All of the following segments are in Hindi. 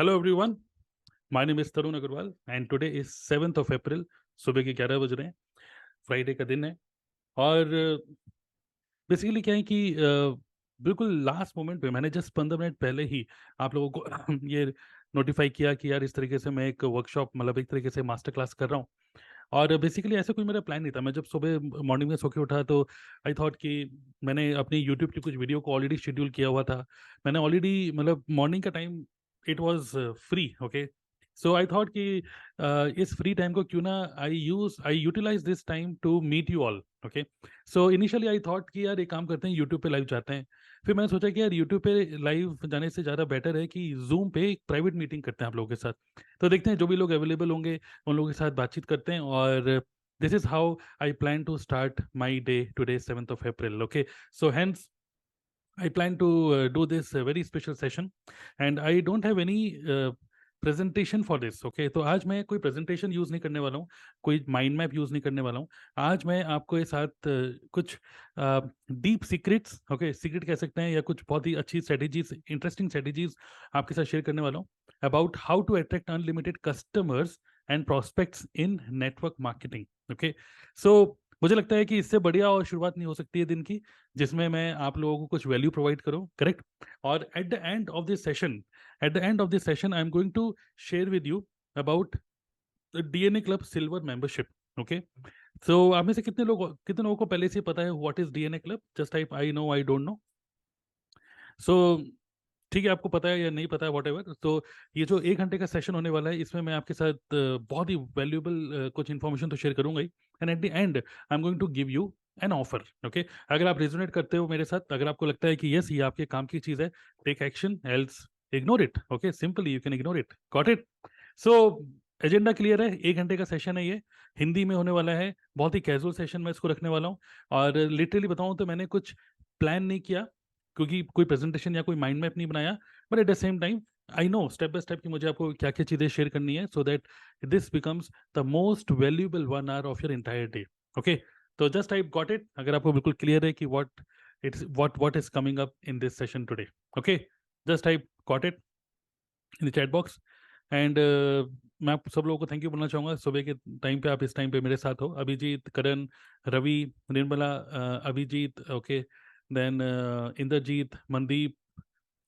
Hello everyone, my name is Tarun Agarwal and today is 7th of April. सुबह के 11 बज रहे हैं। फ्राइडे का दिन है और बेसिकली क्या है कि बिल्कुल लास्ट मोमेंट पे मैंने जस्ट 15 मिनट पहले ही आप लोगों को ये नोटिफाई किया कि यार इस तरीके से मैं एक वर्कशॉप मतलब एक तरीके से मास्टर क्लास कर रहा हूँ। और बेसिकली ऐसा कोई मेरा प्लान नहीं था। मैं जब सुबह मॉर्निंग में सो के उठा तो आई थॉट कि मैंने अपनी यूट्यूब की कुछ वीडियो को ऑलरेडी शेड्यूल किया हुआ था। मैंने ऑलरेडी मतलब मॉर्निंग का time it was free. Okay, so I thought कि इस फ्री टाइम को क्यों ना I utilize this time to meet you all. Okay, so initially I thought कि यार एक काम करते हैं, यूट्यूब पे लाइव जाते हैं। फिर मैंने सोचा कि यार यूट्यूब पे लाइव जाने से ज़्यादा बेटर है कि जूम पे एक प्राइवेट मीटिंग करते हैं आप लोगों के साथ। तो देखते हैं जो भी लोग अवेलेबल होंगे उन लोगों के साथ बातचीत करते हैं। और this is how I plan to start my day today 7th of April। Okay, so hence I plan to do this very special session and I don't have any presentation for this। okay, तो आज मैं कोई presentation यूज़ नहीं करने वाला हूँ, कोई माइंड मैप यूज़ नहीं करने वाला हूँ। आज मैं आपको ये साथ कुछ डीप सीक्रेट्स, ओके सीक्रेट कह सकते हैं, या कुछ बहुत ही अच्छी स्ट्रेटेजीज, इंटरेस्टिंग स्ट्रेटेजीज आपके साथ शेयर करने वाला हूँ about how to attract unlimited customers and prospects in network marketing. Okay, so मुझे लगता है कि इससे बढ़िया और शुरुआत नहीं हो सकती है दिन की जिसमें मैं आप लोगों को कुछ वैल्यू प्रोवाइड करूं। करेक्ट। और at the end of this session I am going to share with you about DNA club silver membership. Okay, so आप में से कितने लोगों को पहले से पता है what is DNA club? Just type I know, I don't know. So ठीक है, आपको पता है या नहीं पता है, वॉट एवर। तो ये जो 1 घंटे का सेशन होने वाला है इसमें मैं आपके साथ बहुत ही वैल्यूएबल कुछ इन्फॉर्मेशन तो शेयर करूंगा ही। And at the end I am going to give you an offer. Okay, अगर आप रेजोनेट करते हो मेरे साथ, अगर आपको लगता है कि यस ये आपके काम की चीज़ है, take action, else ignore it. Okay, simply you can ignore it. Got it? So agenda clear है। 1 घंटे का सेशन है ये, हिंदी में होने वाला है। बहुत ही कैजुअल सेशन मैं इसको रखने वाला हूँ। और लिटरली बताऊँ तो मैंने कुछ प्लान नहीं किया, क्योंकि कोई प्रेजेंटेशन या कोई माइंड मैप नहीं बनाया। But at the same time I know step by step कि मुझे आपको क्या क्या चीज़ें शेयर करनी है, so that this becomes the most valuable 1 hour of your entire day. Okay, तो जस्ट आई गॉट इट, अगर आपको बिल्कुल क्लियर है कि what is coming up in this session today. Okay, just I got it in the chat box. And मैं आप सब लोगों को थैंक यू बोलना चाहूँगा सुबह के टाइम पे आप इस टाइम पे मेरे साथ हो। Abhijit, Karan, Ravi, Nirmala, Abhijit, okay, then Indrajit, Mandeep,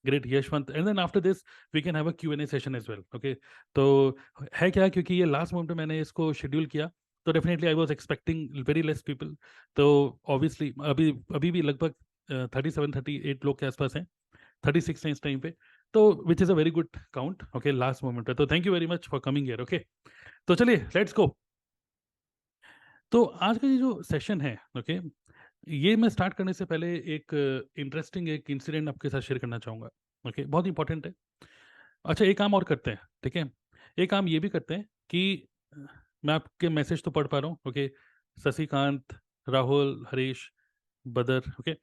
great, Yashwant. And then after this we can have a Q&A session as well. Okay, तो है क्या, क्योंकि ये लास्ट मोमेंट पे मैंने इसको शेड्यूल किया, तो definitely I was expecting very less people. तो ऑब्वियसली अभी अभी भी लगभग 37-38 लोग के आसपास हैं, 36 हैं इस टाइम पे। तो which is a very good count. Okay, last moment पे, तो thank you very much for coming here. Okay, तो चलिए लेट्स गो। तो आज का ये जो सेशन है, ओके, ये मैं स्टार्ट करने से पहले एक इंटरेस्टिंग एक इंसिडेंट आपके साथ शेयर करना चाहूँगा। ओके, बहुत इंपॉर्टेंट है। अच्छा, एक काम और करते हैं, ठीक है। एक काम ये भी करते हैं कि मैं आपके मैसेज तो पढ़ पा रहा हूँ। ओके, शशिकांत, राहुल, हरीश, बदर, ओके,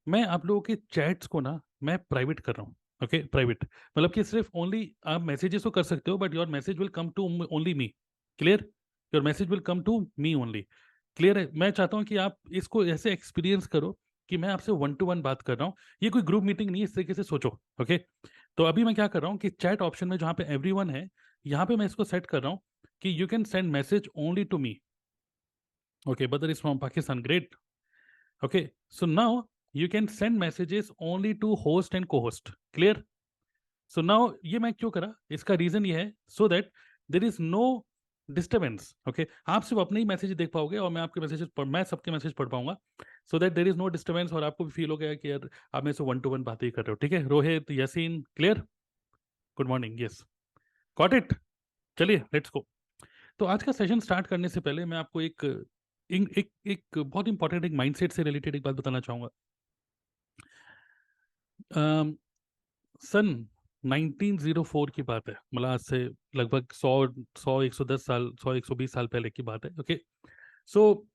मैं आप लोगों के चैट्स को ना मैं प्राइवेट कर रहा हूँ। ओके, प्राइवेट मतलब कि सिर्फ ओनली आप मैसेजेस तो कर सकते हो, but your message will come to only me. Clear? Your message will come to me only. Clear है? मैं चाहता हूँ कि आप इसको ऐसे एक्सपीरियंस करो कि मैं आपसे 1 to 1 बात कर रहा हूँ। ये कोई ग्रुप मीटिंग नहीं है, इस तरीके से सोचो। ओके, तो अभी मैं क्या कर रहा हूँ कि चैट ऑप्शन में जहाँ पे एवरीवन है, यहाँ पे मैं इसको सेट कर रहा हूँ कि you can send message only to me. Okay, Badar is from Pakistan, great. Okay, so now you can send messages only to host and co-host। clear? so now ये मैं क्यों करा, इसका रीजन ये है so that there is no disturbance। okay, आप सिर्फ अपने ही मैसेज देख पाओगे और मैं आपके मैसेजेस मैं सबके मैसेज पढ़ पाऊंगा, so that there is no disturbance, और आपको भी फील हो गया कि यार आप मेरे से 1 to 1 बातें ही कर रहे हो। ठीक है, Rohit, Yasin, clear? Good morning, yes, got it. चलिए लेट्स गो। तो आज का सेशन स्टार्ट करने से पहले मैं आपको एक बहुत इंपॉर्टेंट एक माइंडसेट से रिलेटेड एक बात बताना चाहूंगा। सन 1904 की बात है, मतलब आज से लगभग 100 110 साल, 100 120 साल पहले की बात है। ओके, सो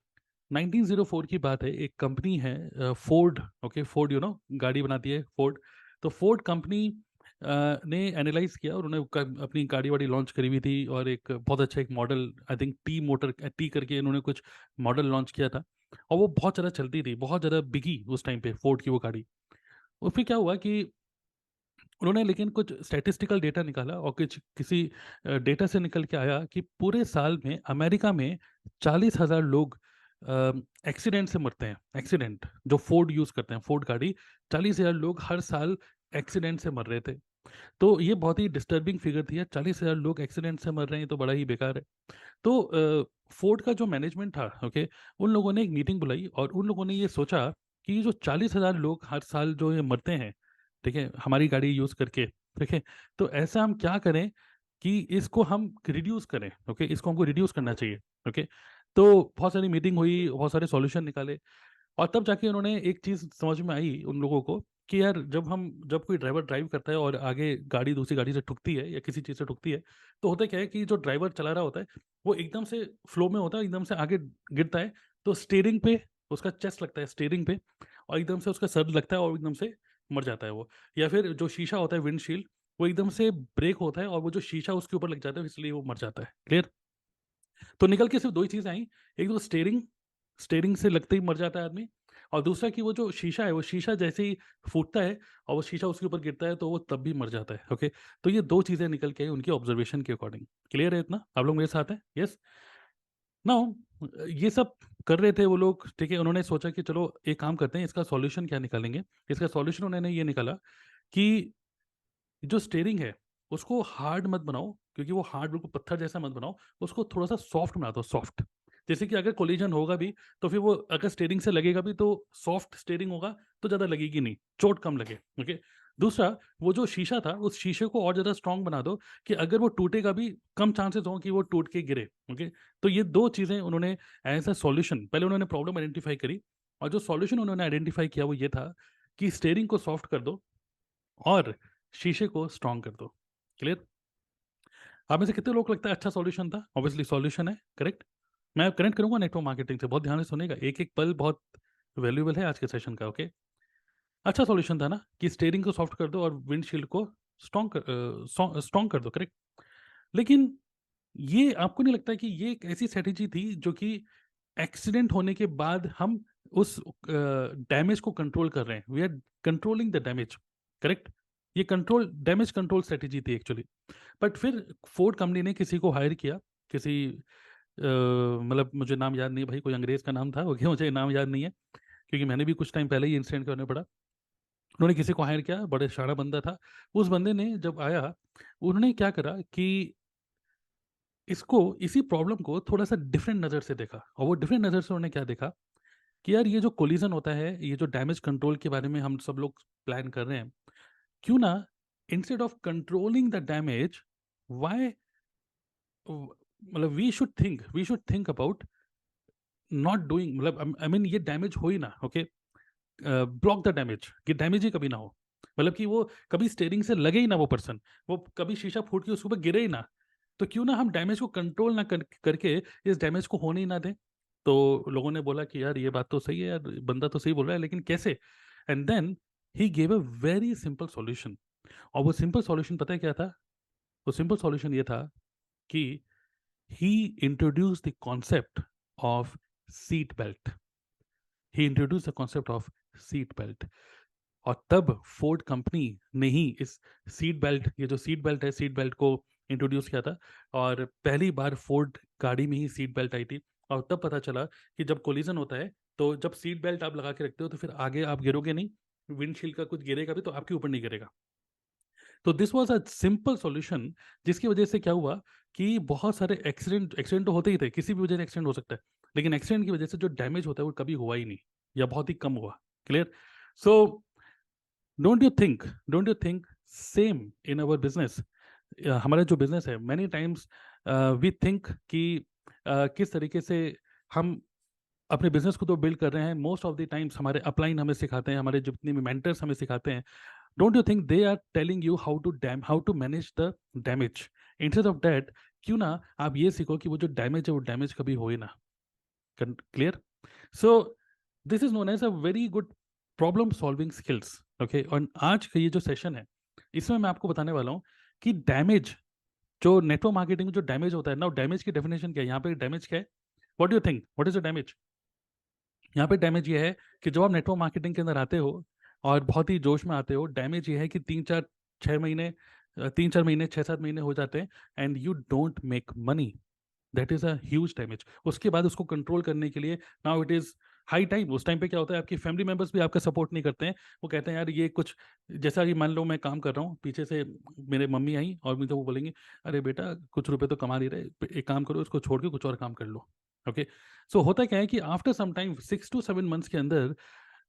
1904 की बात है। एक कंपनी है Ford. Okay, Ford you know गाड़ी बनाती है फोर्ड। तो फोर्ड कंपनी ने एनालाइज किया और उन्होंने अपनी गाड़ी वाड़ी लॉन्च करी हुई थी, और एक बहुत अच्छा एक model, I think T motor, T करके इन्होंने कुछ मॉडल लॉन्च किया था, और वो बहुत ज़्यादा चलती थी, बहुत ज़्यादा बिकी उस टाइम पे फोर्ड की वो गाड़ी। और फिर क्या हुआ कि उन्होंने लेकिन कुछ स्टैटिस्टिकल डेटा निकाला और कुछ किसी डेटा से निकल के आया कि पूरे साल में अमेरिका में 40,000 लोग एक्सीडेंट से मरते हैं। एक्सीडेंट, जो फोर्ड यूज करते हैं, फोर्ड गाड़ी, 40,000 लोग हर साल एक्सीडेंट से मर रहे थे। तो ये बहुत ही डिस्टर्बिंग फिगर थी यार, 40,000 लोग एक्सीडेंट से मर रहे हैं, तो बड़ा ही बेकार है। तो फोर्ड का जो मैनेजमेंट था, ओके, उन लोगों ने एक मीटिंग बुलाई और उन लोगों ने ये सोचा कि ये जो 40,000 लोग हर साल जो ये मरते हैं, ठीक है, हमारी गाड़ी यूज करके, ठीक है, तो ऐसा हम क्या करें कि इसको हम रिड्यूस करें। ओके, इसको हमको रिड्यूस करना चाहिए। ओके, तो बहुत सारी मीटिंग हुई, बहुत सारे सॉल्यूशन निकाले, और तब जाके उन्होंने एक चीज समझ में आई उन लोगों को कि यार जब कोई ड्राइवर ड्राइव करता है और आगे गाड़ी दूसरी गाड़ी से ठुकती है या किसी चीज से ठुकती है, तो होता क्या है कि जो ड्राइवर चला रहा होता है वो एकदम से फ्लो में होता है, एकदम से आगे गिरता है, तो स्टीयरिंग पे उसका चेस्ट लगता है स्टीयरिंग पे, और एकदम से उसका सर लगता है और एकदम से मर जाता है वो। या फिर जो शीशा होता है विंडशील्ड, वो एकदम से ब्रेक होता है और वो जो शीशा उसके ऊपर लग जाता है, इसलिए वो मर जाता है। क्लियर? तो निकल के सिर्फ दो ही चीजें आई, एक तो स्टेयरिंग, स्टेयरिंग से लगते ही मर जाता है आदमी, और दूसरा कि वो जो शीशा है, वो शीशा जैसे ही फूटता है और वो शीशा उसके ऊपर गिरता है तो वो तब भी मर जाता है। ओके, तो ये दो चीजें निकल के आई उनकी ऑब्जर्वेशन के अकॉर्डिंग। क्लियर है इतना? आप लोग मेरे साथ हैं? यस? नाउ ये सब कर रहे थे वो लोग, ठीक है, उन्होंने सोचा कि चलो एक काम करते हैं, इसका सॉल्यूशन क्या निकालेंगे। इसका सॉल्यूशन उन्होंने ये निकाला कि जो स्टेयरिंग है उसको हार्ड मत बनाओ, क्योंकि वो हार्ड बिल्कुल पत्थर जैसा मत बनाओ, उसको थोड़ा सा सॉफ्ट बना दो, सॉफ्ट। जैसे कि अगर कोलिजन होगा भी तो फिर वो अगर स्टेयरिंग से लगेगा भी तो सॉफ्ट स्टेयरिंग होगा, तो ज़्यादा लगेगी नहीं, चोट कम लगे। ओके, दूसरा, वो जो शीशा था उस शीशे को और ज़्यादा स्ट्रांग बना दो कि अगर वो टूटेगा भी कम चांसेस हो कि वो टूट के गिरे। ओके, तो ये दो चीज़ें उन्होंने एज अ सॉल्यूशन, पहले उन्होंने प्रॉब्लम आइडेंटिफाई करी, और जो सॉल्यूशन उन्होंने आइडेंटिफाई किया वो ये था कि स्टेयरिंग को सॉफ्ट कर दो और शीशे को स्ट्रांग कर दो। क्लियर? आप में से कितने लोग लगता है अच्छा सॉल्यूशन था? ऑब्वियसली सॉल्यूशन है, करेक्ट। मैं कनेक्ट करूंगा नेटवर्क मार्केटिंग से, बहुत ध्यान से सुनेगा, एक एक पल बहुत वैल्यूएबल है आज के सेशन का। ओके, अच्छा सॉल्यूशन था ना कि स्टेयरिंग को सॉफ्ट कर दो और विंडशील्ड को स्ट्रांग कर दो, करेक्ट। लेकिन ये आपको नहीं लगता कि ये एक ऐसी स्ट्रेटेजी थी जो कि एक्सीडेंट होने के बाद हम उस डैमेज को कंट्रोल कर रहे हैं, we are controlling the damage, correct? ये कंट्रोल, डैमेज कंट्रोल स्ट्रेटेजी थी एक्चुअली। बट फिर फोर्ड कंपनी ने किसी को हायर किया, किसी मतलब मुझे नाम याद नहीं भाई, कोई अंग्रेज का नाम था, ओके, मुझे नाम याद नहीं है, क्योंकि मैंने भी कुछ टाइम पहले ही इंसिडेंट करने पड़ा। उन्होंने किसी को हायर किया, बड़े शाना बंदा था। उस बंदे ने जब आया, उन्होंने क्या करा कि इसको, इसी प्रॉब्लम को थोड़ा सा डिफरेंट नज़र से देखा, और वो डिफरेंट नज़र से उन्होंने क्या देखा कि यार ये जो कोलिजन होता है, ये जो डैमेज कंट्रोल के बारे में हम सब लोग प्लान कर रहे हैं, क्यों ना instead of controlling the damage, why, मतलब we should think about not doing, मतलब आई मीन ये डैमेज हो ही ना। ओके, ब्लॉक द डैमेज, ये डैमेज ही कभी ना हो, मतलब कि वो कभी स्टेयरिंग से लगे ही ना वो पर्सन, वो कभी शीशा फूट के उसके ऊपर गिरे ही ना। तो क्यों ना हम डैमेज को कंट्रोल ना करके इस डैमेज को होने ही ना दें। तो लोगों ने बोला कि यार ये बात तो सही है यार, बंदा तो सही बोल रहा है, लेकिन कैसे? And then he gave a very simple solution. और वो सिंपल सॉल्यूशन पता है क्या था? वो सिंपल सॉल्यूशन ये था कि he introduce the concept of seat belt. He introduce the concept of seat belt. और तब फोर्ड कंपनी ने ही इस सीट बेल्ट, ये जो सीट बेल्ट है, सीट बेल्ट को इंट्रोड्यूस किया था। और पहली बार फोर्ड गाड़ी में ही सीट बेल्ट आई थी। और तब पता चला कि जब कोलिजन होता है, तो जब सीट बेल्ट आप लगा के रखते हो तो फिर आगे आप गिरोगे नहीं, विंडशील्ड का कुछ गिरेगा भी तो आपके ऊपर नहीं गिरेगा। तो this was a simple solution, जिसकी वजह से क्या हुआ कि बहुत सारे एक्सीडेंट, एक्सीडेंट तो होते ही थे, किसी भी वजह से एक्सीडेंट हो सकता है, लेकिन एक्सीडेंट की वजह से जो डैमेज होता है वो कभी हुआ ही नहीं, या बहुत ही कम हुआ। Clear? So don't you think same in our business? हमारा जो बिजनेस है, मैनी टाइम्स वी थिंक कि किस तरीके से हम अपने बिजनेस को तो बिल्ड कर रहे हैं, मोस्ट ऑफ द टाइम्स हमारे अपलाइन हमें सिखाते हैं, हमारे जितने भी मेंटर्स हमें सिखाते हैं, don't you think they are telling you how to manage the damage? Instead of that, क्यों ना आप ये सीखो कि वो जो डैमेज है वो डैमेज कभी हो ही ना। Clear? So this is known as a very good problem solving skills. Okay, और आज का ये जो सेशन है, इसमें मैं आपको बताने वाला हूँ कि डैमेज, जो नेटवर्क मार्केटिंग में जो डैमेज होता है ना, डैमेज की डेफिनेशन क्या है, यहाँ पे डैमेज क्या है? What do you think, what is the damage? यहाँ पे डैमेज ये है कि जब आप नेटवर्क मार्केटिंग के अंदर आते हो और बहुत ही जोश में आते हो, डैमेज ये है कि तीन चार 6 महीने 3-4 महीने 6-7 महीने हो जाते हैं and you don't make money, that is a huge damage. उसके बाद उसको कंट्रोल करने के लिए now it is high time. उस टाइम पे क्या होता है, आपकी फैमिली मेंबर्स भी आपका सपोर्ट नहीं करते हैं। वो कहते हैं यार ये कुछ, जैसा कि मान लो मैं काम कर रहा हूँ, पीछे से मेरे मम्मी आई और मुझे वो बोलेंगे अरे बेटा कुछ रुपए तो कमा नहीं रहे, एक काम करो इसको छोड़ के कुछ और काम कर लो। ओके, सो होता क्या है कि after some time 6 to 7 months के अंदर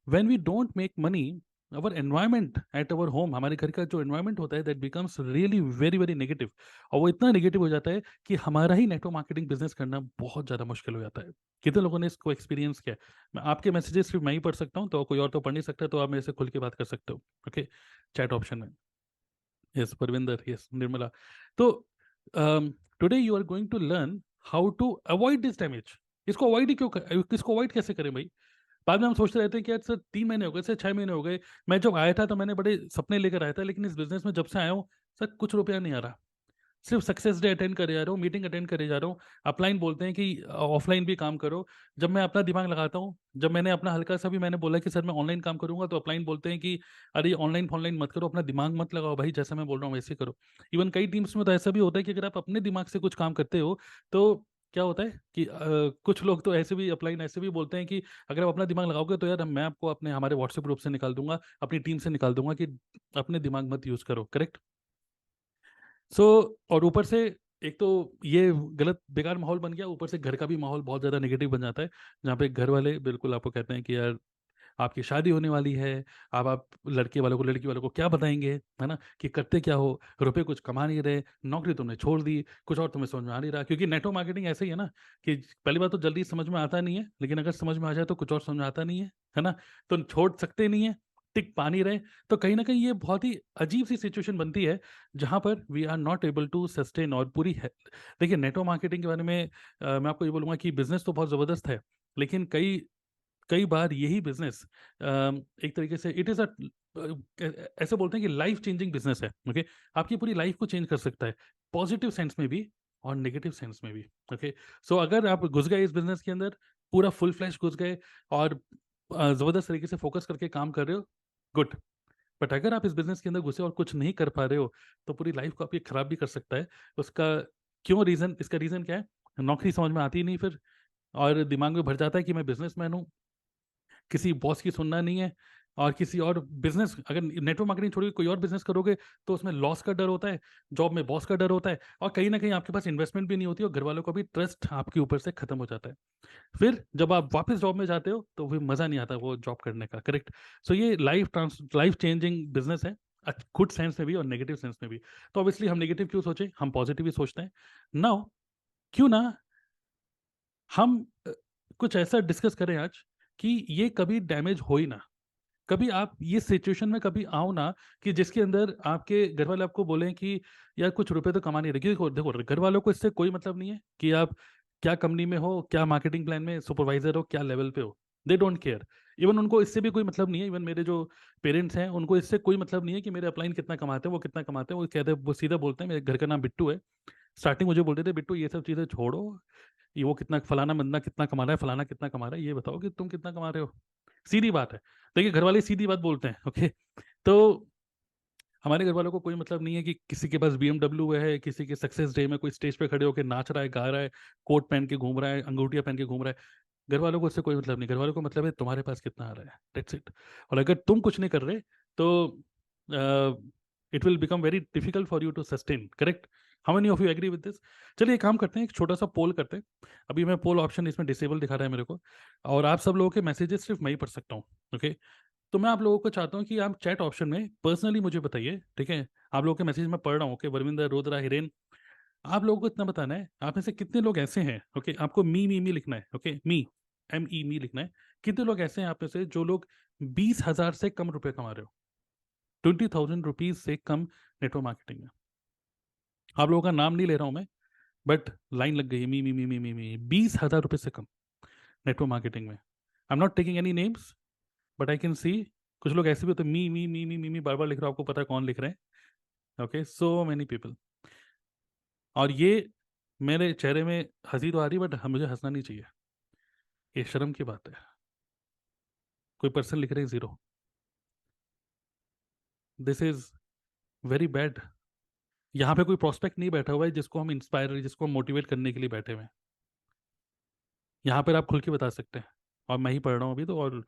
when we don't make money, our environment at our home, हमारे घर का जो environment होता है, that becomes really very very negative। और वो इतना नेगेटिव हो जाता है कि हमारा ही नेटवर्क मार्केटिंग बिजनेस करना बहुत ज़्यादा मुश्किल हो जाता है। कितने लोगों ने इसको एक्सपीरियंस किया है? मैं आपके मैसेजेस सिर्फ मैं ही पढ़ सकता हूँ, तो कोई और तो पढ़ नहीं सकता, तो आप मेरे से खुल के बात कर सकते हो। ओके, चैट ऑप्शन में। Yes Parvinder, yes Nirmala. तो today you are going to learn how to avoid this damage. इसको अवॉइड ही क्यों इसको अवॉइड कैसे करें भाई? बाद में हम सोचते रहते हैं कि यार सर 3 महीने हो गए, सर 6 महीने हो गए, मैं जब आया था तो मैंने बड़े सपने लेकर आया था, लेकिन इस बिजनेस में जब से आया हूँ सर कुछ रुपया नहीं आ रहा। सिर्फ सक्सेस डे अटेंड करे जा रहा हूँ, मीटिंग अटेंड करे जा रहा हूँ। अपलाइन बोलते हैं कि ऑफलाइन भी काम करो। जब मैं अपना दिमाग लगाता हूँ, जब मैंने अपना हल्का सा भी मैंने बोला कि सर मैं ऑनलाइन काम करूंगा, तो अपलाइन बोलते हैं कि अरे ऑनलाइन ऑनलाइन मत करो, अपना दिमाग मत लगाओ भाई, जैसा मैं बोल रहा हूँ वैसे करो। इवन कई टीम्स में तो ऐसा भी होता है कि अगर आप अपने दिमाग से कुछ काम करते हो तो क्या होता है कि कुछ लोग तो ऐसे भी अपलाइन ऐसे भी बोलते हैं कि अगर आप अपना दिमाग लगाओगे तो यार मैं आपको अपने हमारे व्हाट्सएप ग्रुप से निकाल दूंगा, अपनी टीम से निकाल दूंगा, कि अपने दिमाग मत यूज करो। करेक्ट। सो और ऊपर से एक तो ये गलत बेकार माहौल बन गया, ऊपर से घर का भी माहौल बहुत ज़्यादा नेगेटिव बन जाता है, जहाँ पे घर वाले बिल्कुल आपको कहते हैं कि यार आपकी शादी होने वाली है, अब आप लड़के वालों को लड़की वालों को क्या बताएंगे, है ना, कि करते क्या हो, रुपए कुछ कमा नहीं रहे, नौकरी तुमने छोड़ दी, कुछ और तुम्हें समझ में आ नहीं रहा। क्योंकि नेटवर्क मार्केटिंग ऐसे ही है ना कि पहली बात तो जल्दी समझ में आता नहीं है, लेकिन अगर समझ में आ जाए तो कुछ और समझ में आता नहीं है ना, तो छोड़ सकते नहीं है, टिक पा नहीं रहे। तो कहीं ना कहीं ये बहुत ही अजीब सी सिचुएशन बनती है जहां पर we are not able to sustain और पूरी है। देखिए नेटवर्क मार्केटिंग के बारे में मैं आपको ये बोलूंगा कि बिजनेस तो बहुत ज़बरदस्त है, लेकिन कई कई बार यही बिजनेस एक तरीके से इट इज अ ऐसे बोलते हैं कि लाइफ चेंजिंग बिजनेस है। ओके, आपकी पूरी लाइफ को चेंज कर सकता है, पॉजिटिव सेंस में भी और नेगेटिव सेंस में भी। ओके, सो अगर आप घुस गए इस बिजनेस के अंदर, पूरा फुल फ्लैश घुस गए और जबरदस्त तरीके से फोकस करके काम कर रहे हो, गुड। बट अगर आप इस बिजनेस के अंदर घुसे और कुछ नहीं कर पा रहे हो, तो पूरी लाइफ को आपकी खराब भी कर सकता है। उसका क्यों रीजन, इसका रीजन क्या है? नौकरी समझ में आती ही नहीं फिर, और दिमाग में भर जाता है कि मैं बिजनेसमैन हूँ, किसी बॉस की सुनना नहीं है, और किसी और बिजनेस अगर नेटवर्क मार्केटिंग छोड़ के कोई और बिजनेस करोगे तो उसमें लॉस का डर होता है, जॉब में बॉस का डर होता है, और कहीं ना कहीं आपके पास इन्वेस्टमेंट भी नहीं होती और घर वालों का भी ट्रस्ट आपके ऊपर से खत्म हो जाता है। फिर जब आप वापस जॉब में जाते हो तो फिर मजा नहीं आता वो जॉब करने का। करेक्ट। सो ये लाइफ चेंजिंग बिजनेस है, गुड सेंस में भी और नेगेटिव सेंस में भी। तो ऑब्वियसली हम नेगेटिव क्यों सोचे, हम पॉजिटिव ही सोचते हैं। नाउ क्यों ना हम कुछ ऐसा डिस्कस करें आज कि ये कभी डैमेज हो ही ना। कभी आप ये सिचुएशन में कभी आओ ना कि जिसके अंदर आपके घर वाले आपको बोलें कि यार कुछ रुपए तो कमा नहीं रहे। देखो देखो घर वालों को इससे कोई मतलब नहीं है कि आप क्या कंपनी में हो, क्या मार्केटिंग प्लान में सुपरवाइजर हो, क्या लेवल पे हो। They don't care. इवन उनको इससे भी कोई मतलब नहीं है, इवन मेरे जो पेरेंट्स हैं उनको इससे कोई मतलब नहीं है कि मेरे अपलाइन कितना कमाते हैं, वो कितना कमाते हैं। वो कहते हैं, वो सीधा बोलते हैं, मेरे घर का नाम बिट्टू है, स्टार्टिंग मुझे बोलते थे बिट्टू ये सब चीज़ें छोड़ो, ये वो कितना फलाना बंदा कितना कमा रहा है, फलाना कितना कमा रहा है, ये बताओ कि तुम कितना कमा रहे हो। सीधी बात है। देखिए घर वाले सीधी बात बोलते हैं। ओके, तो हमारे घर वालों को कोई मतलब नहीं है कि किसी के पास BMW है, किसी के सक्सेस डे में कोई स्टेज पे खड़े होकर नाच रहा है, गा रहा है, कोट पहन के घूम रहा है, अंगूठियां पहन के घूम रहा है। घर वालों को उससे कोई मतलब नहीं, घर वालों को मतलब है तुम्हारे पास कितना आ रहा है, दैट्स इट। और अगर तुम कुछ नहीं कर रहे तो it will become very difficult for you to sustain. Correct. How many of you agree with this? चलिए एक काम करते हैं, एक छोटा सा पोल करते हैं। अभी मैं पोल ऑप्शन इसमें डिसेबल दिखा रहा है मेरे को, और आप सब लोगों के मैसेजेस सिर्फ मैं ही पढ़ सकता हूँ। ओके, तो मैं आप लोगों को चाहता हूँ कि आप चैट ऑप्शन में पर्सनली मुझे बताइए, ठीक है? आप लोगों के मैसेज में पढ़ रहा हूँ। ओके, वरविंदर, रुद्रा, हिरेन, आप लोगों को इतना बताना है, आप में से कितने लोग ऐसे हैं, ओके, आपको मी लिखना है। ओके, मी लिखना है। कितने लोग ऐसे हैं आप में से जो लोग 20,000 से कम रुपए कमा रहे हो, 20,000 रुपीज से कम नेटवर्क मार्केटिंग में? आप लोगों का नाम नहीं ले रहा हूं मैं, बट लाइन लग गई है, मी 20,000 रुपये से कम नेटवर्क मार्केटिंग में। I am not taking any names, but I can सी कुछ लोग ऐसे भी होते हैं, मी बार बार लिख रहा हूं, आपको पता है कौन लिख रहे हैं। Okay, so many people. और ये मेरे चेहरे में हंसी तो आ रही है, बट मुझे हंसना नहीं चाहिए, ये शर्म की बात है। कोई पर्सन लिख रहे हैं 0, दिस इज वेरी बैड। यहाँ पे कोई प्रोस्पेक्ट नहीं बैठा हुआ है जिसको हम इंस्पायर, जिसको हम मोटिवेट करने के लिए बैठे हुए हैं। यहाँ पर आप खुल के बता सकते हैं। और मैं ही पढ़ रहा हूँ अभी तो, और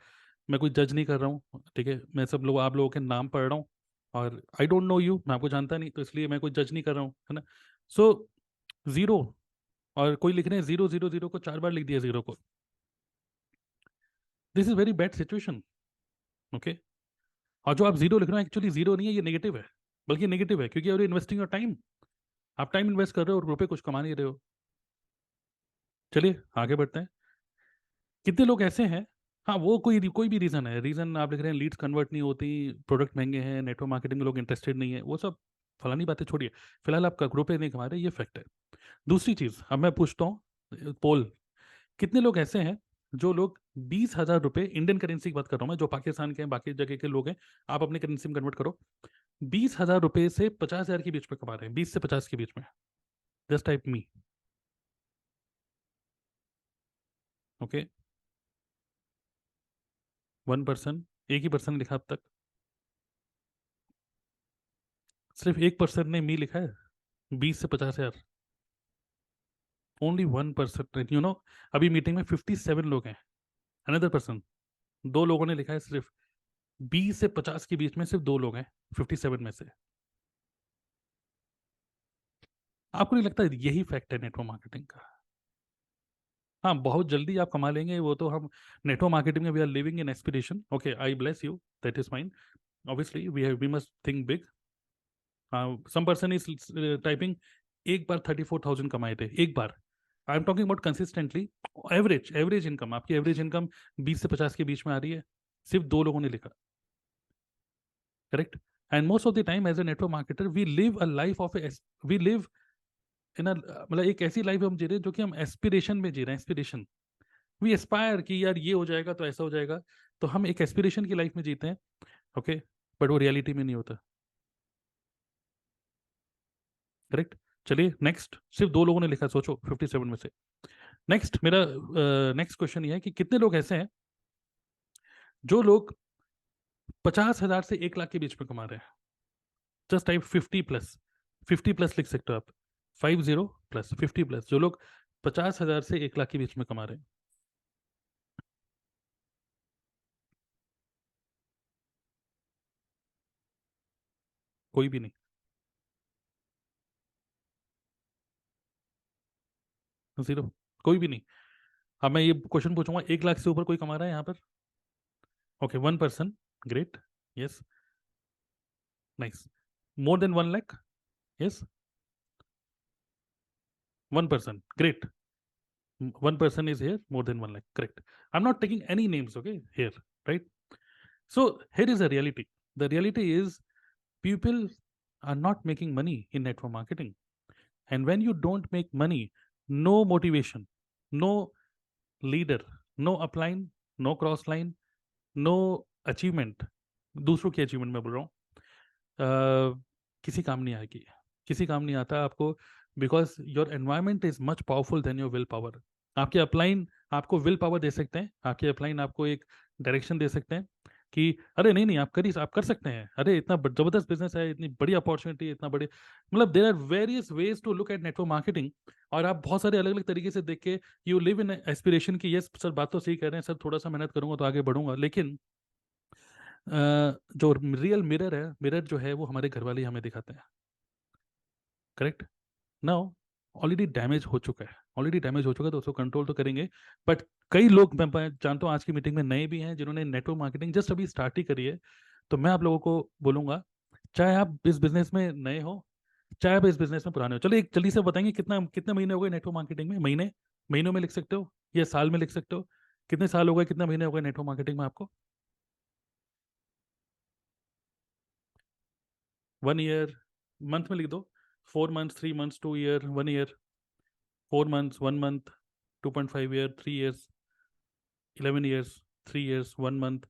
मैं कोई जज नहीं कर रहा हूँ, ठीक है। मैं सब लोग, आप लोगों के नाम पढ़ रहा हूँ, और आई डोंट नो यू, मैं आपको जानता नहीं, तो इसलिए मैं कोई जज नहीं कर रहा हूँ, है ना। सो जीरो, और कोई लिख रहे हैं जीरो जीरो जीरो को 4 बार लिख दिया जीरो को। This is very bad situation, okay. और जो आप जीरो लिख रहे हो एक्चुअली जीरो नहीं है, ये नेगेटिव है, बल्कि नेगेटिव है, क्योंकि आर इन्वेस्टिंग योर टाइम। आप टाइम इन्वेस्ट कर रहे हो और रुपए कुछ कमा नहीं रहे हो। चलिए आगे बढ़ते हैं। कितने लोग ऐसे हैं, हाँ वो कोई भी रीजन है, रीजन आप लिख रहे हैं लीड्स कन्वर्ट नहीं होती, प्रोडक्ट महंगे हैं, नेटवर्क मार्केटिंग में लोग इंटरेस्टेड नहीं है, वो सब फलानी बातें छोड़िए। फिलहाल आप रुपए नहीं कमा रहे, ये फैक्ट है। दूसरी चीज, अब मैं पूछता हूँ पोल, कितने लोग ऐसे हैं जो लोग 20,000 रुपए, इंडियन करेंसी की बात कर रहा हूँ मैं, जो पाकिस्तान के हैं, बाकी जगह के लोग हैं, आप अपनी करेंसी में कन्वर्ट करो, 20,000 रुपए से 50,000 के बीच में कमा रहे हैं, 20 से 50 के बीच में, जस्ट टाइप मी, ओके। 1 पर्सन, एक ही पर्सन लिखा अब तक, सिर्फ एक पर्सन ने मी लिखा है, 20 से 50,000, ओनली 1 पर्सन, यू नो। अभी मीटिंग में 57 लोग हैं, अनदर पर्सन, 2 लोगों ने लिखा है सिर्फ, 20 से 50 के बीच में सिर्फ 2 लोग हैं 57 में से। आपको नहीं लगता यही फैक्ट है नेटवर्क मार्केटिंग का? हाँ, बहुत जल्दी आप कमा लेंगे, वो तो हम नेटवर्क मार्केटिंग में we are living in aspiration, okay, I bless you, that is fine. Obviously we must think big. Some person is typing, एक बार 34,000 कमाए थे, एक बार। I am talking about consistently, average income, आपकी एवरेज इनकम 20 से 50 के बीच में आ रही है, सिर्फ 2 लोगों ने लिखा, correct. And most of the time as a network marketer we live a life of, we live in a, मतलब एक ऐसी लाइफ हम जी रहे हैं जो कि हम एस्पिरेशन में जी रहे हैं, एस्पिरेशन। वी एस्पायर कि यार ये हो जाएगा तो ऐसा हो जाएगा, तो हम एक एस्पिरेशन की लाइफ में जीते हैं, ओके, बट वो रियलिटी में नहीं होता, करेक्ट। चलिए नेक्स्ट, सिर्फ 2 लोगों ने लिखा, सोचो 57 में से। नेक्स्ट मेरा नेक्स्ट क्वेश्चन ये है कि कितने लोग ऐसे हैं जो लोग 50,000 से 1 लाख के बीच में कमा रहे हैं, जस्ट टाइप 50+, 50+ लिख सकते हो आप, 50+, 50+, जो लोग 50,000 से 1 लाख के बीच में कमा रहे हैं। कोई भी नहीं, जीरो, कोई भी नहीं। अब मैं ये क्वेश्चन पूछूंगा, 1 लाख से ऊपर कोई कमा रहा है यहाँ पर? Okay, 1 person, great, yes, nice. More than 1 lakh, yes, 1 person, great, 1 person is here, more than 1 lakh, correct. I'm not taking any names, okay, here, right? So here is the reality. The reality is people are not making money in network marketing. And when you don't make money, no motivation, no leader, no upline, no cross line, no achievement, दूसरों की अचीवमेंट में बोल रहा हूँ, किसी काम नहीं आएगी, किसी काम नहीं आता आपको, because your environment is much powerful than your will power. आपके अपलाइन आपको विल पावर दे सकते हैं, आपके अपलाइन आपको एक डायरेक्शन दे सकते हैं कि अरे नहीं नहीं, आप कर सकते हैं, अरे इतना जबरदस्त बिजनेस है, इतनी बड़ी अपॉर्चुनिटी, इतना बड़ी, मतलब there are various ways to look at network marketing. और आप बहुत सारे अलग अलग तरीके से देख के यू लिव इन एस्पिरेशन की, यस सर बात तो सही कह रहे हैं सर, थोड़ा सा मेहनत करूंगा तो आगे बढ़ूंगा, लेकिन जो रियल मिरर है, मिरर जो है वो हमारे घर वाले ही हमें दिखाते हैं, करेक्ट। नाउ ऑलरेडी डैमेज हो चुका है, ऑलरेडी डैमेज हो चुका है, तो उसको कंट्रोल तो करेंगे। बट कई लोग, मैं जानता हूँ आज की मीटिंग में नए भी हैं जिन्होंने नेटवर्क मार्केटिंग जस्ट अभी स्टार्ट ही करी है। तो मैं आप लोगों को बोलूंगा, चाहे आप इस बिजनेस में नए हो, चाहे आप इस बिजनेस में पुराने हो, चलो एक जल्दी से बताएंगे कितना कितने महीने हो गए नेटवर्क मार्केटिंग में, महीने, महीनों में लिख सकते हो या साल में लिख सकते हो, कितने साल हो गए, कितने महीने हो गए नेटवर्क मार्केटिंग में आपको? 1 ईयर, मंथ में लिख दो, 4 months, 3 months, 2 year, 1 year, 4 months, 1 month, 2.5 year, 3 years, 11 years, 3 years, 1 month,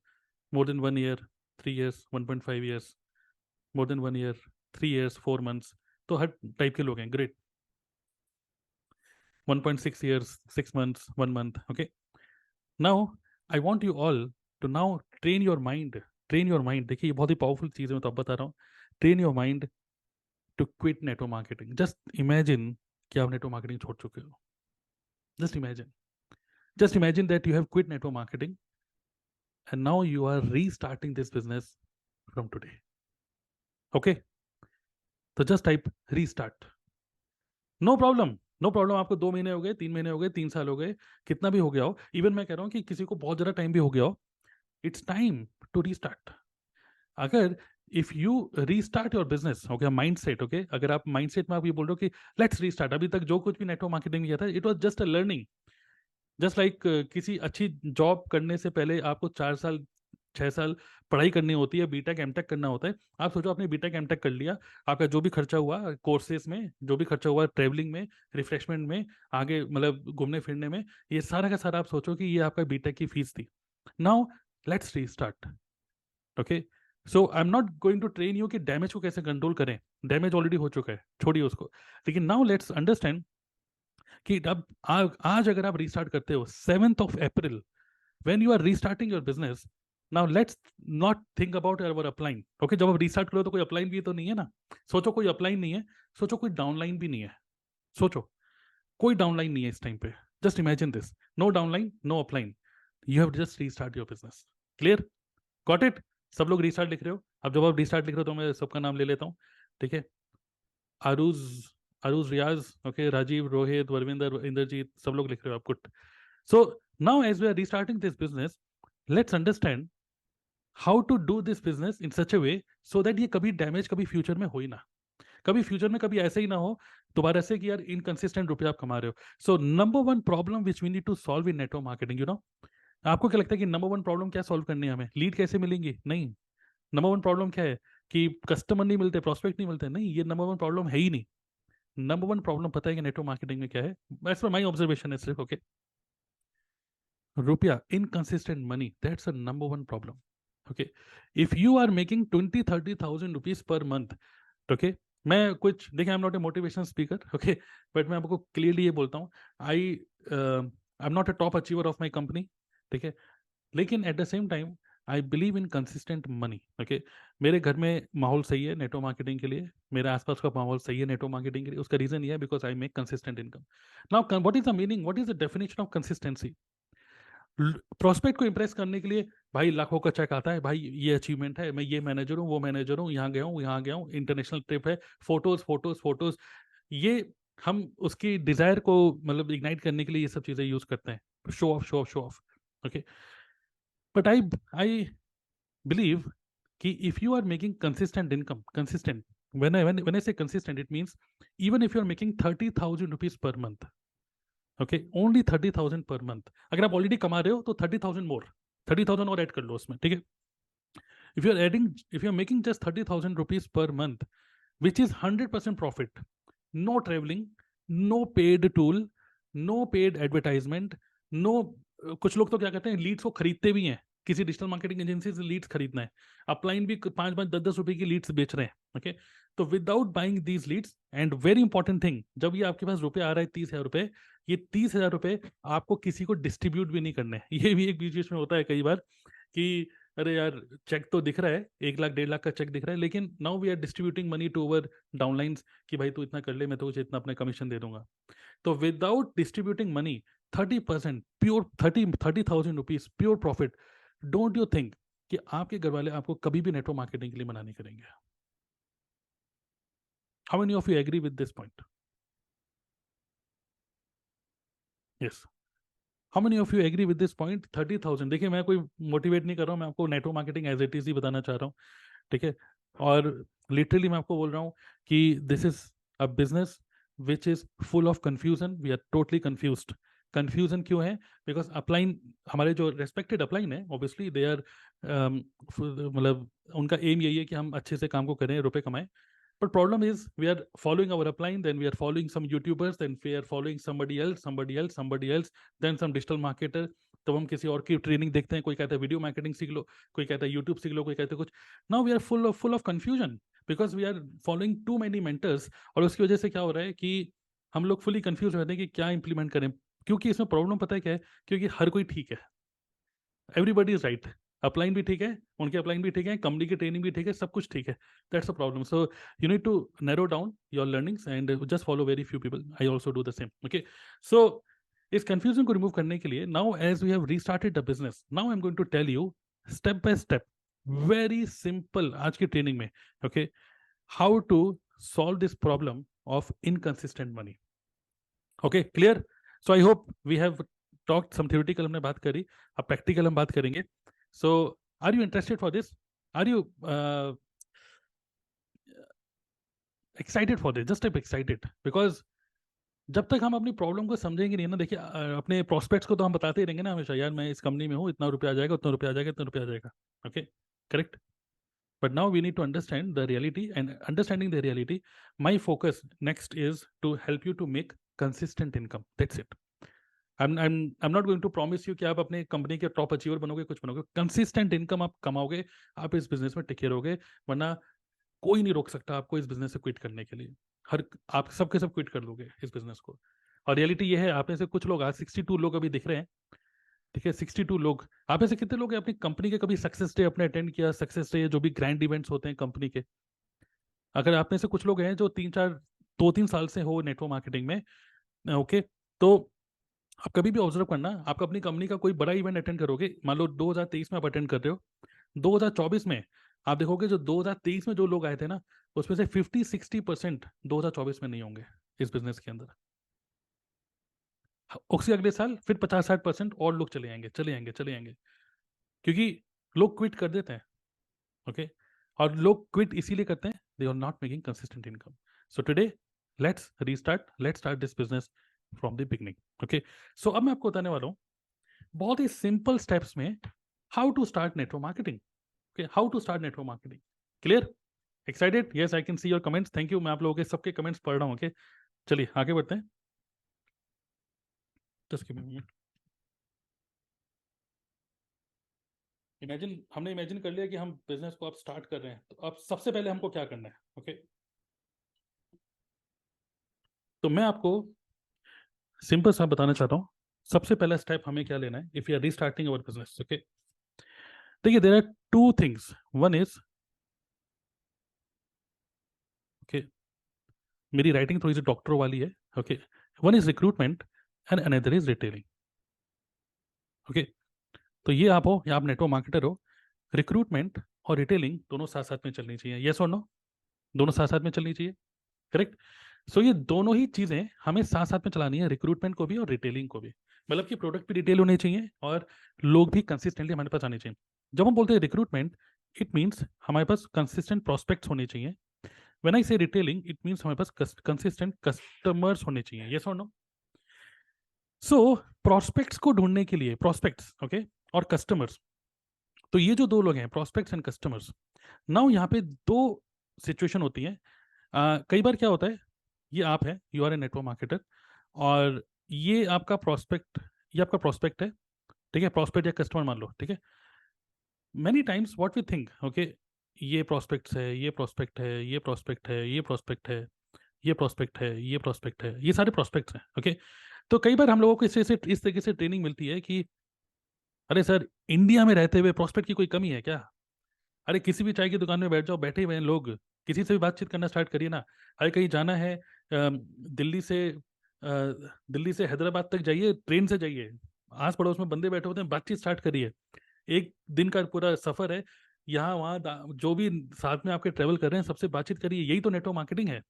more than 1 year, 3 years, 1.5 years, more than 1 year, 3 years, 4 months, तो हर टाइप के लोग हैं, great. 1.6 years, 6 months, 1 month, okay. Now I want you all to now train your mind, train your mind, देखिए ये बहुत ही पावरफुल चीज़ है, मैं तो अब बता रहा हूँ, train your mind to quit network marketing. Just imagine कि आप नेटवर्क मार्केटिंग छोड़ चुके हो। Just imagine that you have quit network marketing and now you are restarting this business from today. Okay, तो just type restart. No problem, no problem. आपको 2 महीने हो गए, 3 महीने हो गए, 3 साल हो गए, कितना भी हो गया हो, इवन मैं कह रहा हूँ कि किसी को बहुत ज़्यादा टाइम भी हो गया हो, इट्स टाइम टू रीस्टार्ट। अगर if you restart your business, okay, mind set, okay, अगर आप माइंड सेट में आप ये बोल रहे हो कि लेट्स रीस्टार्ट, अभी तक जो कुछ भी नेटवर्क मार्केटिंग किया था it was just a learning, just like किसी अच्छी जॉब करने से पहले आपको 4 साल 6 साल पढ़ाई करनी होती है, बीटेक एमटेक करना होता है। आप सोचो आपने बीटेक एमटेक कर लिया, आपका जो भी खर्चा हुआ कोर्सेज में, जो भी खर्चा हुआ ट्रेवलिंग में, रिफ्रेशमेंट में, आगे मतलब घूमने फिरने में, ये सारा का सारा आप सोचो कि ये आपका बीटेक की फीस थी। Now let's restart. Okay, so I am not going to train you कि डैमेज को कैसे कंट्रोल करें, डैमेज ऑलरेडी हो चुका है, छोड़िए उसको। लेकिन नाउ लेट्स अंडरस्टैंड कि अब आज अगर आप रीस्टार्ट करते हो 7th of April, when you are restarting your business, now let's not think about our upline. Okay, जब आप रीस्टार्ट करो तो कोई अपलाइन भी तो नहीं है ना। सोचो कोई अपलाइन नहीं है, सोचो कोई डाउनलाइन भी नहीं है, सोचो कोई डाउनलाइन नहीं है इस टाइम पे। Just imagine this, no downline, no upline, you have just restart your business. Clear? Got it? सब लोग रीस्टार्ट लिख रहे हो? अब जब आप रीस्टार्ट लिख रहे हो तो मैं सबका नाम ले लेता हूँ, ठीक है? आरूज, आरूज रियाज, ओके, राजीव, रोहित, वरविंदर, इंद्रजीत, सब लोग लिख रहे हो आप, good. So now as we are restarting this business, let's understand how to do this business in such a way so that ये कभी डैमेज कभी फ्यूचर में हो ही ना, कभी फ्यूचर में कभी ऐसे ही ना हो दोबारा से कि यार इनकंसिस्टेंट रुपये आप कमा रहे हो। So number one problem which we need to solve in network marketing, you know, आपको क्या लगता है कि नंबर वन प्रॉब्लम क्या सॉल्व करनी है हमें? लीड कैसे मिलेंगी? नहीं। नंबर वन प्रॉब्लम क्या है कि कस्टमर नहीं मिलते, प्रोस्पेक्ट नहीं मिलते? नहीं, ये नंबर वन प्रॉब्लम है ही नहीं। नंबर वन प्रॉब्लम पता है कि नेटवर्क मार्केटिंग में क्या है? एज पर माई ऑब्जर्वेशन है सिर्फ, ओके, रुपया, inconsistent money, that's a number one problem. Okay, if you are making 20-30,000 rupees per month, okay, मैं कुछ देखिए, आई am not a motivational speaker, okay, but मैं आपको क्लियरली ये बोलता हूँ, आई am not a top achiever of my company, ठीक है, लेकिन at the same time I believe in consistent money. Okay, मेरे घर में माहौल सही है नेटवर्क मार्केटिंग के लिए, मेरे आसपास का माहौल सही है नेटवर्क मार्केटिंग के लिए, उसका रीजन ये है because I make consistent income. Now what is the meaning, what is the definition of consistency? Prospect को इंप्रेस करने के लिए भाई लाखों का चेक आता है, भाई ये अचीवमेंट है, मैं ये मैनेजर हूँ, वो मैनेजर हूँ, यहाँ गया हूँ, यहाँ गया हूँ, इंटरनेशनल ट्रिप है, फोटोज फोटोज फोटोज, ये हम उसकी डिजायर को मतलब इग्नाइट करने के लिए ये सब चीजें यूज करते हैं, show off show off show off. Okay, but I believe कि if you are making consistent income, consistent, when I say consistent, it means even if you are making 30,000 rupees per month, okay, only 30,000 per month, अगर आप ऑलरेडी कमा रहे हो तो 30,000 मोर, 30,000 और ऐड कर लो उसमें, ठीक है? If you are making just 30,000 rupees per month, which is 100% profit, no travelling, no paid tool, no paid advertisement, no, कुछ लोग तो क्या करते हैं लीड्स को खरीदते भी हैं, किसी डिजिटल मार्केटिंग एजेंसी से लीड्स खरीदना है, अपलाइन भी 5-5 10-10 रुपए की लीड्स बेच रहे हैं, ओके, तो without buying these leads, and very important thing, जब ये आपके पास रुपए आ रहा है 30,000 रुपए, ये 30,000 रुपए आपको किसी को डिस्ट्रीब्यूट भी नहीं करने हैं। ये भी एक बीच बीच में होता है कई बार कि अरे यार चेक तो दिख रहा है, 1 लाख 1.5 लाख का चेक दिख रहा है, लेकिन now we are distributing money to our downlines कि भाई तू इतना कर ले, मैं तो कुछ इतना अपना कमीशन दे दूंगा। तो without distributing money 30% pure, 30,000 rupees pure profit, don't you think कि आपके घर वाले आपको कभी भी नेटवर्क मार्केटिंग के लिए मना नहीं करेंगे? How many of you agree with this point? Yes, how many of you agree with this point? 30,000, देखिए मैं कोई मोटिवेट नहीं कर रहा हूँ, मैं आपको network marketing as it is ही बताना चाह रहा हूँ, ठीक है? और लिटरली मैं आपको बोल रहा हूँ कि this is a business which is full of confusion, we are totally confused. Confusion क्यों है? बिकॉज अपलाइन, हमारे जो रेस्पेक्टेड अपलाइन है, ऑब्वियसली दे आर, मतलब उनका एम यही है कि हम अच्छे से काम को करें, रुपए कमाएं, but problem is we are following our upline, then we are following some YouTubers, then we are following somebody else, then some digital marketer, तब हम किसी और की ट्रेनिंग देखते हैं, कोई कहता है वीडियो मार्केटिंग सीख लो, कोई कहता है यूट्यूब सीख लो, कोई कहता है कुछ। Now we are full of confusion because we are following too many mentors, और उसकी वजह से क्या हो रहा है कि हम लोग फुली कंफ्यूज रहते हैं कि क्या इंप्लीमेंट करें। क्योंकि इसमें प्रॉब्लम पता है क्या है? क्योंकि हर कोई ठीक है, एवरीबडी इज राइट, अपलाइन भी ठीक है, उनके अपलाइन भी ठीक है, कंपनी की ट्रेनिंग भी ठीक है, सब कुछ ठीक है. That's a problem. So you need to narrow down your learnings and just follow very few people. I also do the same. Okay, so इस कंफ्यूजन को रिमूव करने के लिए, now as we have restarted the business, now I am going to tell you step by step, very simple आज की ट्रेनिंग में, okay, how to solve this problem of inconsistent money. Okay, clear? So I hope we have talked some theoretical, हमने बात करी, अब प्रैक्टिकल हम बात करेंगे. So are you interested for this? Are you excited for this? Just excited, because जब तक हम अपनी प्रॉब्लम को समझेंगे नहीं ना, देखिए अपने प्रोस्पेक्ट्स को तो हम बताते ही रहेंगे ना हमेशा, यार मैं इस कंपनी में हूँ, इतना रुपया आ जाएगा, उतना रुपया आ जाएगा, इतना रुपया आ जाएगा. Okay, correct. But now we need to understand the reality, and understanding the reality, my focus next is to help you to make consistent income. That's it. I'm not going to promise you कि आप अपने कंपनी के टॉप अचीवर बनोगे, कुछ बनोगे. कंसिस्टेंट इनकम आप कमाओगे, आप इस बिजनेस में टिके रहोगे, वरना कोई नहीं रोक सकता आपको इस बिजनेस से क्विट करने के लिए. हर आप सबके सब क्विट कर दोगे इस बिजनेस को. और रियलिटी ये है, आप में से कुछ लोग, आज 62 लोग अभी दिख रहे हैं, ठीक है, 62 लोग. आप ऐसे कितने लोग हैं अपनी कंपनी के कभी सक्सेस डे अपने अटेंड किया? सक्सेस डे, जो भी ग्रैंड इवेंट्स होते हैं कंपनी के, अगर आप में से कुछ लोग हैं जो 2-3 साल से हो नेटवर्क मार्केटिंग में, ओके, तो आप कभी भी ऑब्जर्व करना, आप अपनी कंपनी का कोई बड़ा इवेंट अटेंड करोगे, मान लो 2023 में आप अटेंड कर रहे हो, 2024 में आप देखोगे जो 2023 में जो लोग आए थे ना, उसमें से 50-60% 2024 में नहीं होंगे इस बिजनेस के अंदर. उसके अगले साल फिर 50-60% और लोग चले आएंगे, चले आएंगे, चले आएंगे, क्योंकि लोग क्विट कर देते हैं. ओके, और लोग क्विट इसीलिए करते हैं, they are not making consistent income. So today let's start this business from the beginning. Okay, so अब मैं आपको बताने वाला हूँ बहुत ही सिंपल स्टेप्स में how to start network marketing. Okay, how to start network marketing. Clear? Excited? Yes, I can see your comments. Thank you. मैं आप लोगों के सबके कमेंट्स पढ़ रहा हूँ. ओके, चलिए आगे बढ़ते हैं. Just give me a minute. हमने इमेजिन कर लिया कि हम बिजनेस को अब स्टार्ट कर रहे हैं, तो अब सबसे पहले हमको क्या करना है? ओके, तो मैं आपको सिंपल सा बताना चाहता हूँ. सबसे पहला स्टेप हमें क्या लेना है if you are restarting our business. Okay, देखिए, there are two things. One is, okay, मेरी राइटिंग थोड़ी सी डॉक्टरों वाली है. Okay, one is recruitment and another is retailing. Okay, तो ये आप हो या आप नेटवर्क मार्केटर हो, रिक्रूटमेंट और रिटेलिंग दोनों साथ साथ में चलनी चाहिए. यस और नो? दोनों साथ साथ में चलनी चाहिए, करेक्ट. सो ये दोनों ही चीजें हमें साथ साथ में चलानी है, रिक्रूटमेंट को भी और रिटेलिंग को भी. मतलब कि प्रोडक्ट भी डिटेल होने चाहिए और लोग भी कंसिस्टेंटली हमारे पास आने चाहिए. जब हम बोलते हैं रिक्रूटमेंट, इट मीन्स हमारे पास कंसिस्टेंट प्रोस्पेक्ट्स होने चाहिए. व्हेन आई से रिटेलिंग, इट मीन्स हमारे पास कंसिस्टेंट कस्टमर्स होने चाहिए. यस और नो? सो प्रोस्पेक्ट्स को ढूंढने के लिए, प्रोस्पेक्ट्स, ओके, और कस्टमर्स, तो ये जो दो लोग हैं, प्रोस्पेक्ट्स एंड कस्टमर्स, नाउ यहाँ पे दो सिचुएशन होती है. कई बार क्या होता है, ये आप है, you are a network marketer, और ये आपका प्रोस्पेक्ट है, ठीक है, प्रोस्पेक्ट या कस्टमर मान लो, ठीक है. Many times what we think, okay, ये प्रोस्पेक्ट्स है, ये प्रोस्पेक्ट है, ये प्रोस्पेक्ट है, ये प्रोस्पेक्ट है, ये प्रोस्पेक्ट है, ये प्रोस्पेक्ट है, ये सारे प्रोस्पेक्ट्स हैं. ओके, तो कई बार हम लोगों को इस तरीके से ट्रेनिंग मिलती है कि अरे सर, इंडिया में रहते हुए प्रोस्पेक्ट की कोई कमी है क्या? अरे किसी भी चाय की दुकान में बैठ जाओ, बैठे हुए हैं लोग, किसी से भी बातचीत करना स्टार्ट करिए ना. अरे कहीं जाना है, दिल्ली से हैदराबाद तक जाइए, ट्रेन से जाइए, आस पड़ोस में बंदे बैठे होते हैं, बातचीत स्टार्ट करिए. एक दिन का पूरा सफर है, यहाँ वहाँ जो भी साथ में आपके ट्रेवल कर रहे हैं सबसे बातचीत करिए. यही तो नेटवर्क मार्केटिंग है.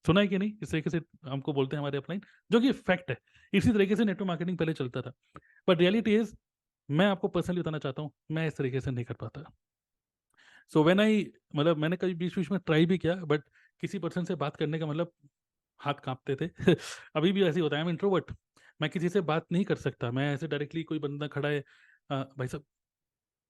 सुना है कि नहीं? इस तरीके से हमको बोलते हैं हमारे अपलाइन, जो कि फैक्ट है. इसी तरीके से नेटवर्क मार्केटिंग पहले चलता था. बट रियलिटी इज, मैं आपको पर्सनली बताना चाहता हूँ, मैं इस तरीके से नहीं कर पाता. सो व्हेन आई, मतलब मैंने कभी बीच बीच में ट्राई भी किया, बट किसी पर्सन से बात करने का मतलब हाथ कांपते थे. अभी भी ऐसे ही होता है. I M introvert. मैं किसी से बात नहीं कर सकता. मैं ऐसे डायरेक्टली, कोई बंदा खड़ा है, भाई साहब,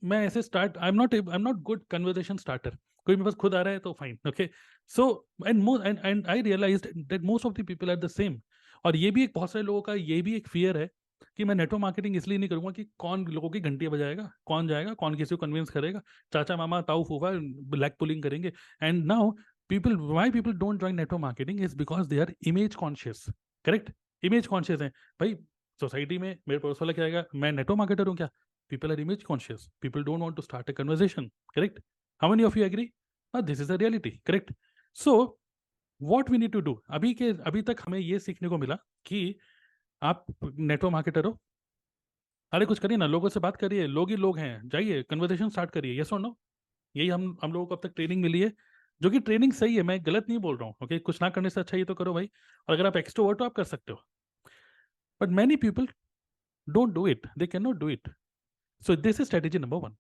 मैं ऐसे start, I am not good conversation starter. कोई मेरे पास खुद आ रहा है तो fine, okay. So and I realised that most of the people are the same. और ये भी एक, बहुत सारे लोगों का ये भी एक फियर है कि मैं नेटवर्क मार्केटिंग इसलिए नहीं करूंगा कि कौन लोगों की घंटियां बजाएगा, कौन जाएगा, कौन किसी को कन्विंस करेगा, चाचा मामा ताऊ फूफा ब्लैक पुलिंग करेंगे. And now people, why people don't join network marketing is because they are image conscious. Correct, image conscious है भाई. सोसाइटी में मेरे पड़ोस वाला क्या आएगा, मैं नेटवर्क मार्केटर हूँ क्या, People are image conscious. People don't want to start a conversation. Correct? How many of you agree? This is a reality. Correct? So what we need to do, अभी तक हमें ये सीखने को मिला कि आप नेटवर्क मार्केटर हो, अरे कुछ करिए ना, लोगों से बात करिए, लोग ही लोग हैं, जाइए कन्वर्सेशन स्टार्ट करिए, यस और नो। यही हम लोगों को अब तक ट्रेनिंग मिली है, जो कि ट्रेनिंग सही है, मैं गलत नहीं बोल रहा हूँ। ओके, कुछ ना करने से अच्छा ये तो करो भाई। और अगर आप एक्सट्रोवर्ट हो आप कर सकते हो, but many people don't do it, they can not do it. So this is strategy number 1।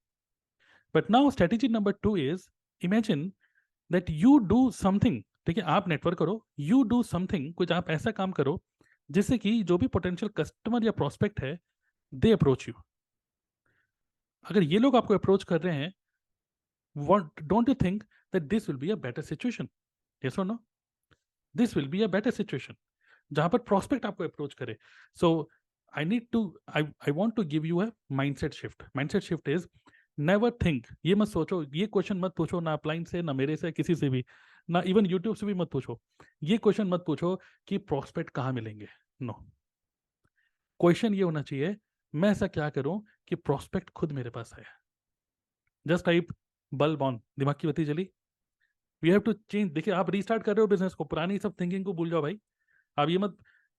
But now strategy number 2 is, imagine that you do something. ठीक है, आप नेटवर्क करो, यू डू समथिंग, कुछ आप ऐसा काम करो जिससे कि जो भी पोटेंशियल कस्टमर या प्रोस्पेक्ट है, दे अप्रोच यू। अगर ये लोग आपको अप्रोच कर रहे हैं, don't you think that this will be a better situation? Yes or no? This will be a better situation जहां पर prospect आपको approach करे. So I want to give you a mindset shift. Mindset shift is never think, ये मत सोचो, ये क्वेश्चन मत पूछो ना अपलाइन से, ना मेरे से, किसी से भी, ना इवन यूट्यूब से भी मत पूछो। ये क्वेश्चन मत पूछो कि प्रोस्पेक्ट कहाँ मिलेंगे। नो, क्वेश्चन ये होना चाहिए, मैं ऐसा क्या करूं कि प्रोस्पेक्ट खुद मेरे पास आए। जस्ट टाइप बल्ब ऑन, दिमाग की बत्ती जली। We have to change. देखिए, आप रीस्टार्ट कर रहे हो बिजनेस को, पुरानी सब थिंकिंग को भूल जाओ भाई। आप ये मत,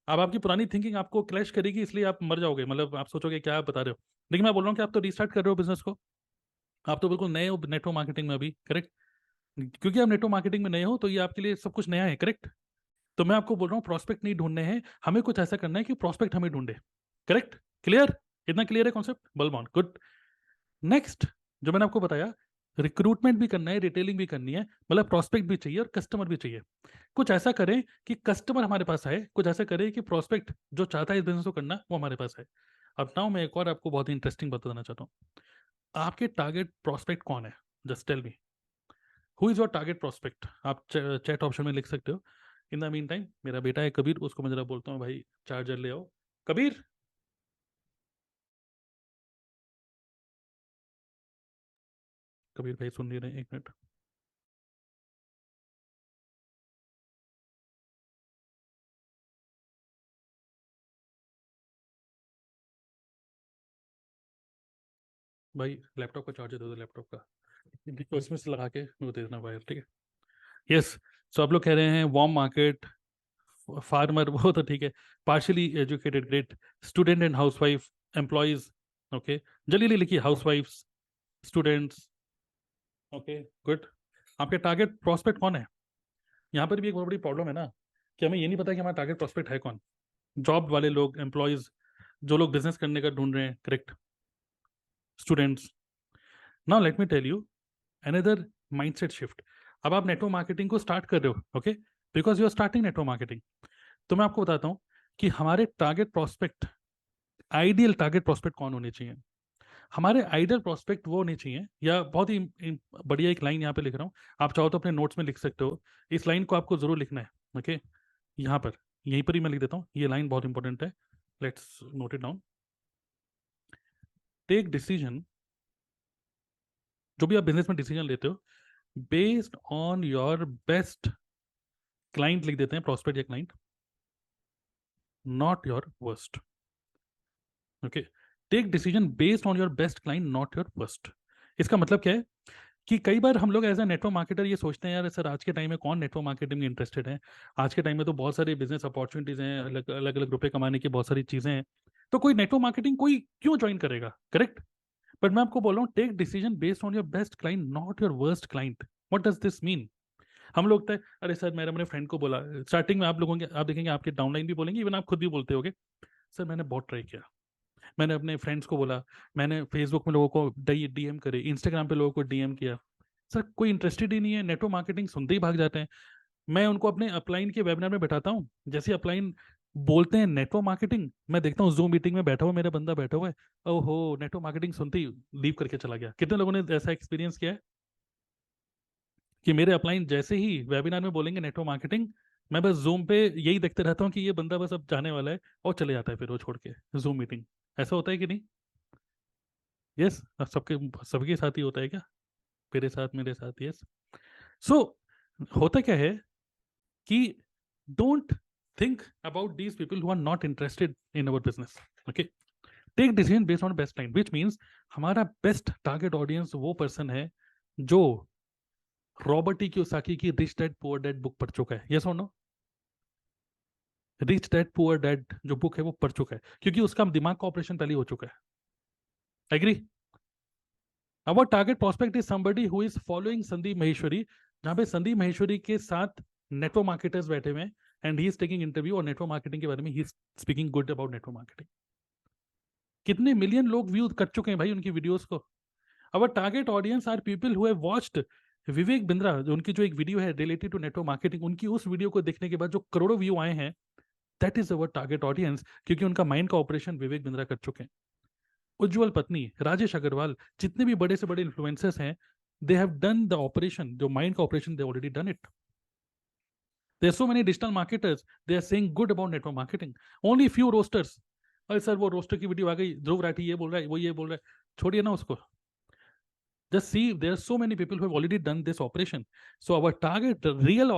अब आपकी पुरानी थिंकिंग आपको क्लैश करेगी, इसलिए आप मर जाओगे, मतलब आप सोचोगे क्या आप बता रहे हो। लेकिन मैं बोल रहा हूँ कि आप तो रीस्टार्ट कर रहे हो बिजनेस को, आप तो बिल्कुल नए हो नेटवर्क मार्केटिंग में अभी। करेक्ट? क्योंकि आप नेटवर्क मार्केटिंग में नए हो तो ये आपके लिए सब कुछ नया है। करेक्ट? तो मैं आपको बोल रहा हूँ प्रॉस्पेक्ट नहीं ढूंढने हैं, हमें कुछ ऐसा करना है कि प्रॉस्पेक्ट हमें ढूंढे। करेक्ट? क्लियर? इतना क्लियर है कॉन्सेप्ट? बलबॉन, गुड। नेक्स्ट, जो मैंने आपको बताया, रिक्रूटमेंट भी करना है, रिटेलिंग भी करनी है, मतलब प्रॉस्पेक्ट भी चाहिए और कस्टमर भी चाहिए। कुछ ऐसा करें कि कस्टमर हमारे पास आए, कुछ ऐसा करें कि प्रॉस्पेक्ट जो चाहता है इस बिजनेस को करना वो हमारे पास है। अब नाउ मैं एक और आपको बहुत ही इंटरेस्टिंग बात बताना चाहता हूँ। आपके टारगेट प्रॉस्पेक्ट कौन है? Just tell me, who is your target prospect? आप चैट ऑप्शन में लिख सकते हो। इन द मीन टाइम, मेरा बेटा है कबीर, उसको मैं जरा बोलता हूँ भाई चार्जर ले आओ। कबीर, कबीर भाई सुन नहीं रहे, एक मिनट। भाई लैपटॉप का चार्जर दे दो, लैपटॉप का, क्योंकि उसमें से लगा के वो दे देना वायर। ठीक है? यस। सो आप लोग कह रहे हैं वार्म मार्केट, फार्मर, वो तो ठीक है, partially educated, great, student and housewife, employees. Okay, जल्दी लिखिए, हाउसवाइफ्स, स्टूडेंट्स। Okay, good. आपके टारगेट प्रोस्पेक्ट कौन है? यहाँ पर भी एक बहुत बड़ी प्रॉब्लम है ना, कि हमें ये नहीं पता कि हमारा टारगेट प्रोस्पेक्ट है कौन। जॉब वाले लोग, एम्प्लॉयज, जो लोग बिजनेस करने का ढूंढ रहे हैं। Correct? Students. Now let me tell you another mindset shift. अब आप नेटवर्क मार्केटिंग को स्टार्ट कर रहे हो, okay, because you are starting network marketing. तो मैं आपको बताता हूँ कि हमारे target prospect, ideal target prospect कौन होने चाहिए। हमारे आइडियल प्रोस्पेक्ट वो होने चाहिए, या बहुत ही बढ़िया एक लाइन यहाँ पे लिख रहा हूँ, आप चाहो तो अपने नोट्स में लिख सकते हो। इस लाइन को आपको जरूर लिखना है। ओके, यहाँ पर, यहीं पर ही मैं लिख देता हूँ, ये लाइन बहुत इंपॉर्टेंट है। Let's note it down. Take decision, जो भी आप बिजनेस में डिसीजन लेते हो, based on your best client, लिख देते हैं प्रोस्पेक्ट या client, not your worst. Okay, take decision based on your best client, not your worst. इसका मतलब क्या है कि कई बार हम लोग एज ए नेटवर्क मार्केटर ये सोचते हैं, यार सर आज के टाइम में कौन नेटवर्क मार्केटिंग में इंटरेस्टेड है। आज के टाइम में तो बहुत सारी बिजनेस अपॉर्चुनिटीज हैं, अलग अलग अलग रुपए कमाने की बहुत सारी चीजें हैं, तो कोई नेटवर्क मार्केटिंग कोई क्यों ज्वाइन करेगा। करेक्ट? बट मैं आपको बोल रहा हूँ, take decision based on your best client, not your worst client. What does this mean? हम लोग तो, अरे सर मैंने अपने फ्रेंड को बोला, स्टार्टिंग में आप लोगों के, आप देखेंगे आपके डाउनलाइन भी बोलेंगे, इवन आप खुद भी बोलते होगे, सर मैंने बहुत ट्राई किया, मैंने अपने फ्रेंड्स को बोला, मैंने फेसबुक में लोगों को डीएम करे, इंस्टाग्राम पे लोगों को डीएम किया, सर कोई इंटरेस्टेड ही नहीं है, नेटवर्क मार्केटिंग सुनते ही भाग जाते हैं। मैं उनको अपने अपलाइन के वेबिनार में बैठाता हूँ, जैसे अपलाइन बोलते हैं नेटवर्क मार्केटिंग, मैं देखता हूँ जूम मीटिंग में बैठा हुआ मेरा बंदा बैठा हुआ है, ओहो नेटवर्क मार्केटिंग सुनते ही लीव करके चला गया। कितने लोगों ने ऐसा एक्सपीरियंस किया है कि मेरे अपलाइन जैसे ही वेबिनार में बोलेंगे नेटवर्क मार्केटिंग, मैं बस जूम पे यही देखते रहता हूँ कि ये बंदा बस अब जाने वाला है, और चले जाता है फिर वो छोड़ के जूम मीटिंग। ऐसा होता है कि नहीं? यस, सबके सबके साथ ही होता है क्या? मेरे साथ, मेरे साथ, यस। सो होता क्या है कि don't think about these people who are not interested in our business. Okay, take decision based on best client, which means हमारा बेस्ट टारगेट ऑडियंस वो पर्सन है जो रॉबर्ट टी कियोसाकी की Rich Dad Poor Dad book पढ़ चुका है। यस और no? Rich Dad Poor Dad जो बुक है वो पढ़ चुका है, क्योंकि उसका दिमाग का ऑपरेशन पहले हो चुका है। Agree? Our target prospect is somebody who is following Sandeep Maheshwari, जहां पे संदीप महेश्वरी के साथ नेटवर्क मार्केटर्स बैठे हुए हैं and he is taking interview और नेटवर्क मार्केटिंग के बारे में he is speaking good about network marketing. कितने मिलियन लोग व्यू कर चुके हैं भाई उनकी वीडियोस को। Our target audience are people who have watched Vivek Bindra, जो उनकी जो एक वीडियो है रिलेटेड टू नेटवर्क मार्केटिंग, उनकी उस वीडियो को देखने के बाद जो करोड़ों व्यू आए हैं, that is our target audience, क्योंकि उनका माइंड का ऑपरेशन विवेक बिंद्रा कर चुके हैं। उज्जवल पत्नी, राजेश अग्रवाल, जितने भी बड़े से बड़े इन्फ्लुएंसर्स हैं, they have done the operation, जो माइंड का operation, they already done it. There so many digital marketers, they are saying good about network marketing, only few roasters. अरे सर वो रोस्टर की वीडियो आ गई, ध्रुव राठी ये बोल रहा है, वो ये बोल रहा है, छोड़िए ना उसको। Just see, there are so many people who have already done this operation. So our target, real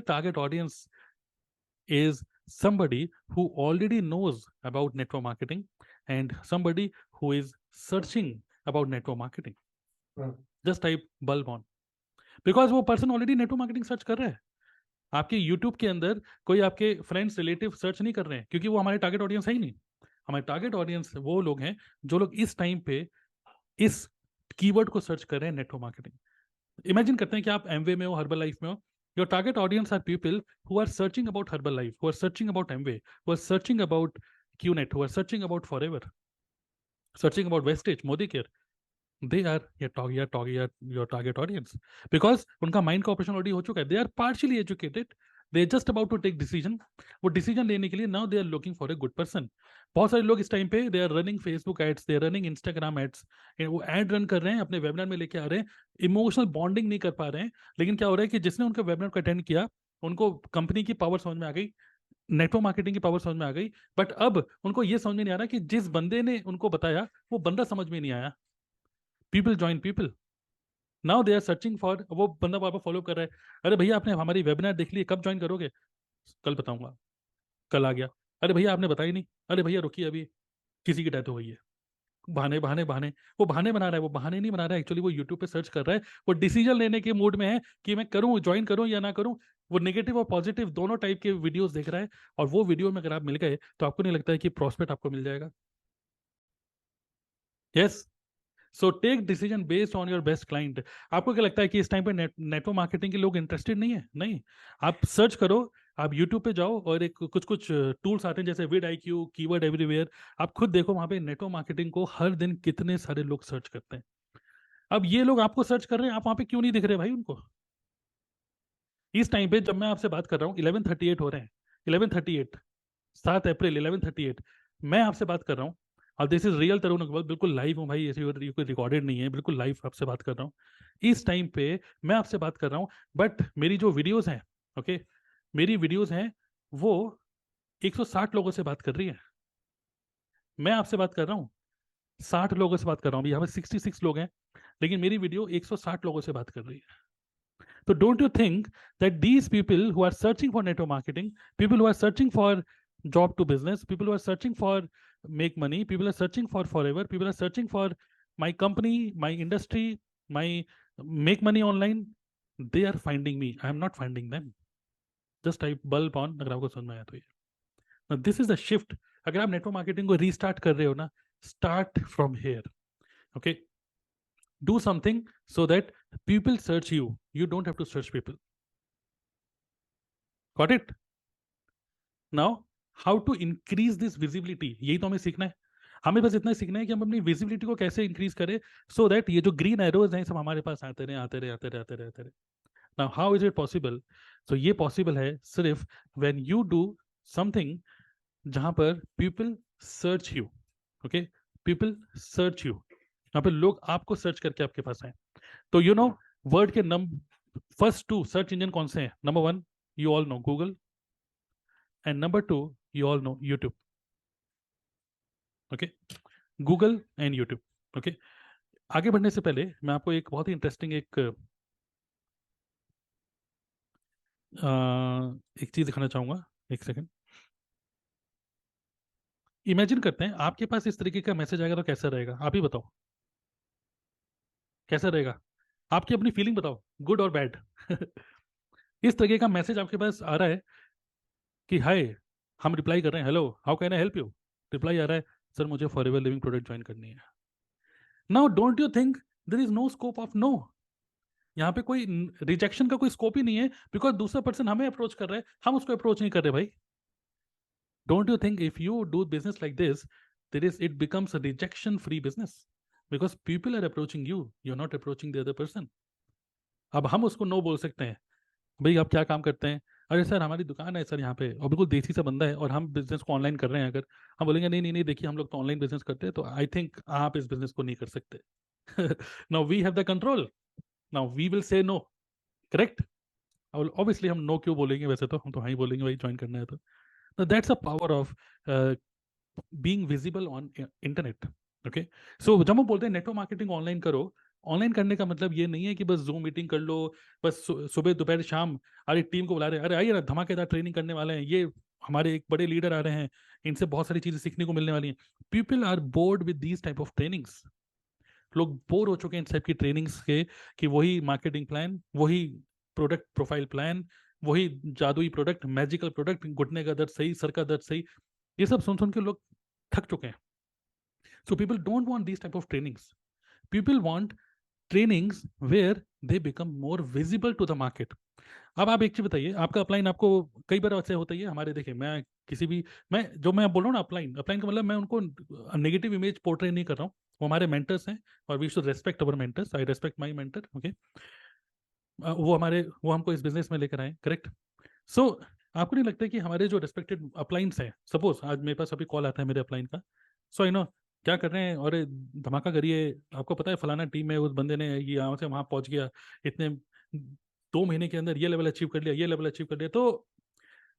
target audience is somebody who already knows about network marketing and somebody who is searching about network marketing. Just type bulb on, because वो person already network marketing search कर रहा है। आपके YouTube के अंदर कोई आपके फ्रेंड्स रिलेटिव सर्च नहीं कर रहे हैं, क्योंकि वो हमारे टारगेट ऑडियंस है ही नहीं। हमारे टारगेट ऑडियंस वो लोग हैं जो लोग इस टाइम पे इस कीवर्ड को सर्च कर रहे हैं, नेटवर्क मार्केटिंग। इमेजिन करते हैं कि आप एमवे में हो, हर्बल लाइफ में हो। Your target audience are people who are searching about Herbalife, who are searching about Amway, who are searching about QNet, who are searching about Forever, searching about Vestige, Modicare. They are your target audience, because उनका माइंड का ऑपरेशन ऑलरेडी हो चुका है। They are partially educated, they just about to take decision. वो डिसीजन लेने के लिए now they are looking for a good person. बहुत सारे लोग इस टाइम पे they are running Facebook ads, they are running Instagram ads, वो एड रन कर रहे हैं, अपने वेबिनार में लेके आ रहे हैं, इमोशनल बॉन्डिंग नहीं कर पा रहे हैं। लेकिन क्या हो रहा है कि जिसने उनका वेबिनार को अटेंड किया, उनको कंपनी की पावर समझ में आ गई, नेटवर्क मार्केटिंग की पावर समझ में आ गई, बट अब उनको ये समझ में नहीं आ रहा कि जिस बंदे ने उनको बताया वो बंदा समझ में नहीं आया। People join people, now they are searching for, वो बंदा बार बार फॉलो कर रहा है। अरे भैया आपने हमारी वेबिनार देख ली, कब ज्वाइन करोगे? कल बताऊंगा। कल आ गया, अरे भैया आपने बताई नहीं, अरे भैया रुकिए अभी किसी की डेथ हो गई है। बहाने बहाने बहाने, वो बहाने बना रहा है, वो बहाने नहीं बना रहा है, एक्चुअली वो यूट्यूब पे सर्च कर रहा है, वो डिसीजन लेने के मूड में है कि मैं करूं, ज्वाइन करूं या ना करूं। वो नेगेटिव और पॉजिटिव दोनों टाइप के वीडियोस देख रहा है, और वो वीडियो में अगर आप मिल गए तो आपको नहीं लगता है कि प्रॉस्पेक्ट आपको मिल जाएगा? Yes. So take decision based on your best client. आपको क्या लगता है कि इस टाइम पे नेटवर्क मार्केटिंग के लोग इंटरेस्टेड नहीं है? नहीं। आप सर्च करो, आप यूट्यूब पे जाओ और एक कुछ कुछ टूल्स आते हैं जैसे विड आई क्यू, कीवर्ड एवरीवेयर। आप खुद देखो वहां पे नेटवर्क मार्केटिंग को हर दिन कितने सारे लोग सर्च करते हैं। अब ये लोग आपको सर्च कर रहे हैं, आप वहां पे क्यों नहीं दिख रहे भाई उनको? इस टाइम पे जब मैं आपसे बात कर रहा हूँ, 11:38 हो रहे हैं, 11:38, 7 अप्रैल 11:38, मैं आपसे बात कर रहा हूँ, और दिस इज रियल तरुण अग्रवाल, बिल्कुल लाइव हूँ भाई, ऐसे ये कोई रिकॉर्डेड नहीं है, बिल्कुल लाइव आपसे बात कर रहा हूँ। इस टाइम पे मैं आपसे बात कर रहा हूँ, बट मेरी जो वीडियोस हैं, ओके, मेरी वीडियोस हैं वो 160 लोगों से बात कर रही है। मैं आपसे बात कर रहा हूँ, 60 लोगों से बात कर रहा हूँ, यहाँ पे 66 लोग हैं, लेकिन मेरी वीडियो 160 लोगों से बात कर रही है। So don't you think that these people who are searching for network marketing, people who are searching for job to business, people who are searching for make money, people are searching for forever, people are searching for my company, my industry, my make money online, they are finding me. I am not finding them. Just type bulb on अगर आपको समझ में आया तो ये। Now this is the shift. अगर आप नेटवर्क मार्केटिंग को रीस्टार्ट कर रहे हो ना, start from here. Okay. Do something so that people search you. You don't have to search people. Got it? Now how to increase this visibility, यही तो हमें सीखना है। हमें बस इतना ही सीखना है कि हम अपनी विजिबिलिटी को कैसे इंक्रीज करें, सो दैट ये जो ग्रीन एरोज हैं सब हमारे पास आते रहे आते रहे आते रहे आते रहे आते रहे। Now how is it possible? So ये पॉसिबल है सिर्फ व्हेन यू डू समथिंग जहां पर people search you. Okay, people search you, यहाँ पे लोग आपको सर्च करके आपके पास आए। तो यू नो वर्ड के फर्स्ट टू सर्च इंजन कौन से हैं? Number 1 you all know Google, and number 2 you all know YouTube. Okay, Google and YouTube. Okay, आगे बढ़ने से पहले मैं आपको एक बहुत ही इंटरेस्टिंग एक चीज दिखाना चाहूंगा। एक सेकंड। इमेजिन करते हैं आपके पास इस तरीके का मैसेज आएगा तो कैसा रहेगा, आप ही बताओ कैसा रहेगा। आपकी अपनी फीलिंग बताओ, गुड और बैड। इस तरीके का मैसेज आपके पास आ रहा है कि हाय, हम रिप्लाई कर रहे हैं hello how can I help you, reply आ रहा है सर मुझे फॉरएवर लिविंग प्रोडक्ट ज्वाइन करनी है। Now don't you think there is no scope of no, यहाँ पे कोई रिजेक्शन का कोई स्कोप ही नहीं है, बिकॉज दूसरा पर्सन हमें अप्रोच कर रहा है, हम उसको अप्रोच नहीं कर रहे भाई। Don't you think if you do business like this, there is it becomes a rejection free business, because people are approaching you are not approaching the other person. अब हम उसको नो बोल सकते हैं, भाई आप क्या काम करते हैं, अरे सर हमारी दुकान है सर यहाँ पे, और बिल्कुल देसी सा बंदा है और हम बिजनेस को ऑनलाइन कर रहे हैं, अगर हम बोलेंगे नहीं नहीं नहीं देखिए हम लोग तो ऑनलाइन बिजनेस करते हैं तो आई थिंक आप इस बिजनेस को नहीं कर सकते। Now we have the control, now we will say no, correct. Obviously हम नो क्यों बोलेंगे, वैसे तो हम तो हाँ ही बोलेंगे भाई ज्वाइन करना है तो that's a power of being visible on internet. Okay, so जब हम बोलते हैं नेटवर्क मार्केटिंग ऑनलाइन करो, ऑनलाइन करने का मतलब ये नहीं है कि बस जूम मीटिंग कर लो, बस सुबह दोपहर शाम अरे टीम को बुला रहे हैं, अरे आइए ना धमाकेदार ट्रेनिंग करने वाले हैं, ये हमारे एक बड़े लीडर आ रहे हैं, इनसे बहुत सारी चीजें सीखने को मिलने वाली हैं। People are bored with these type of trainings, लोग बोर हो चुके हैं इन टाइप की ट्रेनिंग्स के, कि वही मार्केटिंग प्लान, वही प्रोडक्ट प्रोफाइल प्लान, वही जादुई प्रोडक्ट, मैजिकल प्रोडक्ट, घुटने का दर्द सही, सर का दर्द सही, ये सब सुन सुन के लोग थक चुके हैं। So people don't want these type of trainings, people want trainings where they become more visible to the market. अब आप एक चीज बताइए, आपका अपलाइन आपको कई बार ऐसे होता ही है, हमारे देखिए मैं किसी भी, मैं जो मैं बोल रहा हूँ ना अपलाइन, अपलाइन का मतलब मैं उनको नेगेटिव इमेज पोर्ट्रे नहीं कर रहा हूँ, वो हमारे मेंटर्स हैं और we should respect our mentors, I respect my mentor, okay. वो हमको इस बिजनेस में लेकर आए, करेक्ट। सो आपको नहीं लगता कि हमारे जो रेस्पेक्टेड अपलाइंस हैं, सपोज आज मेरे पास अभी कॉल आता है मेरे अपलाइन का, सो यू नो क्या कर रहे हैं, और धमाका करिए, आपको पता है फलाना टीम में उस बंदे ने ये यहाँ से वहां पहुंच गया, इतने 2 महीने के अंदर ये लेवल अचीव कर लिया, ये लेवल अचीव कर लिया। तो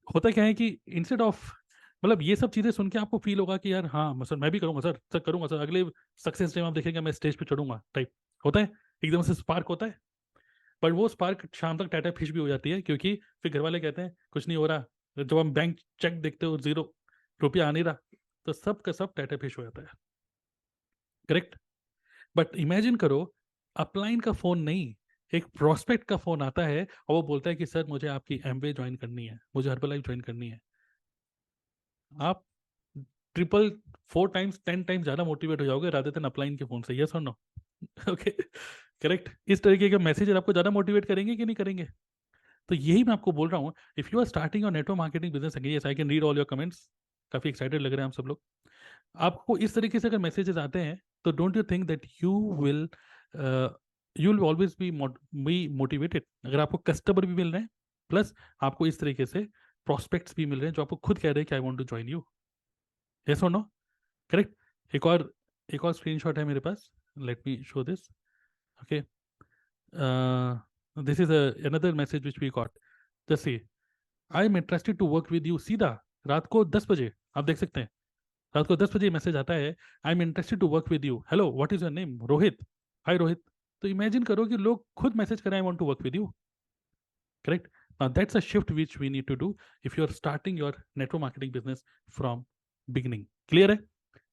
होता क्या है कि इंस्टेड ऑफ, मतलब ये सब चीजें सुन के आपको फील होगा कि यार हाँ सर मैं भी करूंगा सर, सर करूंगा सर, अगले सक्सेस डे में आप देखेंगे मैं स्टेज पे चढ़ूंगा टाइप, होता है एकदम से स्पार्क होता है। पर वो स्पार्क शाम तक टाटा फिश भी हो जाती है, क्योंकि फिर घर वाले कहते हैं कुछ नहीं हो रहा, जब हम बैंक चेक देखते हो जीरो, रुपया आ नहीं रहा, तो सब का सब टाटा फिश हो जाता है, करेक्ट। बट इमेजिन करो, अपलाइन का फोन नहीं, एक प्रोस्पेक्ट का फोन आता है और वो बोलता है कि सर मुझे आपकी एमवे ज्वाइन करनी है, मुझे हर्बलाइफ ज्वाइन करनी है। आप ट्रिपल 4 टाइम्स 10 टाइम्स ज्यादा मोटिवेट हो जाओगे राधे देन अपलाइन के फोन से, यस और नो। Okay, correct. इस तरीके के मैसेज आपको ज्यादा मोटिवेट करेंगे कि नहीं करेंगे। तो यही मैं आपको बोल रहा हूँ, if you are starting your network marketing business, yes I can read all your comments, काफी एक्साइटेड लग रहे हैं हम सब लोग। आपको इस तरीके से अगर मैसेजेस आते हैं तो don't you think that will you will always be motivated, अगर आपको कस्टमर भी मिल रहे हैं प्लस आपको इस तरीके से प्रोस्पेक्ट्स भी मिल रहे हैं जो आपको खुद कह रहे हैं कि I want to join you, yes और नो, करेक्ट। एक और स्क्रीनशॉट है मेरे पास, let me show this, okay. This is another message which we got, just see, I am interested to work with you, सीधा रात को 10 बजे, आप देख सकते हैं रात को 10 बजे मैसेज आता है, I am interested to work with you, hello what is your name, Rohit, hi Rohit. तो इमेजिन करो कि लोग खुद मैसेज करें I want to work with you, correct. Now that's a shift which we need to do if you are starting your network marketing business from beginning, clear है।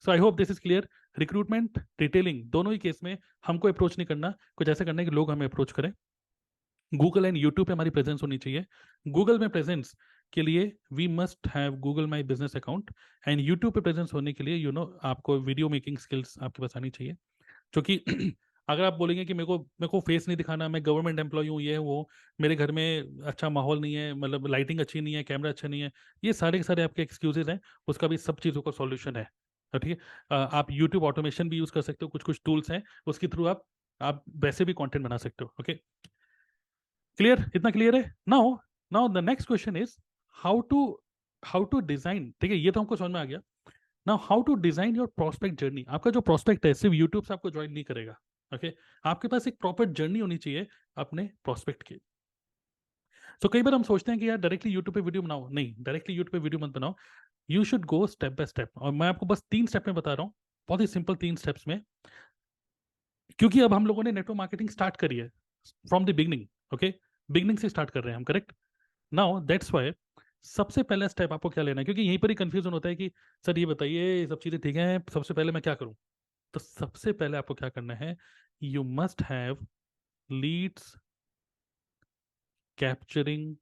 So I hope this is clear. Recruitment retailing दोनों ही केस में हमको अप्रोच नहीं करना, कुछ ऐसा करना है कि लोग हमें अप्रोच करें। गूगल एंड यूट्यूब पे हमारी प्रेजेंस होनी चाहिए। गूगल में प्रेजेंस के लिए we must have Google My Business account, and YouTube पे प्रेजेंस होने के लिए आपको वीडियो मेकिंग स्किल्स आपके पास आनी चाहिए। क्योंकि अगर आप बोलेंगे कि मेरे को फेस नहीं दिखाना, मैं गवर्नमेंट एम्प्लॉय हूँ, ये है वो, मेरे घर में अच्छा माहौल नहीं है, मतलब लाइटिंग अच्छी नहीं है, कैमरा अच्छा नहीं है, ये सारे के सारे आपके एक्सक्यूजेज हैं, उसका भी सब चीज़ों का सॉल्यूशन है। तो ठीक है, आप यूट्यूब ऑटोमेशन भी यूज़ कर सकते हो, कुछ कुछ टूल्स हैं उसके थ्रू आप वैसे भी कंटेंट बना सकते हो। ओके, क्लियर, इतना क्लियर है। Now now the next question is how to how to design, ठीक है ये तो हमको समझ में आ गया। Now how to design your prospect journey, आपका जो प्रोस्पेक्ट है सिर्फ यूट्यूब से आपको ज्वाइन नहीं करेगा, ओके। आपके पास एक प्रॉपर जर्नी होनी चाहिए अपने प्रोस्पेक्ट की। सो कई बार हम सोचते हैं कि यार डायरेक्टली यूट्यूब पे वीडियो बनाओ, नहीं डायरेक्टली यूट्यूब पे वीडियो मत बनाओ, you should go step by step, और मैं आपको बस 3 स्टेप में बता रहा हूँ, बहुत ही सिंपल 3 स्टेप्स में, क्योंकि अब हम लोगों ने नेटवर्क मार्केटिंग स्टार्ट करी है from the beginning, okay, beginning से स्टार्ट कर रहे हैं हम, करेक्ट। नाउ दैट्स वाई सबसे पहला स्टेप आपको क्या लेना है, क्योंकि यहीं पर ही कंफ्यूजन होता है कि सर ये बताइए सब चीज़ें ठीक हैं, सबसे पहले मैं क्या करूं। तो सबसे पहले आपको क्या करना है, you must have leads capturing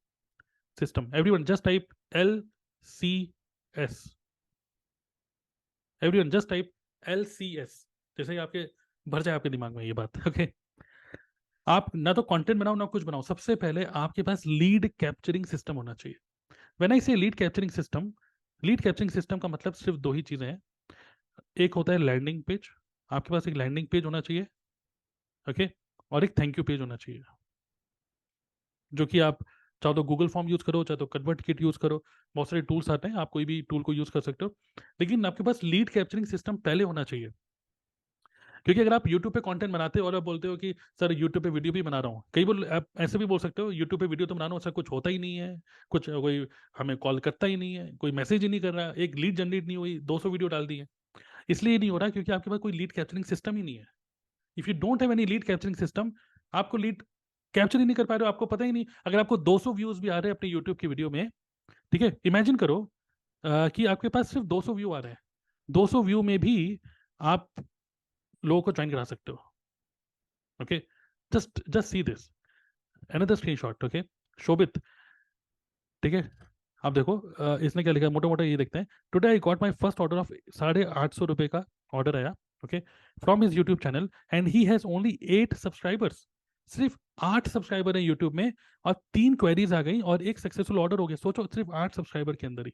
system. Everyone just type LCS, everyone just type LCS, जैसे ही आपके भर जाए आपके दिमाग में ये बात। ओके आप ना तो कंटेंट बनाओ ना कुछ बनाओ, सबसे पहले आपके पास लीड कैप्चरिंग सिस्टम होना चाहिए। व्हेन आई से lead capturing system, lead capturing system का मतलब सिर्फ दो ही चीजें हैं। एक होता है लैंडिंग पेज, आपके पास एक लैंडिंग पेज होना चाहिए, ओके, और एक थैंक यू पेज होना चाहिए, जो कि आप चाहे तो गूगल फॉर्म यूज करो, चाहे तो कन्वर्ट किट यूज करो, बहुत सारे टूल्स आते हैं, आप कोई भी टूल को यूज कर सकते हो, लेकिन आपके पास लीड कैप्चरिंग सिस्टम पहले होना चाहिए। क्योंकि अगर आप यूट्यूब पे कंटेंट बनाते हो और आप बोलते हो कि सर यूट्यूब पे वीडियो भी बना रहा हूँ, कई बोल आप ऐसे भी बोल सकते हो यूट्यूब पे वीडियो तो बना रहा हूँ, ऐसा कुछ होता ही नहीं है, कुछ कोई हमें कॉल करता ही नहीं है, कोई मैसेज ही नहीं कर रहा, एक लीड जनरेट नहीं हुई, 200 वीडियो डाल दी है। इसलिए नहीं हो रहा क्योंकि आपके पास कोई लीड कैप्चरिंग सिस्टम ही नहीं है। If you don't have any lead capturing system, आपको लीड कैप्चर ही नहीं कर पा रहे हो, आपको पता ही नहीं। अगर आपको 200 व्यूज भी आ रहे हैं अपने यूट्यूब की वीडियो में, ठीक है, इमेजिन करो कि आपके पास सिर्फ 200 व्यू आ रहे हैं, 200 व्यू में भी आप लोगों को ज्वाइन करा सकते हो। Okay, just see this, another screenshot. Okay, Shobhit, ठीक है, आप देखो इसने क्या लिखा है, मोटा मोटा ये देखते हैं। Today I got my first order of 850 रुपये का ऑर्डर आया, okay, from his YouTube channel and he has only 8 subscribers. सिर्फ 8 सब्सक्राइबर है यूट्यूब में, और 3 क्वेरीज आ गई और एक सक्सेसफुल ऑर्डर हो गया। सोचो, सिर्फ 8 सब्सक्राइबर के अंदर ही।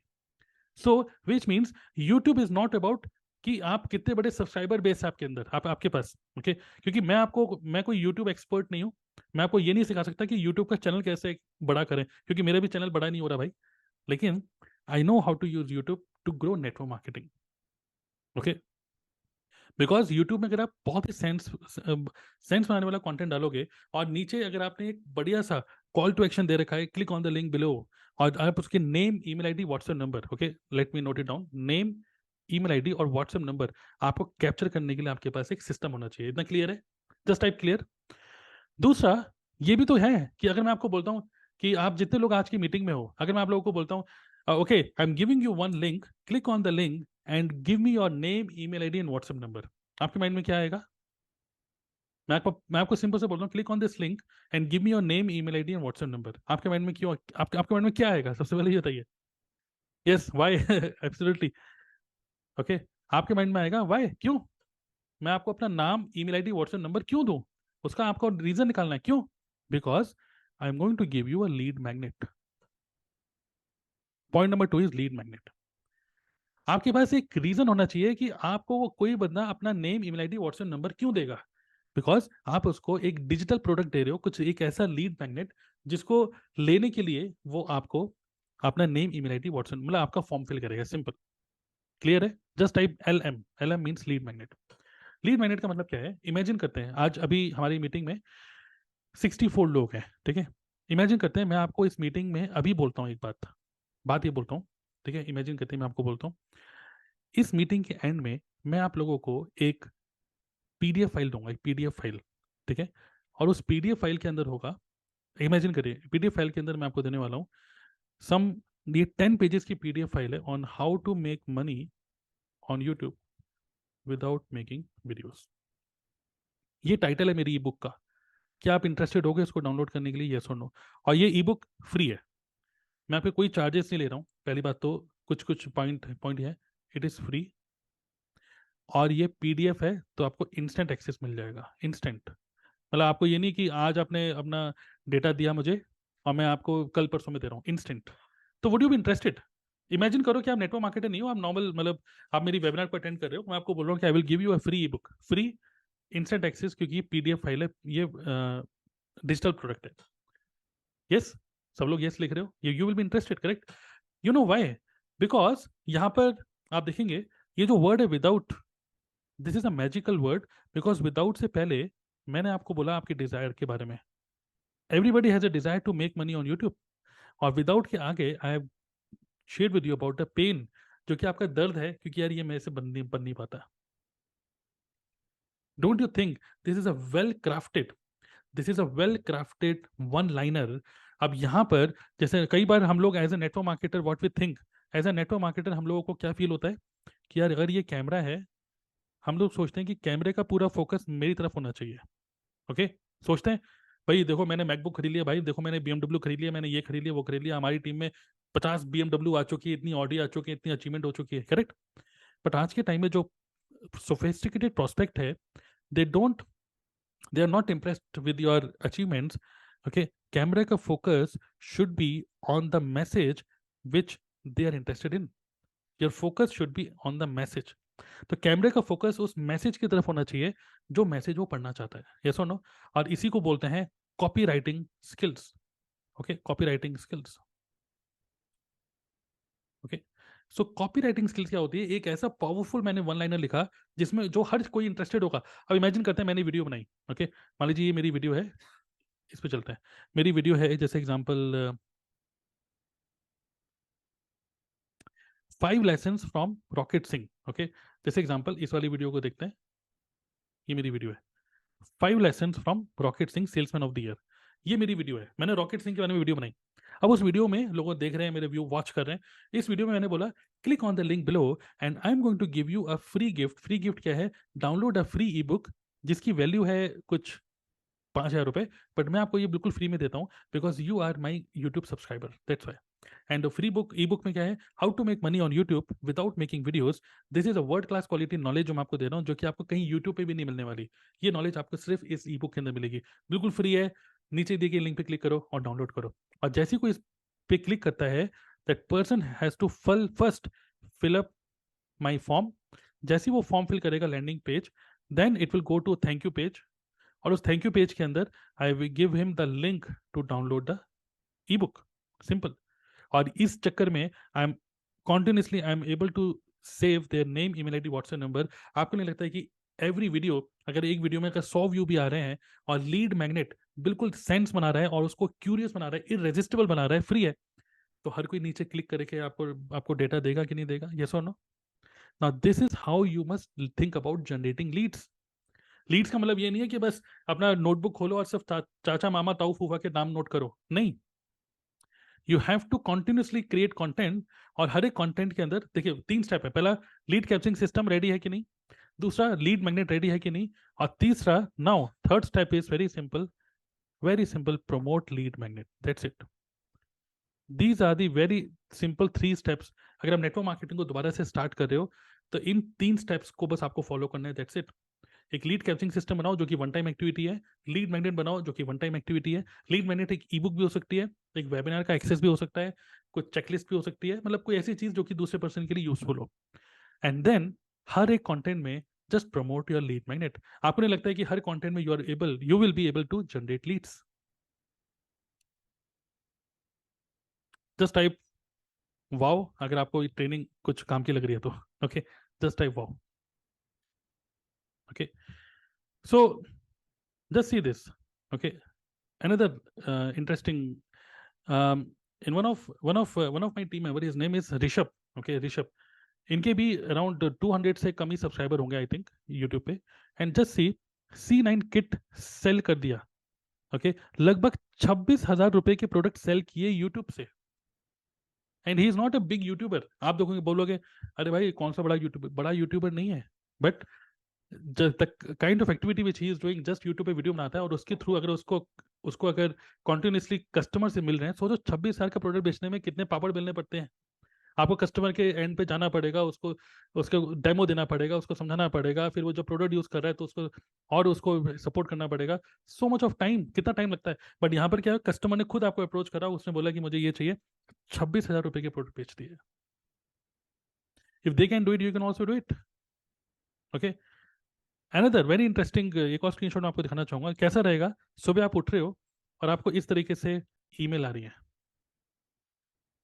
So which means YouTube is not about कि आप कितने बड़े सब्सक्राइबर बेस है आपके अंदर, आप आपके पास, ओके क्योंकि मैं कोई यूट्यूब एक्सपर्ट नहीं हूं, मैं आपको ये नहीं सिखा सकता कि यूट्यूब का चैनल कैसे बड़ा करें, क्योंकि मेरा भी चैनल बड़ा नहीं हो रहा भाई। लेकिन I know how to use YouTube to grow network marketing, okay. Because YouTube में अगर आप बहुत ही सेंस बनाने वाला कंटेंट डालोगे, और नीचे अगर आपने एक बढ़िया सा कॉल टू एक्शन दे रखा है, click on the link below, और आप उसके name, email ID, WhatsApp number, okay, let me note it down, name, email ID और व्हाट्सएप नंबर आपको कैप्चर करने के लिए आपके पास एक सिस्टम होना चाहिए। इतना क्लियर है? Just type clear. दूसरा, ये भी तो है कि अगर मैं आपको बोलता हूँ कि आप जितने लोग आज की मीटिंग में हो, अगर मैं आप लोगों को बोलता हूँ okay I am giving you one link, click on the link and give me your name, email ID and WhatsApp number, आपके माइंड में क्या आएगा? मैं आपको सिंपल से बोल रहा हूँ, click on this link and give me your name, email ID and WhatsApp number, आपके माइंड में क्यों, आपके माइंड में क्या आएगा सबसे पहले ये बताइए। Yes, why? एब्सोल्युटली, ओके, आपके माइंड में आएगा व्हाई, क्यों। मैं आपको अपना नाम, ईमेल आईडी, व्हाट्सएप नंबर क्यों दूं, उसका आपको रीजन निकालना है, क्यों? Because I am going to give you a lead magnet. Point number 2 is lead magnet. आपके पास एक रीजन होना चाहिए कि आपको वो कोई बंदा अपना name, email ID, WhatsApp number क्यों देगा। बिकॉज आप उसको एक डिजिटल प्रोडक्ट दे रहे हो, कुछ एक ऐसा लीड मैग्नेट जिसको लेने के लिए वो आपको अपना नेम, ईमेल आईडी, व्हाट्सएप, मतलब आपका फॉर्म फिल करेगा। सिंपल, क्लियर है? Just type LM, LM means lead magnet. Lead magnet का मतलब क्या है? इमेजिन करते हैं आज अभी हमारी मीटिंग में 64 लोग हैं, ठीक है। इमेजिन करते हैं मैं आपको इस मीटिंग में अभी बोलता हूँ एक बात ये बोलता हूँ, ठीक है। इमेजिन करते हैं मैं आपको बोलता हूँ इस मीटिंग के एंड में मैं आप लोगों को एक PDF फाइल दूंगा, एक PDF फाइल, ठीक है। और उस PDF फाइल के अंदर होगा, इमेजिन करिए PDF फाइल के अंदर मैं आपको देने वाला हूँ सम, ये 10 पेजेस की PDF फाइल है on how to make money on YouTube without making videos. ये टाइटल है मेरी ई बुक का। क्या आप इंटरेस्टेड हो गए इसको डाउनलोड करने के लिए, यस और नो? और ये ई बुक फ्री है, मैं आपको कोई चार्जेस नहीं ले रहा हूँ, पहली बात तो कुछ कुछ पॉइंट है, इट इज़ फ्री। और ये PDF है तो आपको इंस्टेंट एक्सेस मिल जाएगा, इंस्टेंट, मतलब आपको ये नहीं कि आज आपने अपना डेटा दिया मुझे और मैं आपको कल परसों में दे रहा हूँ, इंस्टेंट। तो would you be interested? Imagine करो कि आप नेटवर्क मार्केटर नहीं हो, आप नॉर्मल, मतलब आप मेरी वेबिनार को अटेंड कर रहे हो, मैं आपको बोल रहा हूँ कि I will give you a free ebook, free instant access, क्योंकि ये PDF फाइल है, ये डिजिटल प्रोडक्ट है। यस, सब लोग यस लिख रहे हो, you will be interested, correct? You know why? Because यहाँ पर आप देखेंगे ये जो वर्ड है without, this is a magical word. Because without से पहले मैंने आपको बोला आपके डिजायर के बारे में, everybody has a desire to make money on YouTube. और विदाउट के आगे I have share with you about the pain, जो कि आपका दर्द है क्योंकि यार ये मेरे से बन नहीं पाता। Don't you think this is a well crafted, this is a well crafted one liner अब यहाँ पर जैसे कई बार हम लोग as a network marketer what we think, as a network marketer हम लोगों को क्या फील होता है कि यार अगर ये कैमरा है, हम लोग सोचते हैं कि कैमरे का पूरा फोकस मेरी तरफ होना चाहिए। ओके, सोचते हैं भाई देखो मैंने मैकबुक खरीद लिया, भाई देखो मैंने बीएमडब्ल्यू खरीद लिया, मैंने ये खरीद लिया वो खरीद लिया, हमारी टीम में 50 बीएमडब्ल्यू आ चुकी है, इतनी ऑडी आ चुकी है, इतनी अचीवमेंट हो चुकी है, करेक्ट। बट आज के टाइम में जो सोफिस्टिकेटेड प्रोस्पेक्ट है, they don't, they are not impressed with your achievements. Okay, camera ka focus should be on the message which they are interested in. Your focus should be on the message. तो कैमरे का फोकस उस मैसेज की तरफ होना चाहिए जो मैसेज वो पढ़ना चाहता है, यस और नो। और इसी को बोलते हैं copy writing skills. Okay, copy writing skills. Okay, सो कॉपी राइटिंग स्किल्स क्या होती है? एक ऐसा पावरफुल मैंने वन लाइनर लिखा जिसमें जो हर कोई इंटरेस्टेड होगा। अब इमेजिन करते हैं मैंने वीडियो बनाई, ओके, मान लीजिए ये मेरी वीडियो है, इस पे चलते हैं। मेरी वीडियो है जैसे example 5 lessons from rocket Singh. Okay, जैसे एग्जांपल इस वाली वीडियो को देखते हैं, ये मेरी वीडियो है, 5 lessons from rocket Singh salesman of the year. ये मेरी वीडियो है, मैंने रॉकेट सिंह के बारे में वीडियो बनाई। अब उस वीडियो में लोग देख रहे हैं, मेरे व्यू वॉच कर रहे हैं। इस वीडियो में मैंने बोला click on the link below and I am going to give you a free gift. Free gift क्या है? Download a free ebook जिसकी वैल्यू है कुछ 5,000 रुपए, बट मैं आपको ये बिल्कुल फ्री में देता हूँ because you are my YouTube subscriber, that's why. And free book, ebook में क्या है? How to make money on YouTube without making videos. This is a world class quality knowledge जो मैं आपको दे रहा हूँ, जो कि आपको कहीं यूट्यूब पे भी नहीं मिलने वाली। ये नॉलेज आपको सिर्फ इस ई बुक के अंदर मिलेगी, बिल्कुल फ्री है। नीचे दिए गए लिंक पे क्लिक करो और डाउनलोड करो। और जैसे ही कोई इस पे क्लिक करता है, that person has to first fill up my form. जैसे ही वो फॉर्म फिल करेगा landing page, then it will go to thank you page, और उस थैंक यू पेज के अंदर I will give him the link to download the ebook, simple. और इस चक्कर में I am able to save their name, email ID, WhatsApp number. आपको नहीं लगता है कि एवरी वीडियो, अगर एक वीडियो में अगर 100 व्यू भी आ रहे हैं और लीड मैग्नेट बिल्कुल सेंस बना रहा है और उसको क्यूरियस बना रहा है, इरेजिस्टिबल बना रहा है, फ्री है, तो हर कोई नीचे क्लिक करके आपको डेटा देगा कि नहीं देगा? यस और no? Now this is how you must think about generating leads. Leads का मतलब ये नहीं है कि बस अपना नोटबुक खोलो और सिर्फ चाचा मामा ताऊ फूफा के नाम नोट करो, नहीं। You have to continuously create content. और हर एक कंटेंट के अंदर देखिए 3 स्टेप है। पहला, लीड कैप्चरिंग सिस्टम रेडी है कि नहीं। दूसरा, लीड मैग्नेट रेडी है कि नहीं। और तीसरा, now third step is very simple, promote lead magnet, that's it. These are the very simple 3 steps. अगर आप नेटवर्क मार्केटिंग को दोबारा से स्टार्ट कर रहे हो तो इन 3 स्टेप्स को बस आपको फॉलो करना है, दैट्स इट। एक लीड कैप्चरिंग सिस्टम बनाओ जो कि वन टाइम एक्टिविटी है। लीड मैग्नेट बनाओ जो कि वन टाइम एक्टिविटी है। लीड मैग्नेट एक ई बुक भी हो सकती है, एक वेबिनार का एक्सेस भी हो सकता है, कुछ चेकलिस्ट भी हो सकती है, मतलब कोई ऐसी चीज जो कि दूसरे पर्सन के लिए यूजफुल हो। एंड देन हर एक कंटेंट में just promote your lead magnet. आपको नहीं लगता है कि हर कंटेंट में you will be able to generate leads? Just type wow अगर आपको ट्रेनिंग कुछ काम की लग रही है तो। Okay, just type wow. Okay, so just see this. Okay, another interesting, in one of my team member, his name is Rishabh. Okay, Rishabh, इनके भी अराउंड 200 से कम ही सब्सक्राइबर होंगे आई थिंक यूट्यूब पे। And just C9 kit sell कर दिया। ओके, लगभग 26,000 रुपए के प्रोडक्ट सेल किए यूट्यूब से। And he is not a big YouTuber. आप देखोगे बोलोगे अरे भाई कौन सा बड़ा यूट्यूबर, बड़ा यूट्यूबर नहीं है, but the kind of activity which he is doing, just YouTube पे वीडियो बनाता है और उसके थ्रू अगर उसको उसको अगर कॉन्टिन्यूसली कस्टमर से मिल रहे हैं, सोचो 26,000 का प्रोडक्ट बेचने में कितने पापड़ बेलने पड़ते हैं। आपको कस्टमर के एंड पे जाना पड़ेगा, उसको उसको डेमो देना पड़ेगा, उसको समझाना पड़ेगा, फिर वो जो प्रोडक्ट यूज कर रहा है तो उसको और उसको सपोर्ट करना पड़ेगा। सो मच ऑफ टाइम, कितना टाइम लगता है। बट यहाँ पर क्या है, कस्टमर ने खुद आपको अप्रोच करा, उसने बोला कि मुझे ये चाहिए, 26,000 रुपए के प्रोडक्ट बेच दिए। If they can do it, you can also do it. Okay, another very interesting, एक और स्क्रीनशॉट मैं आपको दिखाना चाहूंगा। कैसा रहेगा, सुबह आप उठ रहे हो और आपको इस तरीके से ईमेल आ रही है।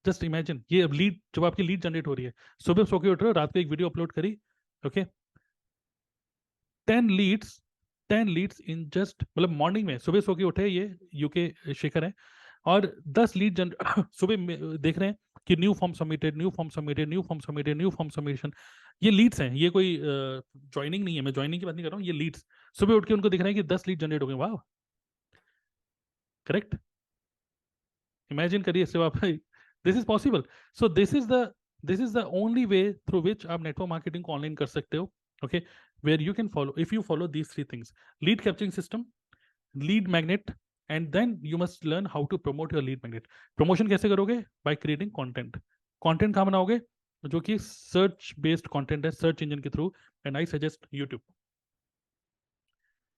जस्ट इमेजिन, ये अब लीड, जब आपकी लीड जनरेट हो रही है, सुबह सो के उठ रहे हो, रात को एक वीडियो अपलोड करी, okay, 10 leads, 10 leads in just, मतलब मॉर्निंग में सुबह सो के उठे, ये यूके शेखर है, और 10 लीड जन सुबह देख रहे हैं कि new form submitted, new form submitted, new form submitted, new form submission. ये लीड्स हैं, ये कोई ज्वाइनिंग नहीं है, मैं ज्वाइनिंग की बात नहीं कर रहा हूँ, ये लीड्स। सुबह उठ के उनको दिख रहा है कि 10 लीड जनरेट हो गए, वाह, करेक्ट। इमेजिन करिए सिर्फ आप, this is possible. So this is the only way through which आप नेटवर्क मार्केटिंग को ऑनलाइन कर सकते हो. Okay, where you can follow, if you follow these three things: lead capturing system, lead magnet, and then you must learn how to promote your lead magnet. Promotion कैसे करोगे? By creating content. कंटेंट कहाँ बनाओगे? जो कि सर्च बेस्ड कंटेंट है, सर्च इंजन के through. And I suggest YouTube.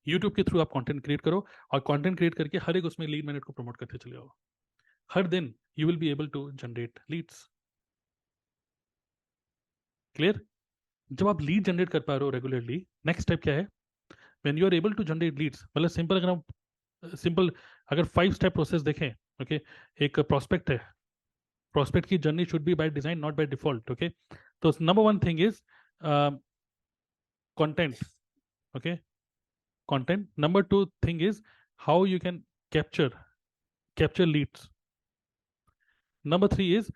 YouTube के थ्रू आप कंटेंट क्रिएट करो, और कंटेंट क्रिएट करके हर एक उसमें लीड मैग्नेट को प्रमोट करते चले जाओ. हर दिन you will be able to generate leads. Clear? जब आप लीड जनरेट कर पा रहे हो रेगुलरली, नेक्स्ट स्टेप क्या है? When you are able to generate leads, मतलब सिंपल, अगर हम सिंपल अगर 5 स्टेप प्रोसेस देखें, ओके, एक प्रोस्पेक्ट है. प्रोस्पेक्ट की journey should be by design, not by default. Okay, तो number 1 thing is content. Okay, content. Number 2 thing is how you can capture leads. Number 3 is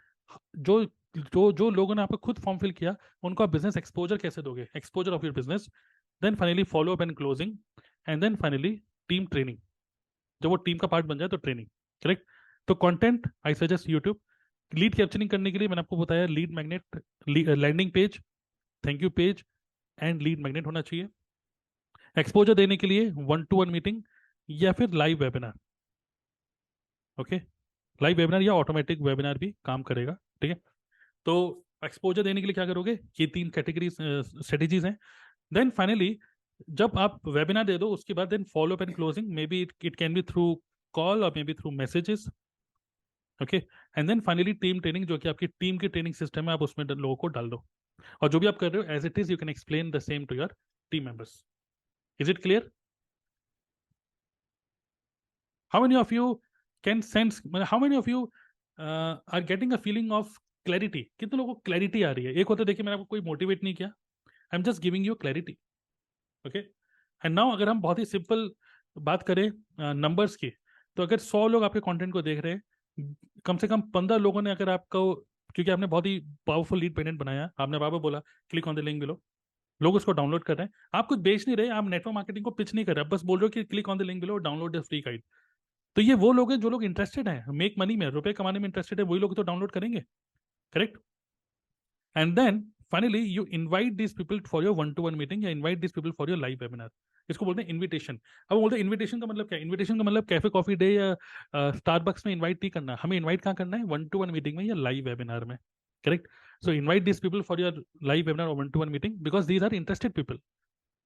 जो जो लोगों ने आपका खुद फॉर्म फिल किया, उनको आप बिजनेस एक्सपोजर कैसे दोगे, exposure of your business. Then finally follow up and closing, and then finally team training. जब वो टीम का पार्ट बन जाए तो ट्रेनिंग. करेक्ट? तो content I suggest YouTube. Lead capturing करने के लिए मैंने आपको बताया lead magnet, landing page, thank you page, and lead magnet होना चाहिए. एक्सपोजर देने के लिए 1-to-1 मीटिंग या फिर live webinar. Okay, live webinar या ऑटोमेटिक वेबिनार भी काम करेगा. ठीक है? तो एक्सपोजर देने के लिए क्या करोगे? ये 3 कैटेगरी स्ट्रेटेजीज हैं. देन फाइनली जब आप वेबिनार दे दो, उसके बाद then follow up and closing, maybe it can be through call और maybe through messages. Okay, and then finally team training, जो कि आपकी टीम की ट्रेनिंग सिस्टम है, आप उसमें लोगों को डाल दो. और जो भी आप कर रहे हो as it is, you can explain the same to your team members. Is it clear? How many of you can sense, how many of you are getting a feeling of clarity? कितने लोगों को क्लैरिटी आ रही है? एक होता है, देखिए मैंने आपको कोई मोटिवेट नहीं किया, I am just giving you clarity. Okay, and now अगर हम बहुत ही सिंपल बात करें नंबर्स की, तो अगर 100 लोग आपके कंटेंट को देख रहे हैं, कम से कम 15 लोगों ने अगर आपको, क्योंकि आपने बहुत ही पावरफुल लीड मैग्नेट बनाया, आपने बाबा बोला click on the link below, लोग उसको डाउनलोड कर रहे हैं. आप कुछ बेच नहीं रहे, आप नेटवर्क मार्केटिंग को पिच नहीं कर रहे, आप बस बोल रहे हो कि click on the link below, download the free guide. तो ये वो लोग हैं जो लोग इंटरेस्टेड हैं मेक मनी में, रुपए कमाने में इंटरेस्टेड है, वही लोग तो डाउनलोड करेंगे. Correct? And then finally you invite this people for your 1-to-1 meeting, या invite this people for your live webinar. इसको बोलते हैं इनविटेशन. अब बोलते हैं इनविटेशन का मतलब क्या? इनविटेशन का मतलब कैफे कॉफी डे या स्टारबक्स में इनवाइट नहीं करना, हमें इनवाइट कहाँ करना है? 1-to-1 मीटिंग में या लाइव वेबिनार में. Correct? So invite this people for your live webinar और 1-to-1 meeting, because these are interested people.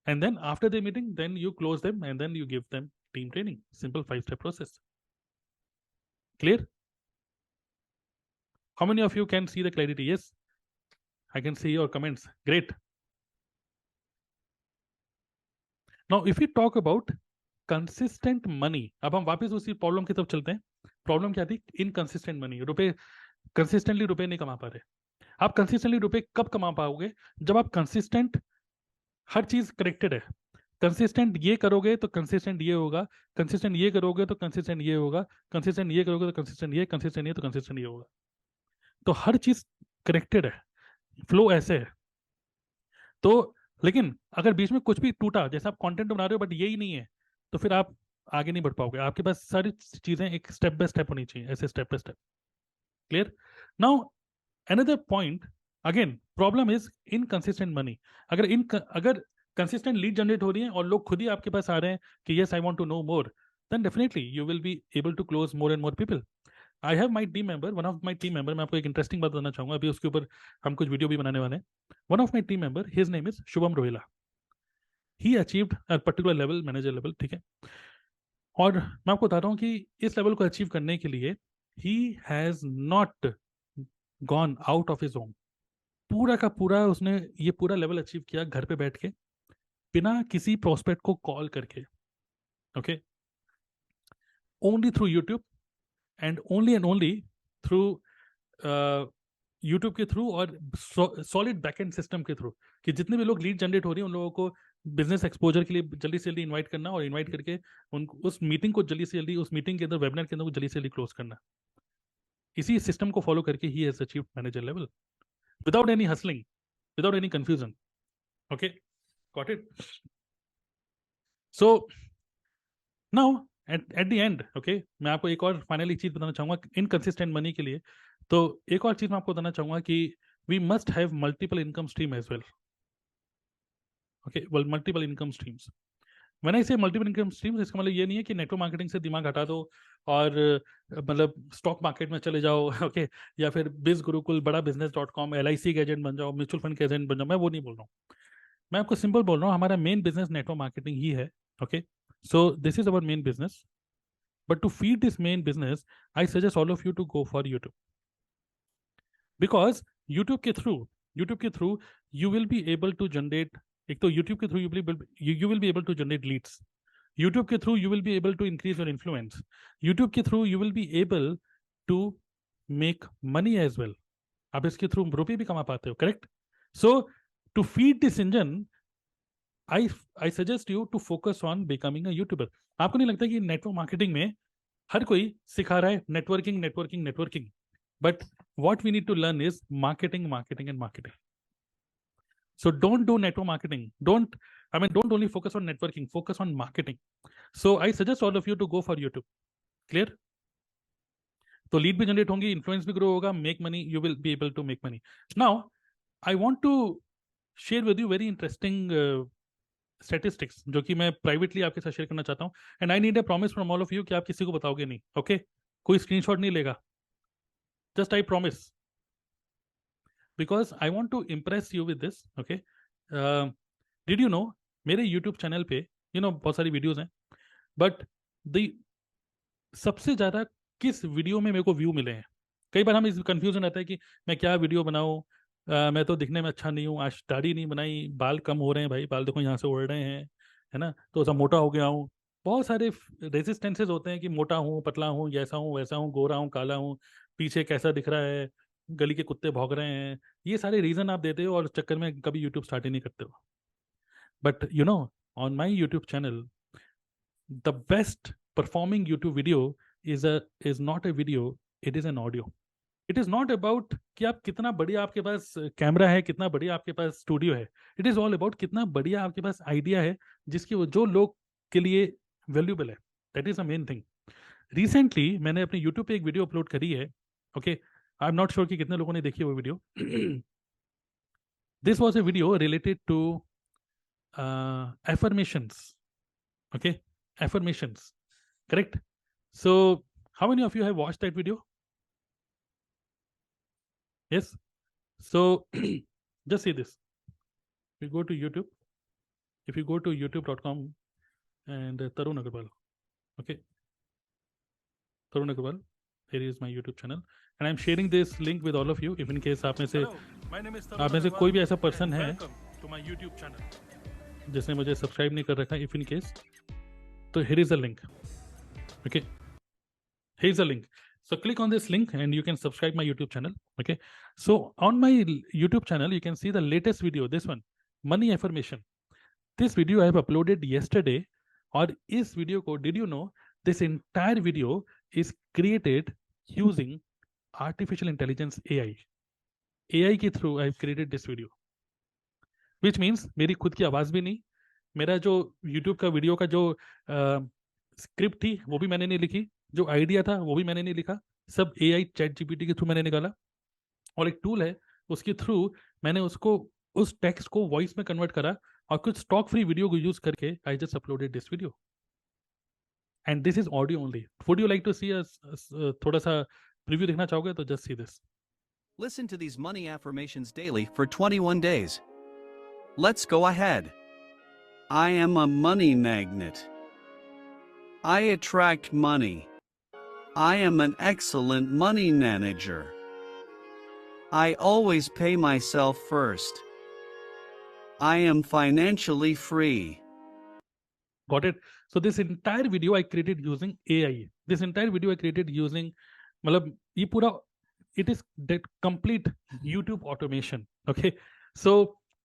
And then after the meeting, then you close them and then you give them team training. Simple 5-step process. Clear? How many of you can see the clarity? Yes, I can see your comments. Great. Now, if we talk about consistent money, अब हम वापस उसी प्रॉब्लम की तरफ चलते हैं. प्रॉब्लम क्या थी? Inconsistent money. रुपए कंसिस्टेंटली रुपए नहीं कमा पा रहे. आप कंसिस्टेंटली रुपए कब कमा पाओगे? जब आप कंसिस्टेंट, हर चीज कनेक्टेड है. कंसिस्टेंट ये करोगे तो कंसिस्टेंट ये होगा, कंसिस्टेंट ये करोगे तो कंसिस्टेंट ये होगा, कंसिस्टेंट ये करोगे तो कंसिस्टेंट ये, कंसिस्टेंट ये तो कंसिस्टेंट ये होगा. तो हर चीज कनेक्टेड है, फ्लो ऐसे है. तो लेकिन अगर बीच में कुछ भी टूटा, जैसे आप कंटेंट बना रहे हो बट यही नहीं है, तो फिर आप आगे नहीं बढ़ पाओगे. आपके पास सारी चीजें एक स्टेप बाय स्टेप होनी चाहिए, ऐसे step by step. Clear? Now another point, again problem is inconsistent money. अगर कंसिस्टेंट लीड जनरेट हो रही है और लोग खुद ही आपके पास आ रहे हैं कि yes I want to know more, then definitely you will be able to close more and more people. I have my team member, one of my team member, मैं आपको एक इंटरेस्टिंग बात बताना चाहूंगा, अभी उसके ऊपर हम कुछ वीडियो भी बनाने वाले हैं. One of my team member, his name is Shubham Rohila. He achieved a particular level, manager level. ठीक है? और मैं आपको बता रहा हूँ कि इस लेवल को अचीव करने के लिए he has not gone out of his home. पूरा का पूरा उसने ये पूरा लेवल अचीव किया घर पे बैठ के, बिना किसी प्रोस्पेक्ट को कॉल करके. Okay, only through YouTube, and only through YouTube के थ्रू और सॉलिड बैकएंड सिस्टम के थ्रू, कि जितने भी लोग लीड जनरेट हो रही है उन लोगों को बिजनेस एक्सपोजर के लिए जल्दी से जल्दी इनवाइट करना, और इनवाइट करके उनको उस मीटिंग को जल्दी से जल्दी, उस मीटिंग के अंदर, वेबिनार के अंदर जल्दी से जल्दी क्लोज करना. इसी सिस्टम को फॉलो करके he has achieved manager level without any hustling, without any confusion. Okay, got it? So now eight the end, okay, मैं आपको एक और फाइनली चीज बताना चाहूंगा इनकंसिस्टेंट मनी के लिए। तो एक और चीज मैं आपको बताना चाहूंगा कि we must have multiple income stream as well. Okay, well, multiple income streams, मैंने इसे मल्टीपल इनकम स्ट्रीम्स, इसका मतलब ये नहीं है कि नेटवर्क मार्केटिंग से दिमाग हटा दो और मतलब स्टॉक मार्केट में चले जाओ ओके, या फिर बिज गुरुकुल, बड़ा बिजनेस डॉट कॉम, LIC के एजेंट बन जाओ, म्यूचुअल फंड के एजेंट बन जाओ, मैं वो नहीं बोल रहा हूँ। मैं आपको सिंपल बोल रहा हूँ, हमारा मेन बिजनेस नेटवर्क मार्केटिंग ही है। Okay, so this is our main business, but to feed this main business I suggest all of you to go for YouTube, because YouTube के through you will be able to generate, एक तो यूट्यूब के through you will be able to generate leads, YouTube के through you will be able to increase your influence, YouTube के through you will be able to make money as well, आप इसके थ्रू रुपये भी कमा पाते हो, correct? So to feed this engine I suggest you to focus on becoming a YouTuber. आपको नहीं लगता कि नेटवर्क मार्केटिंग में हर कोई सिखा रहा है networking networking networking, but what we need to learn is marketing, marketing, and marketing. So don't do network marketing. Don't only focus on networking, focus on marketing. So I suggest all of you to go for YouTube. Clear? तो लीड भी जनरेट होंगी, इन्फ्लुएंस भी ग्रो होगा, make money, you will be able to make money. Now I want to share with you very interesting statistics, जो कि मैं प्राइवेटली आपके साथ शेयर करना चाहता हूँ, and I need a promise from all of you कि आप किसी को बताओगे नहीं, ओके? कोई स्क्रीनशॉट नहीं लेगा, just I promise, because I want to impress you with this, okay? Did you know मेरे यूट्यूब चैनल पे बहुत सारी वीडियोज हैं, बट द सबसे ज़्यादा किस वीडियो में मेरे को व्यू मिले हैं? कई बार हम इस कंफ्यूजन रहता है कि मैं क्या वीडियो बनाऊँ, मैं तो दिखने में अच्छा नहीं हूँ, आज दाढ़ी नहीं बनाई, बाल कम हो रहे हैं, भाई बाल देखो यहाँ से उड़ रहे हैं, है ना, तो सब मोटा हो गया हूँ। बहुत सारे रेजिस्टेंसेज होते हैं कि मोटा हूँ, पतला हूँ, जैसा हूँ वैसा हूँ, गोरा हूँ, काला हूँ, पीछे कैसा दिख रहा है, गली के कुत्ते भौंक रहे हैं, ये सारे रीजन आप देते हो और चक्कर में कभी यूट्यूब स्टार्ट ही नहीं करते हो। But on my YouTube channel the best performing YouTube video is not a video, it is an audio. It is not about कि आप कितना बढ़िया आपके पास कैमरा है, कितना बढ़िया आपके पास स्टूडियो है, इट इज ऑल अबाउट कितना बढ़िया आपके पास आइडिया है, जिसकी वो जो लोग के लिए वैल्यूबल है, that is the main thing. Recently मैंने अपने यूट्यूब पे एक वीडियो अपलोड करी है, okay, I am not sure कि कितने लोगों ने देखी वो video. This was a video related to affirmations, okay, affirmations, correct? So how many of you have watched that video? Yes. So just see this. If you go to YouTube, if you go to youtube.com and Tarun Agarwal, okay, Tarun Agarwal, here is my YouTube channel and I'm sharing this link with all of you if in case आप में से कोई भी ऐसा पर्सन है to my YouTube channel जिसने मुझे सब्सक्राइब नहीं कर रखा, if in case, तो here is a link, okay, here's a link, so click on this link and you can subscribe my YouTube channel, okay? So on my YouTube channel you can see the latest video, this one, money affirmation. This video I have uploaded yesterday, और इस वीडियो को, did you know this entire video is created using artificial intelligence, AI के through I have created this video, which means मेरी खुद की आवाज़ भी नहीं, मेरा जो YouTube का वीडियो का जो स्क्रिप्ट थी वो भी मैंने नहीं लिखी, जो आइडिया था वो भी मैंने नहीं लिखा, सब AI ChatGPT के थ्रू मैंने निकाला, और एक टूल है उसके थ्रू मैंने उसको उस टेक्स्ट को वॉइस में कन्वर्ट करा, और कुछ स्टॉक फ्री वीडियो को यूज करके I just uploaded this video, and this is audio only. Would you like to see थोड़ा सा प्रीव्यू देखना चाहोगे तो just see this. Listen to these money affirmations daily for 21 days. Let's go ahead. I am a money magnet. I attract money. I am an excellent money manager. I always pay myself first. I am financially free. Got it? So this entire video I created using AI. This entire video I created using, मतलब ये पूरा it is that complete YouTube automation. Okay? So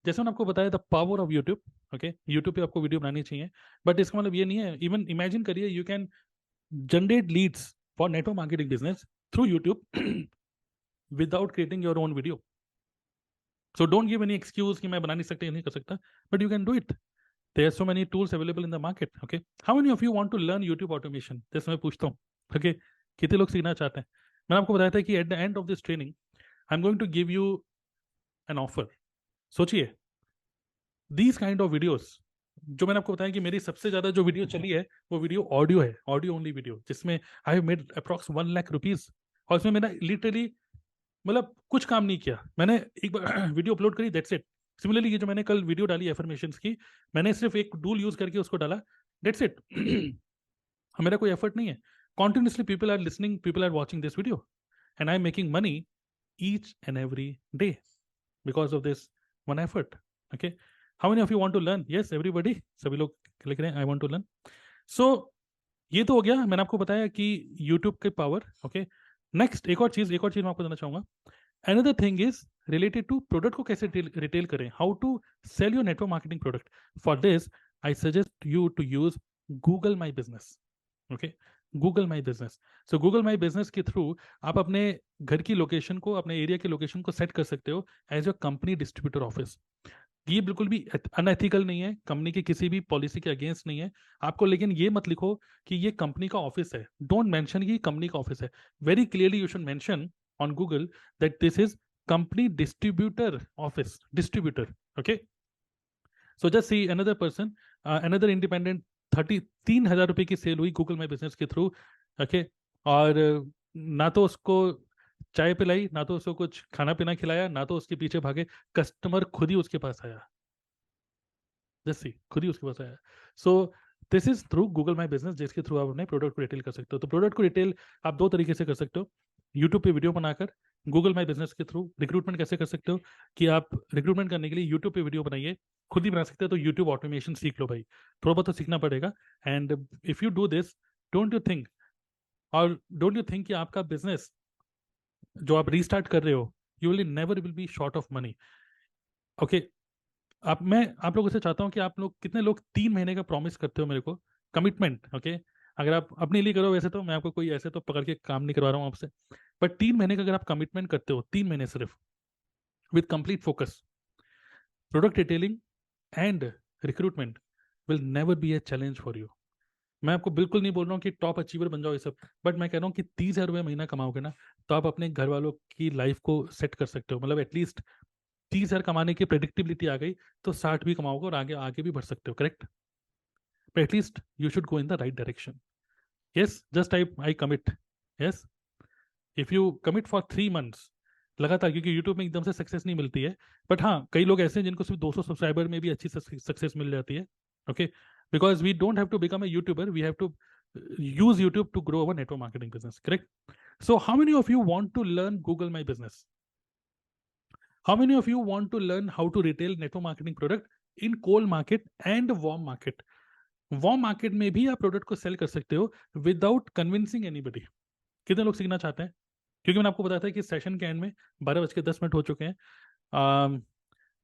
जैसे मैंने आपको बताया, the power of YouTube, okay, YouTube पे आपको वीडियो बनानी चाहिए, बट इसका मतलब ये नहीं है, इवन इमेजिन करिए you can generate leads for network marketing business through YouTube without creating your own video. So don't give any excuse कि मैं बना नहीं सकता, नहीं कर सकता, but you can do it. There are so many tools available in the market. Okay, how many of you want to learn YouTube automation? जैसे मैं पूछता हूँ, ओके, कितने लोग सीखना चाहते हैं? मैंने आपको बताया था कि at the end of this training I am going to give you an offer. सोचिए, दीज काइंड ऑफ वीडियोस, जो मैंने आपको बताया कि मेरी सबसे ज्यादा जो वीडियो चली है वो वीडियो ऑडियो है, ऑडियो ओनली वीडियो, जिसमें I have made approx 1 lakh rupees. और इसमें मैंने लिटरली मतलब कुछ काम नहीं किया. मैंने एक बार वीडियो अपलोड करी, दैट्स इट. सिमिलरली ये जो मैंने कल वीडियो डाली एफर्मेशंस की, मैंने सिर्फ एक टूल यूज करके उसको डाला, दैट्स इट. मेरा कोई एफर्ट नहीं है. Continuously people are listening, people are watching this video, and I am making money each and every day because of this one effort. Okay, how many of you want to learn? Yes everybody, सभी लोग लिख रहे हैं I want to learn. So ये तो हो गया, मैंने आपको बताया कि यूट्यूब के पावर. ओके, नेक्स्ट एक और चीज मैं आपको बताना चाहूंगा. Another thing is related to product को कैसे रिटेल करें, how to sell your network marketing product. For this I suggest you to use Google My Business. Okay, Google My Business. So Google My Business के थ्रू आप अपने घर की लोकेशन को, अपने एरिया की लोकेशन को सेट कर सकते हो as your company distributor office. ये बिल्कुल भी अनएथिकल नहीं है, कंपनी की किसी भी पॉलिसी के अगेंस्ट नहीं है आपको. लेकिन ये मत लिखो कि ये कंपनी का ऑफिस है. डोंट मेंशन कि कंपनी का ऑफिस है. Very clearly you should mention on Google that this is company distributor office, distributor. Okay, so just see another person, another independent, 33,000 रुपए की सेल हुई गूगल माई बिजनेस के थ्रू. ओके, और ना तो उसको चाय पिलाई, ना तो उसको कुछ खाना पीना खिलाया, ना तो उसके पीछे भागे, कस्टमर खुद ही उसके पास आया. जैसे खुद ही उसके पास आया. सो this is through Google My business, जिसके थ्रू आप अपने प्रोडक्ट को रिटेल कर सकते हो. तो प्रोडक्ट को रिटेल आप दो तरीके से कर सकते हो. यूट्यूब पे वीडियो बनाकर, गूगल माई बिजनेस के थ्रू रिक्रूटमेंट कैसे कर सकते हो कि आप रिक्रूटमेंट करने के लिए यूट्यूब पे वीडियो बनाइए, खुद ही बना सकते हो. तो यूट्यूब ऑटोमेशन सीख लो भाई, थोड़ा बहुत तो सीखना पड़ेगा. And if you do this, don't you think, और डोंट यू थिंक कि आपका बिजनेस जो आप रीस्टार्ट कर रहे हो, you will never will be short of money. Okay, मैं आप लोगों से चाहता हूँ कि आप लोग, कितने लोग 3 महीने का प्रॉमिस करते हो मेरे को, कमिटमेंट. ओके, अगर आप अपने लिए करो, वैसे तो मैं आपको कोई ऐसे तो पकड़ के काम नहीं करवा रहा हूँ आपसे, बट 3 महीने का अगर आप कमिटमेंट करते हो, 3 महीने सिर्फ, with complete focus, product detailing and recruitment will never be a challenge for you. मैं आपको बिल्कुल नहीं बोल रहा हूँ कि टॉप अचीवर बन जाओ ये सब, बट मैं कह रहा हूँ कि 30,000 रुपये महीना कमाओगे ना, तो आप अपने घर वालों की लाइफ को सेट कर सकते हो. मतलब एटलीस्ट 30,000 कमाने की प्रेडिक्टिबिलिटी आ गई, तो 60 भी कमाओगे और आगे आगे भी बढ़ सकते हो. Correct? but at least you should go in the right direction. Yes, just I commit. Yes, if you commit for 3 months लगातार, क्योंकि यूट्यूब में एकदम से सक्सेस नहीं मिलती है, बट हाँ कई लोग ऐसे हैं जिनको सिर्फ 200 सब्सक्राइबर में भी अच्छी सक्सेस मिल जाती है. Okay, because we don't have to become a YouTuber, we have to use YouTube to grow our network marketing business. Correct? So how many of you want to learn Google My Business? How many of you want to learn how to retail network marketing product in cold market and warm market? Warm market में भी आप प्रोडक्ट को सेल कर सकते हो विदाउट कन्विंसिंग एनीबडी. कितने लोग सीखना चाहते हैं? क्योंकि मैंने आपको बताया था कि सेशन के एंड में 12:10 हो चुके हैं.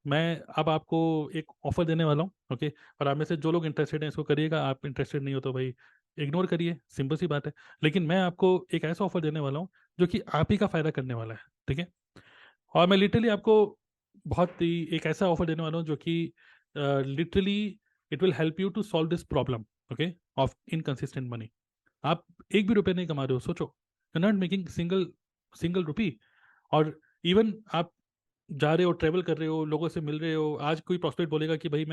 मैं अब आपको एक ऑफर देने वाला हूँ. ओके, और आप में से जो लोग इंटरेस्टेड हैं इसको करिएगा, आप इंटरेस्टेड नहीं हो तो भाई इग्नोर करिए, सिंपल सी बात है. लेकिन मैं आपको एक ऐसा ऑफर देने वाला हूँ जो कि आप ही का फायदा करने वाला है. ठीक है? और मैं लिटरली आपको बहुत ही एक ऐसा ऑफर देने वाला हूँ जो कि literally it will help you to solve this problem. Okay, of inconsistent money. आप एक भी रुपए नहीं कमा रहे हो, सोचो, you not making single single rupee. और इवन आप जा रहे हो, ट्रेवल कर रहे हो, लोगों से मिल रहे हो. आज कोई प्रोस्पेक्ट बोलेगा कि भाई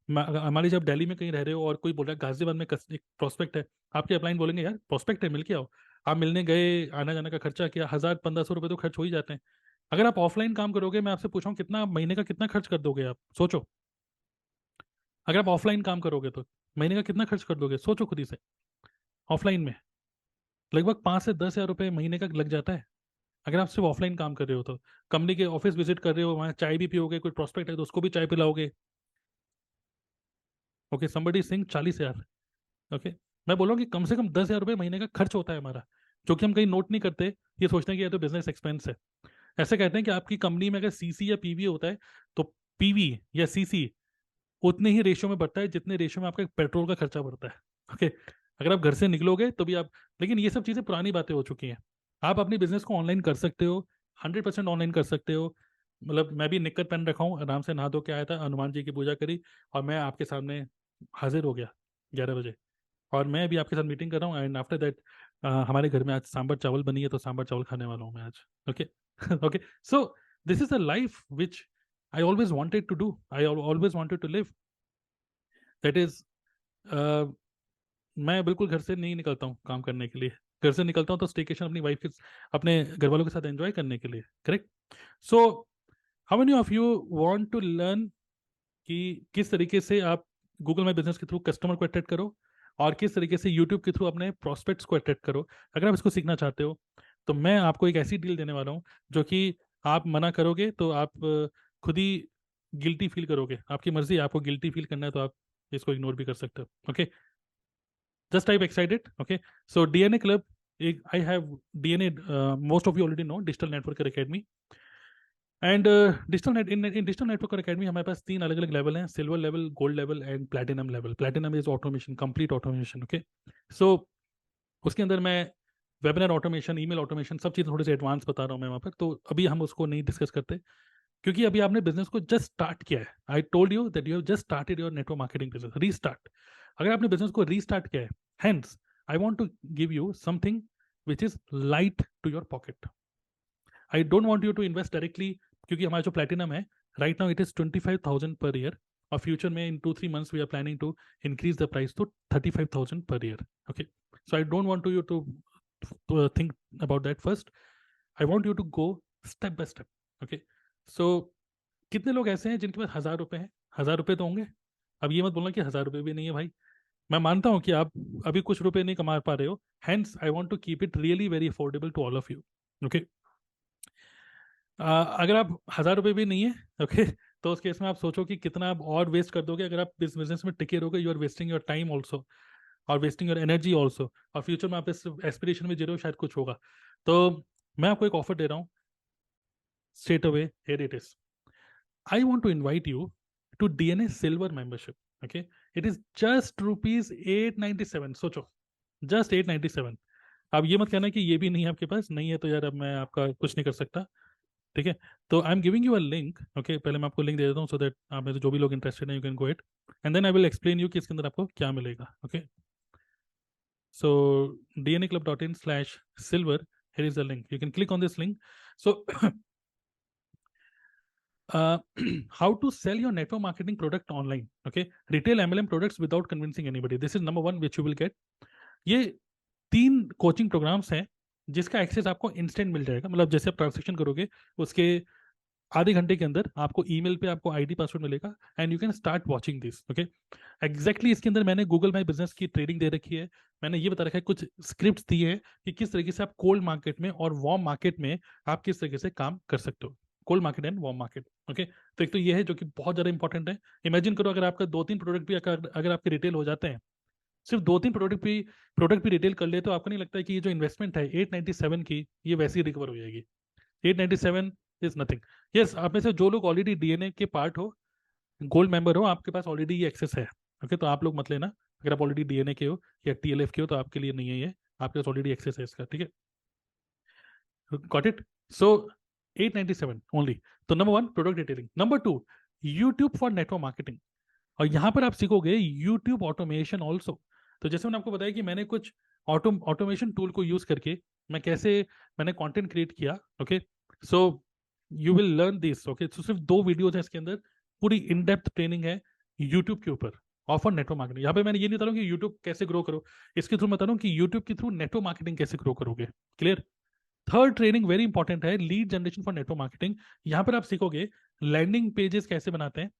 हमारी जब दिल्ली में कहीं रह रहे हो और कोई बोल रहा है गाजियाबाद में एक प्रोस्पेक्ट है, आपके अपलाइन बोलेंगे यार प्रोस्पेक्ट है, मिल के आओ. आप मिलने गए, आना जाने का खर्चा किया, 1,000-1,500 रुपये तो खर्च हो ही जाते हैं. अगर आप ऑफलाइन काम करोगे, मैं आपसे पूछा हूँ कितना महीने का कितना खर्च कर दोगे आप, सोचो. अगर आप ऑफलाइन काम करोगे तो महीने का कितना खर्च कर दोगे, सोचो खुद ही से. ऑफलाइन में लगभग 5 से 10 हज़ार रुपये महीने का लग जाता है, अगर आप सिर्फ ऑफलाइन काम कर रहे हो तो. कंपनी के ऑफिस विजिट कर रहे हो, वहाँ चाय भी पियोगे, कोई प्रोस्पेक्ट है तो उसको भी चाय पिलाओगे. Okay, somebody Singh 40,000. ओके, मैं बोल रहा हूँ कि कम से कम 10,000 रुपये महीने का खर्च होता है हमारा, जो कि हम कहीं नोट नहीं करते. ये सोचते हैं कि ये तो बिजनेस एक्सपेंस है. ऐसे कहते हैं कि आपकी कंपनी में अगर सीसी या पीवी होता है, तो पीवी या सीसी उतने ही रेशियो में बढ़ता है जितने रेशियो में आपका पेट्रोल का खर्चा बढ़ता है. ओके, अगर आप घर से निकलोगे तो भी आप, लेकिन ये सब चीज़ें पुरानी बातें हो चुकी हैं. आप अपनी बिजनेस को ऑनलाइन कर सकते हो, 100% ऑनलाइन कर सकते हो. मतलब मैं भी निक्कर पहन रखा हूँ, आराम से नहा धो के आया था, हनुमान जी की पूजा करी और मैं आपके सामने हाजिर हो गया 11 बजे, और मैं अभी आपके साथ मीटिंग कर रहा हूँ, एंड आफ्टर दैट हमारे घर में आज सांबर चावल बनी है, तो सांबर चावल खाने वाला हूँ मैं आज। Okay okay, so this is a life which I always wanted to do, I always wanted to live, that is, मैं बिल्कुल घर से नहीं निकलता हूँ काम करने के लिए। घर से निकलता हूँ तो स्टेकेशन अपनी वाइफ के, अपने घर वालों के साथ एंजॉय करने के लिए, correct. So how many of you want to learn कि किस तरीके से आप गूगल माई बिजनेस के थ्रू कस्टमर को अट्रैक्ट करो, और किस तरीके से यूट्यूब के थ्रू अपने प्रोस्पेक्ट्स को अट्रैक्ट करो। अगर आप इसको सीखना चाहते हो तो मैं आपको एक ऐसी डील देने वाला हूँ जो कि आप मना करोगे तो आप खुद ही गिल्टी फील करोगे। आपकी मर्जी है, आपको गिल्टी फील करना है तो आप इसको इग्नोर भी कर सकते हो। Okay, just type excited. Okay, so DNA Club, I have DNA, most of you already know Digital Networker Academy, and in digital networker academy हमारे पास 3 अलग अलग लेवल हैं: silver level, gold level and platinum level. Platinum is automation, complete automation. Okay, so उसके अंदर मैं वेबिनार ऑटोमेशन, ईमेल ऑटोमेशन, सब चीज़ थोड़ी सी एडवांस बता रहा हूँ मैं वहाँ पर, तो अभी हम उसको नहीं डिस्कस करते, क्योंकि अभी आपने बिजनेस को जस्ट स्टार्ट किया है। I told you that you have just started your network marketing business, restart. अगर आपने बिजनेस को रीस्टार्ट किया है, hence I want to give you something which is light to your pocket. I don't want you to invest directly, क्योंकि हमारा जो प्लेटिनम है right now it is 25,000 per year, और फ्यूचर में in 2-3 months we are planning to increase the price to 35,000 per year. Okay, so I don't want you to think about that first. I want you to go step by step. Okay, so कितने लोग ऐसे हैं जिनके पास 1,000 रुपए हैं? 1,000 रुपए तो होंगे। अब ये मत बोलना कि 1,000 रुपए भी नहीं है भाई। मैं मानता हूं कि आप अभी कुछ रुपए नहीं कमा पा रहे हो, hence I want to keep it really very affordable to all of you. Okay, अगर आप 1,000 रुपए भी नहीं है, ओके, तो उस केस में आप सोचो कि कितना आप और वेस्ट कर दोगे अगर आप इस बिजनेस में टिके रहोगे। You are wasting your time also, और वेस्टिंग योर एनर्जी ऑल्सो, और फ्यूचर में आप इस एस्पिरेशन में जी रहे हो शायद कुछ होगा। तो मैं आपको एक ऑफर दे रहा हूँ, straight away here it is. I want to invite you to DNA Silver membership. Okay, it is just rupees 897. सोचो, just 897। अब ये मत कहना कि ये भी नहीं है आपके पास, नहीं है तो यार अब मैं आपका कुछ नहीं कर सकता। ठीक है, तो I am giving you a link. Okay, पहले मैं आपको लिंक दे देता हूँ, सो दैट आप में से जो भी लोग इंटरेस्टेड हैं you can go it, and then I will explain you कि इसके अंदर आपको क्या मिलेगा। Okay, so dnaclub.in/silver, here is the link, you can click on this link. So uh, how to sell your network marketing product online. Okay, retail MLM products without convincing anybody, this is number 1 which you will get. ये 3 कोचिंग प्रोग्राम्स हैं जिसका एक्सेस आपको इंस्टेंट मिल जाएगा। मतलब जैसे आप ट्रांजेक्शन करोगे उसके आधे घंटे के अंदर आपको ईमेल पे आपको आईडी पासवर्ड मिलेगा, and you can start watching this. Okay, exactly इसके अंदर मैंने गूगल माई बिजनेस की ट्रेनिंग दे रखी है। मैंने ये बता रखा है, कुछ स्क्रिप्ट्स दिए हैं कि किस तरीके से आप कोल्ड मार्केट में और वार्म मार्केट में आप किस तरीके से काम कर सकते हो। Cold market and warm market. Okay, तो एक तो ये है जो कि बहुत ज़्यादा इंपॉर्टेंट है। इमेजिन करो अगर आपका 2-3 प्रोडक्ट भी अगर आपके रिटेल हो जाते हैं, सिर्फ 2-3 प्रोडक्ट भी रिटेल कर ले, तो आपको नहीं लगता है कि ये जो इन्वेस्टमेंट है 897 की, ये वैसे ही रिकवर हो जाएगी? 897 इज नथिंग। यस, आप में से जो लोग ऑलरेडी डीएनए के पार्ट हो, गोल्ड मेंबर हो, आपके पास ऑलरेडी ये एक्सेस है। ओके, तो आप लोग मत लेना। अगर आप ऑलरेडी डीएनए के हो या टीएलएफ के हो तो आपके लिए नहीं है ये, आपके पास ऑलरेडी एक्सेस है इसका। ठीक है, गॉट इट। So 897 only. तो number 1 product detailing, number 2 YouTube for network marketing, और यहाँ पर आप सीखोगे यूट्यूब ऑटोमेशन ऑल्सो। तो जैसे मैंने आपको बताया कि मैंने कुछ ऑटोमेशन टूल को यूज करके मैंने कंटेंट क्रिएट किया। Okay, so you will learn this. Okay, तो सिर्फ 2 वीडियोज है इसके अंदर, पूरी इन डेप्थ ट्रेनिंग है यूट्यूब के ऊपर, ऑफर नेटवर्क मार्केटिंग। यहाँ पे मैंने ये नहीं बता रहा हूँ कि यूट्यूब कैसे ग्रो करो, इसके थ्रू बता रहा हूँ कि यूट्यूब के थ्रू नेटवर्क मार्केटिंग कैसे ग्रो करोगे। Clear? Third training very important है, lead generation for network marketing. यहाँ पर आप सीखोगे लैंडिंग पेजेस कैसे बनाते हैं,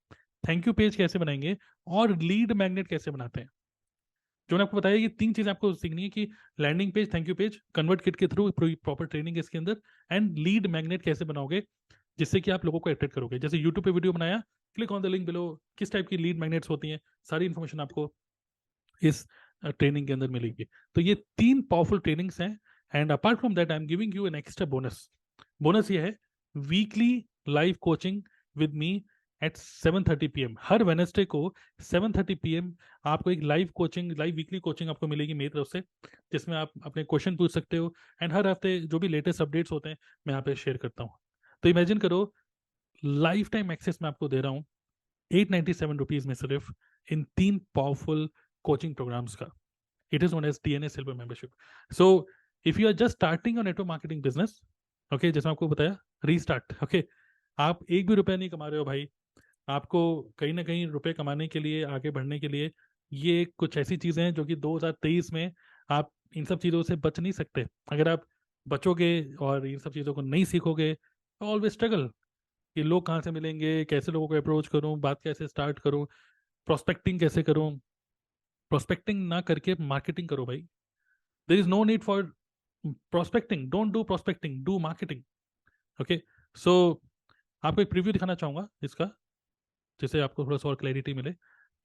थैंक यू पेज कैसे बनाएंगे, और लीड मैग्नेट कैसे बनाते हैं। जो मैंने आपको बताया, ये 3 चीजें आपको सीखनी है कि landing page, thank you page, ConvertKit के थ्रू प्रॉपर ट्रेनिंग है इसके अंदर, एंड लीड मैग्नेट कैसे बनाओगे जिससे कि आप लोगों को अट्रैक्ट करोगे। जैसे यूट्यूब पे वीडियो बनाया, click on the link below, किस टाइप की लीड मैग्नेट्स होती हैं, सारी इन्फॉर्मेशन आपको इस ट्रेनिंग के अंदर मिलेगी। तो ये 3 पावरफुल ट्रेनिंग्स हैं, and apart from that I am giving you an extra bonus. Bonus ये है, weekly live coaching with me at 7:30 PM। Her Wednesday को 7:30 PM आपको एक लाइव वीकली कोचिंग आपको मिलेगी मेरी तरफ से, जिसमें आप अपने क्वेश्चन पूछ सकते हो, एंड हर हफ्ते जो भी लेटेस्ट अपडेट्स होते हैं मैं यहाँ पे शेयर करता हूँ। तो इमेजिन करो, लाइफ टाइम एक्सेस मैं आपको दे रहा हूँ 897 रुपीज में सिर्फ, इन 3 पावरफुल कोचिंग प्रोग्राम्स का। It is known as DNA silver membership. So if you are just starting your network marketing business, okay, जैसे मैं आपको बताया, रीस्टार्ट, ओके, आप एक भी रुपया नहीं कमा रहे हो भाई, आपको कहीं ना कहीं रुपए कमाने के लिए, आगे बढ़ने के लिए, ये कुछ ऐसी चीजें हैं जो कि 2023 में आप इन सब चीजों से बच नहीं सकते। अगर आप बचोगे और इन सब चीजों को नहीं सीखोगे, ऑलवेज स्ट्रगल कि लोग कहाँ से मिलेंगे, कैसे लोगों को अप्रोच करूं, बात कैसे स्टार्ट करूं, प्रोस्पेक्टिंग कैसे करूं। प्रोस्पेक्टिंग ना करके मार्केटिंग करो भाई। There is no need for prospecting, don't do prospecting, do marketing. Okay, so आपको एक प्रीव्यू दिखाना चाहूंगा इसका, जिससे आपको थोड़ा सा और क्लैरिटी मिले।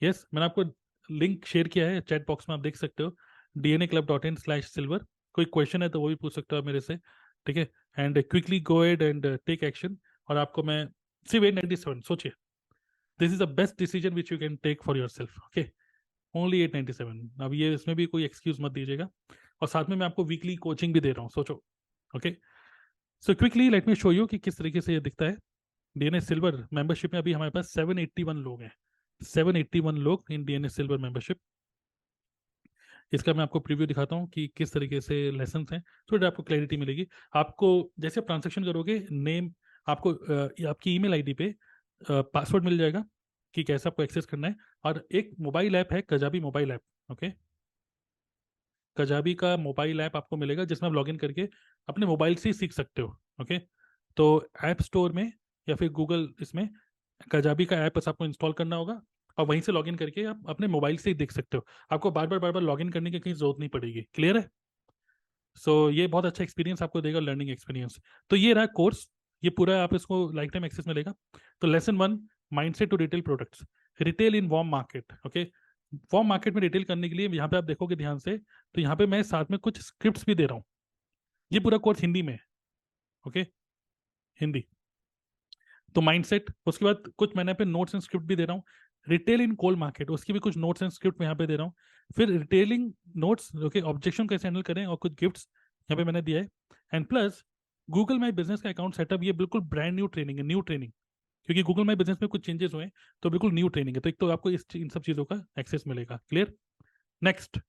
यस, मैंने आपको लिंक शेयर किया है चैट बॉक्स में, आप देख सकते हो, dnaclub.in/silver। कोई क्वेश्चन है तो वो भी पूछ सकते हो आप मेरे से, ठीक है। And quickly go ahead and take action. और आपको मैं सिर्फ 897, सोचिए, this is the best decision which you can take for yourself, okay, only 897। अब ये इसमें भी कोई एक्सक्यूज मत दीजिएगा। और साथ में मैं आपको वीकली कोचिंग भी दे रहा हूँ, सोचो, okay. So quickly let me show you कि किस तरीके से ये दिखता है। डीएनए सिल्वर मेंबरशिप में अभी हमारे पास 781 लोग हैं, 781 लोग इन डीएनए सिल्वर मेंबरशिप। इसका मैं आपको प्रीव्यू दिखाता हूँ कि किस तरीके से लेसन्स हैं, तो आपको क्लैरिटी मिलेगी। आपको जैसे आप ट्रांजेक्शन करोगे, नेम आपको आपकी ईमेल आईडी पे पासवर्ड मिल जाएगा कि कैसे आपको एक्सेस करना है। और एक मोबाइल ऐप है, Kajabi mobile app, okay, Kajabi का मोबाइल ऐप आपको मिलेगा, जिसमें आप लॉगिन करके अपने मोबाइल से ही सीख सकते हो, ओके। तो ऐप स्टोर में या फिर गूगल इसमें कजाबी का ऐप बस आपको इंस्टॉल करना होगा, और वहीं से लॉगिन करके आप अपने मोबाइल से ही देख सकते हो। आपको बार बार लॉगिन करने की कहीं जरूरत नहीं पड़ेगी। क्लियर है? सो ये बहुत अच्छा एक्सपीरियंस आपको देगा, लर्निंग एक्सपीरियंस। तो ये रहा कोर्स, ये पूरा आप इसको लाइफ टाइम एक्सेस मिलेगा। तो lesson 1, mindset to retail products, retail in warm market, okay. Warm market में रिटेल करने के लिए यहाँ पे आप देखोगे ध्यान से, तो यहाँ पे मैं साथ में कुछ स्क्रिप्ट्स भी दे रहा हूँ। ये पूरा कोर्स हिंदी में है, ओके, हिंदी। तो माइंडसेट, उसके बाद कुछ मैंने पे नोट्स एंड स्क्रिप्ट भी दे रहा हूँ। रिटेल इन कोल मार्केट, उसकी भी कुछ नोट्स एंड स्क्रिप्ट मैं यहाँ पे दे रहा हूँ। फिर रिटेलिंग नोट्स, ओके, ऑब्जेक्शन कैसे हैंडल करें, और कुछ गिफ्ट्स यहाँ पे मैंने दिया है। And plus Google My business का अकाउंट सेटअप, ये बिल्कुल ब्रांड न्यू ट्रेनिंग है, न्यू ट्रेनिंग, क्योंकि गूगल माई बिजनेस में कुछ चेंजेस हुए हैं, तो बिल्कुल न्यू ट्रेनिंग है। तो एक तो आपको इन सब चीज़ों का एक्सेस मिलेगा। क्लियर? नेक्स्ट,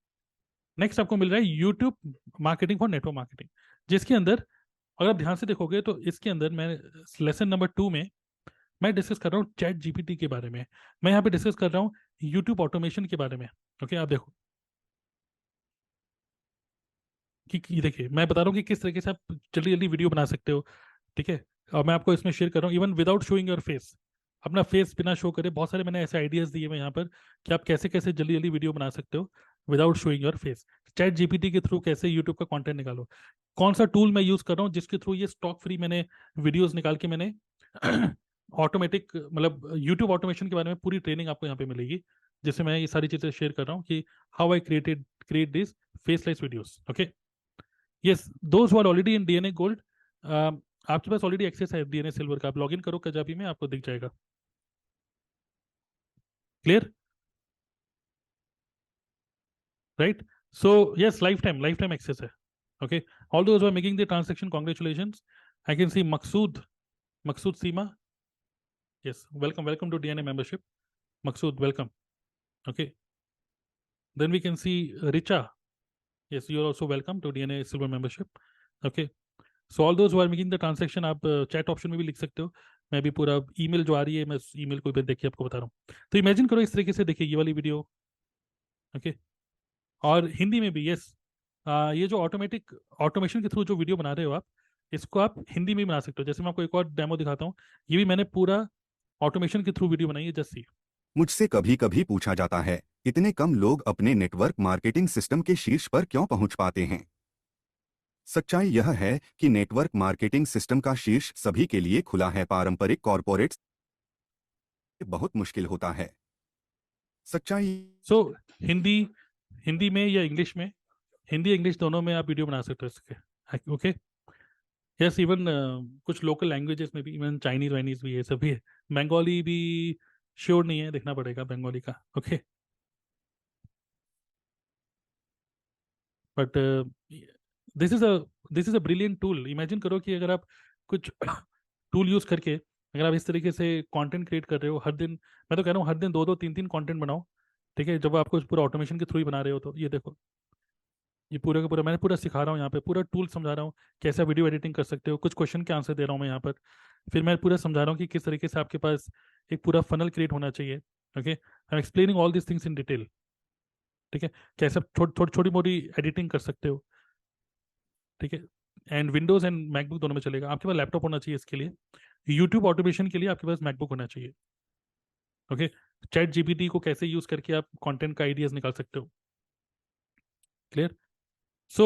नेक्स्ट आपको मिल रहा है YouTube marketing for network marketing, जिसके अंदर अगर आप ध्यान से देखोगे तो इसके अंदर मैं लेसन नंबर 2 में मैं डिस्कस कर रहा हूँ चैट जीपीटी के बारे में। मैं यहाँ पे डिस्कस कर रहा हूँ यूट्यूब ऑटोमेशन के बारे में, ओके। आप देखो कि देखिए, मैं बता रहा हूँ कि किस तरीके से आप जल्दी जल्दी वीडियो बना सकते हो, ठीक है। और मैं आपको इसमें शेयर कर रहा हूँ, even without showing your face, अपना फेस बिना शो करे, बहुत सारे मैंने ऐसे आइडियाज दिए मैं यहाँ पर कि आप कैसे कैसे जल्दी जल्दी वीडियो बना सकते हो without showing your face. Chat GPT के थ्रू कैसे यूट्यूब का कंटेंट निकालो, कौन सा टूल मैं यूज कर रहा हूँ जिसके थ्रू ये स्टॉक फ्री मैंने वीडियोस निकाल के मैंने ऑटोमेटिक, मतलब यूट्यूब ऑटोमेशन के बारे में पूरी ट्रेनिंग आपको यहाँ पे मिलेगी, जिससे मैं ये सारी चीजें शेयर कर रहा हूँ कि how I create this faceless videos, okay. Yes, those who are already in DNA gold, आपके पास ऑलरेडी एक्सेस है डीएनए सिल्वर का, आप लॉगिन करो कजाबी में, आपको दिख जाएगा। Clear? Right? So yes, lifetime access है, okay. All those who are making the transaction, congratulations. I can see Maqsood Seema, yes, welcome to DNA membership. Maksud, welcome. Okay. Then we can see Richa. Yes, you are also welcome to DNA Silver membership. Okay. So all those who are making the transaction, आप चैट ऑप्शन में भी लिख सकते हो। मैं भी पूरा ईमेल जो आ रही है, मैं ईमेल को भी देखिए आपको बता रहा हूँ। तो इमेजिन करो इस तरीके से, देखिए ये वाली वीडियो, ओके। और हिंदी में भी, यस, ये जो ऑटोमेशन के थ्रू जो वीडियो बना रहे हो आप, इसको आप हिंदी में भी बना सकते हो। जैसे मैं आपको एक और डेमो दिखाता हूँ, ये भी मैंने पूरा ऑटोमेशन के थ्रू वीडियो बनाई है, जस्ट सी। मुझसे कभी कभी पूछा जाता है, इतने कम लोग अपने नेटवर्क मार्केटिंग सिस्टम के शीर्ष पर क्यों पहुंच पाते हैं। सच्चाई यह है कि नेटवर्क मार्केटिंग सिस्टम का शीर्ष सभी के लिए खुला है, पारंपरिक कॉरपोरेट्स बहुत मुश्किल होता है। सच्चाई सो हिंदी हिंदी में या इंग्लिश में, हिंदी इंग्लिश दोनों में आप वीडियो बना सकते हो इसके, ओके। यस, इवन कुछ लोकल लैंग्वेजेस में भी, इवन चाइनीज वाइनीज भी, ये सब भी है। बंगाली भी श्योर नहीं है, देखना पड़ेगा बंगाली का, okay. But this is a this is a brilliant tool. Imagine करो कि अगर आप कुछ टूल यूज करके, अगर आप इस तरीके से कंटेंट क्रिएट कर रहे हो हर दिन, मैं तो कह रहा हूँ हर दिन 2-2 3-3 कंटेंट बनाओ, ठीक है, जब आपको पूरा ऑटोमेशन के थ्रू ही बना रहे हो तो ये देखो, ये पूरा का पूरा मैंने पूरा सिखा रहा हूँ यहाँ पे, पूरा टूल समझा रहा हूँ कैसे वीडियो एडिटिंग कर सकते हो, कुछ क्वेश्चन के आंसर दे रहा हूँ मैं यहाँ पर। फिर मैं पूरा समझा रहा हूँ कि किस तरीके से आपके पास एक पूरा फनल क्रिएट होना चाहिए। Okay, I am explaining all this things in detail. ठीक है, कैसे आप छोटी मोटी एडिटिंग कर सकते हो। ठीक है, एंड विंडोज एंड मैकबुक दोनों में चलेगा। आपके पास लैपटॉप होना चाहिए इसके लिए। यूट्यूब ऑटोमेशन के लिए आपके पास मैकबुक होना चाहिए। ओके, चैट जीपीटी को कैसे यूज करके आप कंटेंट का आइडियाज निकाल सकते हो। Clear? So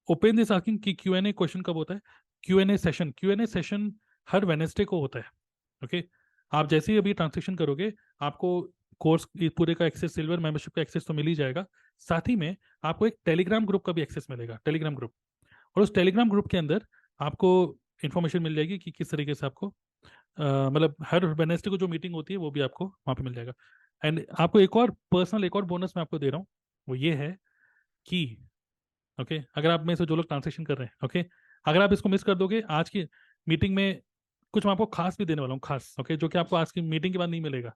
open this asking कि क्यूएनए क्वेश्चन कब होता है। क्यूएनए सेशन हर वेनेसडे को होता है। ओके, आप जैसे ही अभी ट्रांजेक्शन करोगे आपको कोर्स पूरे का एक्सेस, सिल्वर मेंबरशिप का एक्सेस तो मिल ही जाएगा। साथ ही में आपको एक टेलीग्राम ग्रुप का भी एक्सेस मिलेगा, टेलीग्राम ग्रुप। और उस टेलीग्राम ग्रुप के अंदर आपको इन्फॉर्मेशन मिल जाएगी कि किस तरीके से आपको मतलब हर वेडनेसडे को जो मीटिंग होती है वो भी आपको वहाँ पे मिल जाएगा। एंड आपको एक और पर्सनल, एक और बोनस मैं आपको दे रहा हूँ, वो ये है कि ओके, अगर आप में से जो लोग ट्रांजेक्शन कर रहे हैं, ओके, अगर आप इसको मिस कर दोगे आज की मीटिंग में, कुछ मैं आपको खास भी देने वाला हूँ, खास। ओके, जो कि आपको आज की मीटिंग के बाद नहीं मिलेगा।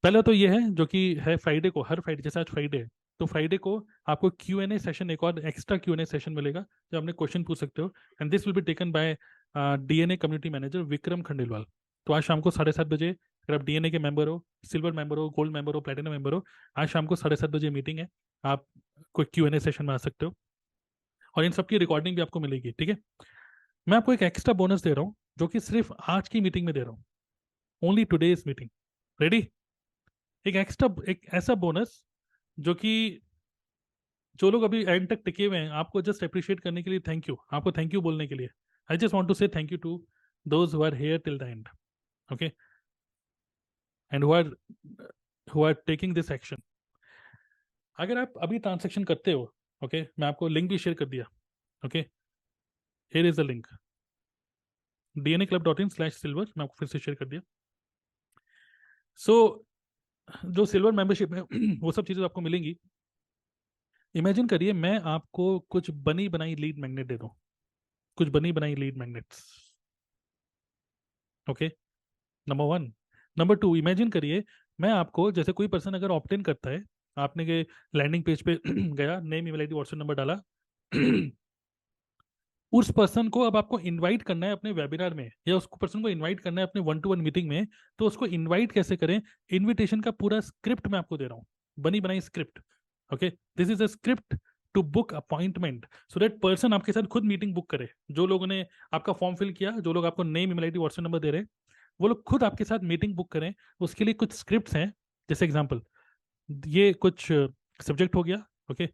पहले तो ये है जो कि है फ्राइडे को, हर फ्राइडे, जैसे आज फ्राइडे है तो फ्राइडे को आपको क्यूएनए सेशन, एक और एक्स्ट्रा क्यूएनए सेशन मिलेगा जो आपने क्वेश्चन पूछ सकते हो। And this will be taken by DNA community manager Vikram Khandelwal. तो आज शाम को 7:30 बजे, अगर आप डीएनए के मेंबर हो, सिल्वर मेंबर हो, गोल्ड मेंबर हो, प्लेटिनम मेंबर हो, आज शाम को 7:30 बजे मीटिंग है। आप कोई क्यूएनए सेशन में आ सकते हो और इन सबकी रिकॉर्डिंग भी आपको मिलेगी। ठीक है, मैं आपको एक एक्स्ट्रा बोनस दे रहा हूँ जो कि सिर्फ आज की मीटिंग में दे रहा हूँ, ओनली टुडेज मीटिंग। रेडी? एक एक्स्ट्रा, एक ऐसा बोनस जो कि जो लोग अभी एंड तक टिके हुए हैं, आपको जस्ट अप्रिशिएट करने के लिए, थैंक यू, आपको थैंक यू बोलने के लिए, I just want to say thank you to those who are here till the end. Okay, and who are taking this action. अगर आप अभी ट्रांजेक्शन करते हो, ओके, मैं आपको लिंक भी शेयर कर दिया। Okay, here is the link, dnaclub.in/silver, मैं आपको फिर से शेयर कर दिया। सो जो सिल्वर मेंबरशिप है वो सब चीज़ें आपको मिलेंगी। इमेजिन करिए मैं आपको कुछ बनी बनाई लीड मैग्नेट दे दूं, कुछ बनी बनाई lead magnets. Okay, number one. Number two, imagine करिए मैं आपको, जैसे कोई पर्सन अगर ऑप्ट इन करता है, आपने के लैंडिंग पेज पे गया, name, email ID, WhatsApp number डाला, उस पर्सन को अब आपको इनवाइट करना है अपने वेबिनार में, या उस पर्सन को इनवाइट करना है अपने 1-to-1 मीटिंग में। तो उसको इनवाइट कैसे करें, इनविटेशन का पूरा स्क्रिप्ट मैं आपको दे रहा हूँ, बनी बनाई script. Okay, this is a script to book appointment, so that person आपके साथ खुद मीटिंग बुक करे। जो लोगों ने आपका फॉर्म फिल किया, जो लोग आपको name, email ID, WhatsApp number दे रहे हैं, वो लोग खुद आपके साथ मीटिंग बुक करें। उसके लिए कुछ स्क्रिप्ट्स हैं, जैसे एग्जांपल ये कुछ सब्जेक्ट हो गया। Okay,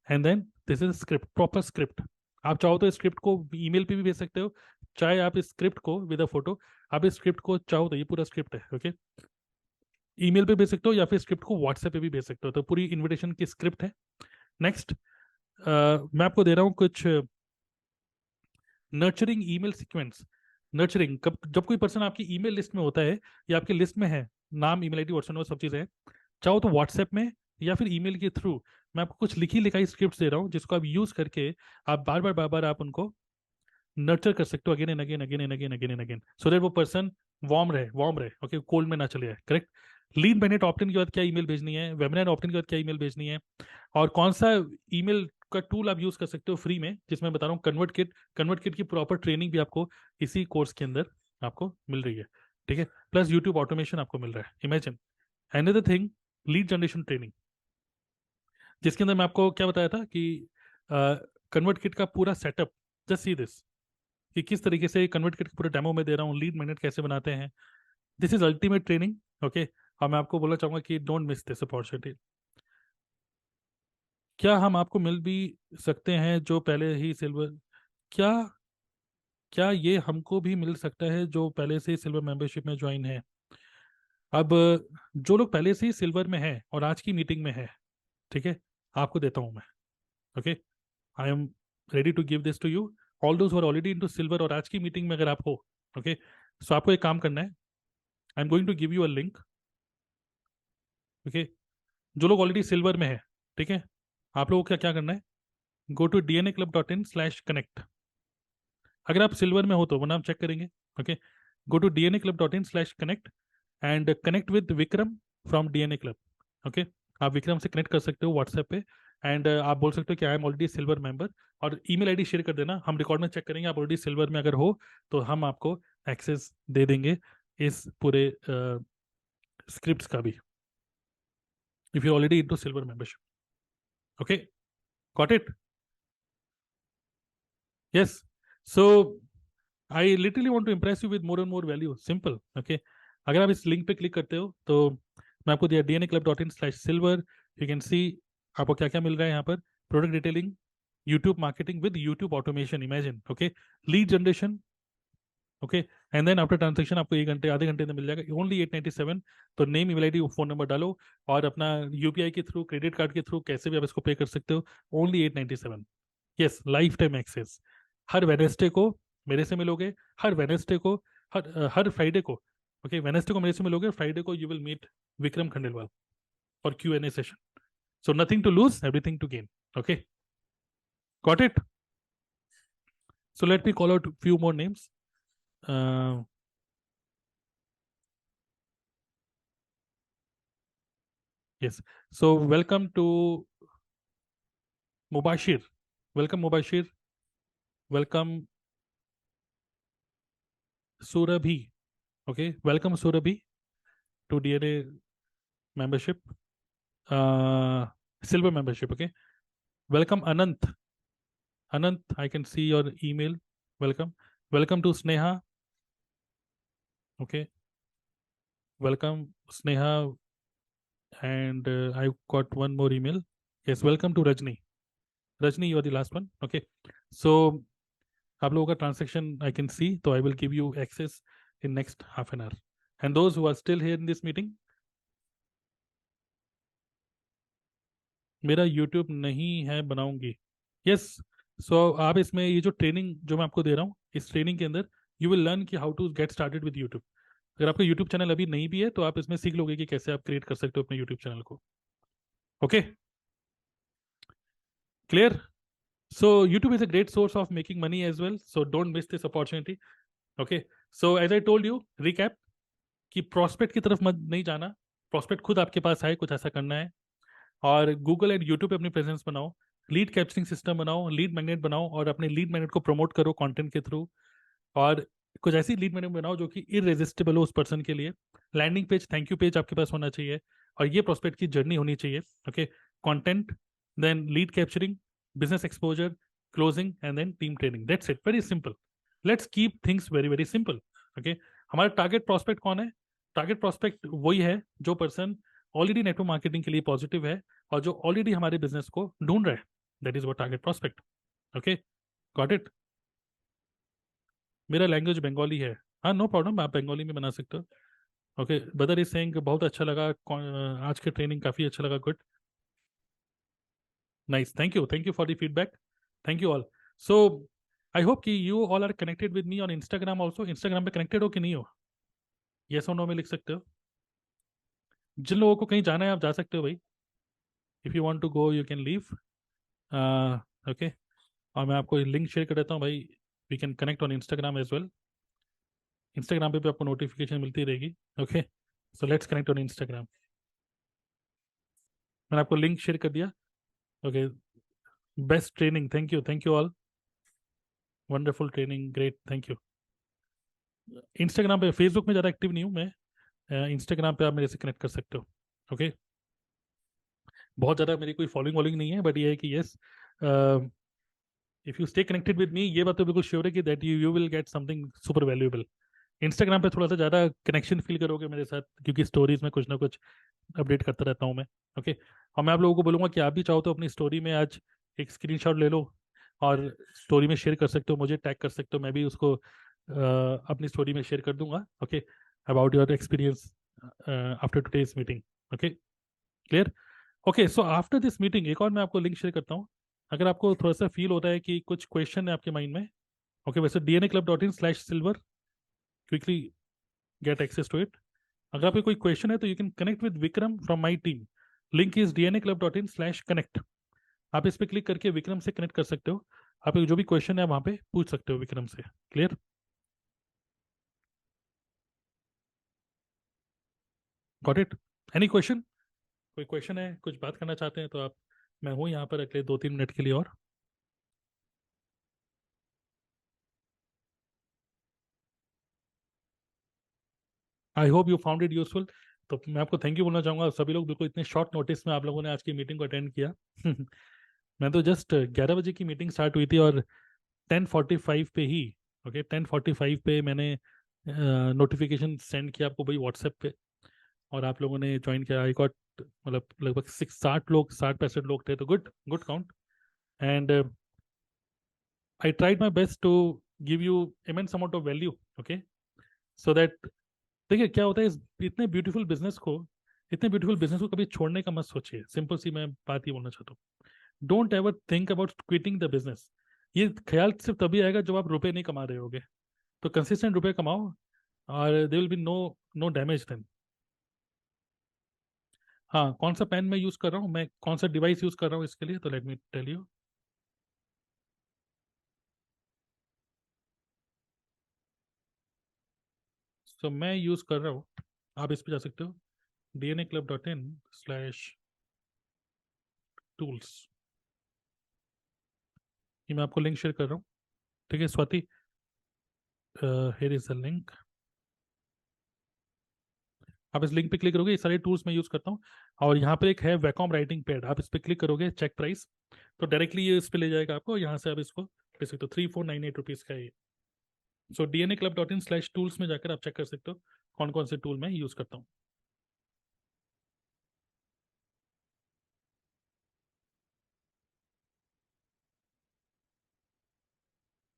and then this is script, proper script. आप चाहो तो स्क्रिप्ट को ईमेल पे भी भेज सकते हो, चाहे आप इस स्क्रिप्ट को विद अ फोटो, आप इस स्क्रिप्ट को चाहो तो, ये पूरा स्क्रिप्ट है, ओके, ईमेल पे भेज सकते हो या फिर स्क्रिप्ट को व्हाट्सएप पे भी भेज सकते हो। तो पूरी इनविटेशन की स्क्रिप्ट है। नेक्स्ट, मैं आपको दे रहा हूँ कुछ नर्चरिंग ईमेल सीक्वेंस। नर्चरिंग, कब जब कोई पर्सन आपकी ईमेल लिस्ट में होता है या आपकी लिस्ट में है, नाम, ईमेल आईडी, व्हाट्सएप नंबर, सब चीज़ें हैं, चाहो तो व्हाट्सएप में या फिर ईमेल के थ्रू मैं आपको कुछ लिखी लिखाई स्क्रिप्ट दे रहा हूँ, जिसको आप यूज करके आप बार बार आप उनको नर्चर कर सकते हो, again and again, again and again, again and again, so that वो पर्सन वार्म रहे, ओके, कोल्ड में ना चले जाए। करेक्ट? लीड मैग्नेट ऑप्ट-इन के बाद क्या ईमेल भेजनी है, वेबिनार ऑप्ट-इन के बाद क्या ईमेल भेजनी है, और कौन सा ईमेल का टूल आप यूज कर सकते हो फ्री में, जिसमें बता रहा हूँ कन्वर्ट किट की प्रॉपर ट्रेनिंग भी आपको इसी कोर्स के अंदर आपको मिल रही है। ठीक है, प्लस यूट्यूब ऑटोमेशन आपको मिल रहा है। Imagine another thing, lead generation training, जिसके अंदर मैं आपको क्या बताया था कि कन्वर्ट किट का पूरा सेटअप, जस्ट सी दिस, कि किस तरीके से कन्वर्ट किट पूरा डेमो में दे रहा हूँ, लीड मैग्नेट कैसे बनाते हैं। This is ultimate training. Okay, और मैं आपको बोलना चाहूंगा कि डोंट मिस दिस अपॉर्चुनिटी। क्या हम आपको मिल भी सकते हैं जो पहले ही सिल्वर, क्या क्या ये हमको भी मिल सकता है जो पहले से ही सिल्वर मेंबरशिप में ज्वाइन है? अब जो लोग पहले से ही सिल्वर में है और आज की मीटिंग में है, ठीक है, आपको देता हूं मैं। Okay, I am ready to give this to you, all those are already into silver, और आज की मीटिंग में अगर आप हो, ओके, सो आपको एक काम करना है, I am going to give you a link. Okay, जो लोग ऑलरेडी सिल्वर में है, ठीक है, आप लोगों को क्या क्या करना है, गो टू dnaclub.in/connect। अगर आप सिल्वर में हो तो वो नाम चेक करेंगे। Okay, go to dnaclub.in/connect and connect with Vikram from DNA club. Okay आप विक्रम से कनेक्ट कर सकते हो व्हाट्सएप पे एंड आप बोल सकते हो कि I am already silver member और ईमेल आईडी शेयर कर देना, हम रिकॉर्ड में चेक करेंगे आप ऑलरेडी सिल्वर में अगर हो तो हम आपको एक्सेस दे देंगे इस पूरे स्क्रिप्ट्स का भी, if you already into silver membership. Okay got it? Yes. So I literally want to impress you with more and more value, simple. Okay अगर आप इस लिंक पे क्लिक करते हो तो मैं आपको दिया dnaclub.in/silver, यू कैन सी आपको क्या क्या मिल रहा है यहाँ पर। Product detailing, YouTube marketing with YouTube automation, imagine. Okay lead generation, okay and then after transaction आपको 1 घंटे आधे घंटे में मिल जाएगा ओनली 897। तो name, email ID, phone number डालो और अपना यूपीआई के थ्रू, क्रेडिट कार्ड के थ्रू, कैसे भी आप इसको पे कर सकते हो, only 897। Yes, lifetime access. हर वेनेसडे को मेरे से मिलोगे, हर वेनेसडे को, हर फ्राइडे को। ओके वेनेसडे को मेरे से मिलोगे, फ्राइडे को you will meet Vikram Khandelwal for Q&A session. So nothing to lose, everything to gain. Okay got it? So let me call out few more names. Yes. So welcome to Mubashir. Welcome Mubashir. Welcome Surabhi. Okay. Welcome Surabhi to DNA membership. Silver membership. Okay. Welcome Anant. Anant, I can see your email. Welcome. Welcome to Sneha. Okay. Welcome Sneha. And I got one more email. Yes. Welcome to Rajni. Rajni, you are the last one. Okay. So आप लोगों का ट्रांजेक्शन आई कैन सी, तो I will give you access in next half an hour. And those who are still here in this meeting, मेरा यूट्यूब नहीं है, बनाऊंगी। यस। सो आप इसमें ये जो ट्रेनिंग जो मैं आपको दे रहा हूँ, इस ट्रेनिंग के अंदर यू विल लर्न कि how to get started with YouTube. अगर आपका यूट्यूब चैनल अभी नहीं भी है तो आप इसमें सीख लोगे कि कैसे आप क्रिएट कर सकते हो अपने यूट्यूब चैनल को। Okay clear? So YouTube is a great source of making money as well. So don't miss this opportunity. Okay. So as I told you, recap कि prospect की तरफ मत नहीं जाना, prospect खुद आपके पास आए, कुछ ऐसा करना है। और Google एंड YouTube पे अपनी प्रेजेंस बनाओ, लीड कैप्चरिंग सिस्टम बनाओ, लीड मैग्नेट बनाओ और अपने लीड मैग्नेट को प्रमोट करो कंटेंट के थ्रू। और कुछ ऐसी लीड मैग्नेट बनाओ जो कि इररेजिस्टिबल हो उस पर्सन के लिए। Landing page, thank you page आपके पास होना चाहिए और ये प्रोस्पेक्ट की जर्नी होनी चाहिए। Okay content, then lead capturing, business exposure, closing and then team training. That's it, very simple. Let's keep things very very simple. Okay हमारा टारगेट प्रोस्पेक्ट कौन है? टारगेट प्रोस्पेक्ट वही है जो पर्सन ऑलरेडी नेटवर्क मार्केटिंग के लिए पॉजिटिव है और जो ऑलरेडी हमारे बिजनेस को ढूंढ रहा है। दैट इज वो target prospect. Okay got it? मेरा लैंग्वेज बंगाली है। हाँ नो प्रॉब्लम, आप बंगाली में बना सकते हो। ओके बदर इज सेइंग बहुत अच्छा लगा, आज के ट्रेनिंग काफ़ी अच्छा लगा। Good, nice, thank you for the feedback, thank you all. So I hope कि you all are connected with me on Instagram also. Instagram पे कनेक्टेड हो कि नहीं हो? येस और नो में लिख सकते हो। जिन लोगों को कहीं जाना है आप जा सकते हो भाई, if you want to go you can leave. Okay और मैं आपको लिंक शेयर कर देता हूँ भाई, we can connect on Instagram as well. Instagram पे भी आपको नोटिफिकेशन मिलती रहेगी। Okay so let's connect on Instagram. मैंने आपको लिंक शेयर कर दिया। Okay best training, thank you all, wonderful training, great, thank you. Instagram पे, फेसबुक में ज़्यादा एक्टिव नहीं हूँ मैं, इंस्टाग्राम पे आप मेरे से कनेक्ट कर सकते हो। ओके बहुत ज़्यादा मेरी कोई फॉलोइंग वॉलोइंग नहीं है, बट ये है कि yes if you stay connected with मी, ये बात तो बिल्कुल श्योर है कि that you will get something super valuable. Instagram पे थोड़ा सा ज़्यादा कनेक्शन फील करोगे मेरे साथ, क्योंकि स्टोरीज में कुछ ना कुछ अपडेट करता रहता हूँ मैं। ओके और मैं आप लोगों को बोलूँगा कि आप भी चाहो तो अपनी स्टोरी में आज एक स्क्रीनशॉट ले लो और स्टोरी में शेयर कर सकते हो, मुझे टैग कर सकते हो, मैं भी उसको अपनी स्टोरी में शेयर कर दूंगा। Okay about your experience after today's meeting. Okay clear? Okay so after this meeting एक और मैं आपको लिंक शेयर करता हूँ। अगर आपको थोड़ा सा फील होता है कि कुछ क्वेश्चन है आपके माइंड में, ओके वैसे dnaclub.in/silver, quickly get access to it. अगर आपको कोई क्वेश्चन है तो you can connect with Vikram from my team. Link is dnaclub.in/connect। आप इस पर क्लिक करके विक्रम से कनेक्ट कर सकते हो, आप जो भी क्वेश्चन है वहां पे पूछ सकते हो विक्रम से। Clear? Got it? Any question? कोई क्वेश्चन है, कुछ बात करना चाहते हैं तो आप, मैं हूँ यहाँ पर अगले 2-3 मिनट के लिए और। I hope you found it useful. तो मैं आपको थैंक यू बोलना चाहूँगा, सभी लोग बिल्कुल इतने शॉर्ट नोटिस में आप लोगों ने आज की मीटिंग को अटेंड किया। मैं तो जस्ट 11 बजे की मीटिंग स्टार्ट हुई थी और 10:45 पे ही, ओके 10:45 पे मैंने नोटिफिकेशन सेंड किया आपको भाई व्हाट्सएप पे, और आप लोगों ने ज्वाइन किया। आई गॉट, मतलब लगभग 60 लोग, 60-65 लोग थे, तो good good count. And I tried my best to give you immense amount of value, okay, so that, देखिए क्या होता है इस इतने ब्यूटीफुल बिजनेस को, इतने ब्यूटीफुल बिजनेस को कभी छोड़ने का मत सोचिए। सिंपल सी मैं बात ही बोलना चाहता हूँ, don't ever think about quitting the business. ये ख्याल सिर्फ तभी आएगा जब आप रुपए नहीं कमा रहे होगे। तो कंसिस्टेंट रुपए कमाओ और they will be no no damage then. हाँ, कौन सा पेन मैं यूज़ कर रहा हूँ, मैं कौन सा डिवाइस यूज़ कर रहा हूँ इसके लिए, तो लेट मी टेल यू। सो मैं यूज़ कर रहा हूँ, आप इस पे जा सकते हो, dnaclub.in/tools। ये मैं आपको लिंक शेयर कर रहा हूँ, ठीक है Swati, here is the link. आप इस लिंक पे क्लिक करोगे, ये सारे टूल्स मैं यूज़ करता हूँ। और यहाँ पे एक है वैकॉम राइटिंग पैड, आप इस पे क्लिक करोगे, चेक प्राइस, तो डायरेक्टली ये इस पे ले जाएगा आपको, यहाँ से आप इसको ले सकते हो। 3498 रुपीज़ का है ये। सो dnaclub.in/tools में जाकर आप चेक कर सकते हो कौन कौन से टूल मैं यूज़ करता हूँ।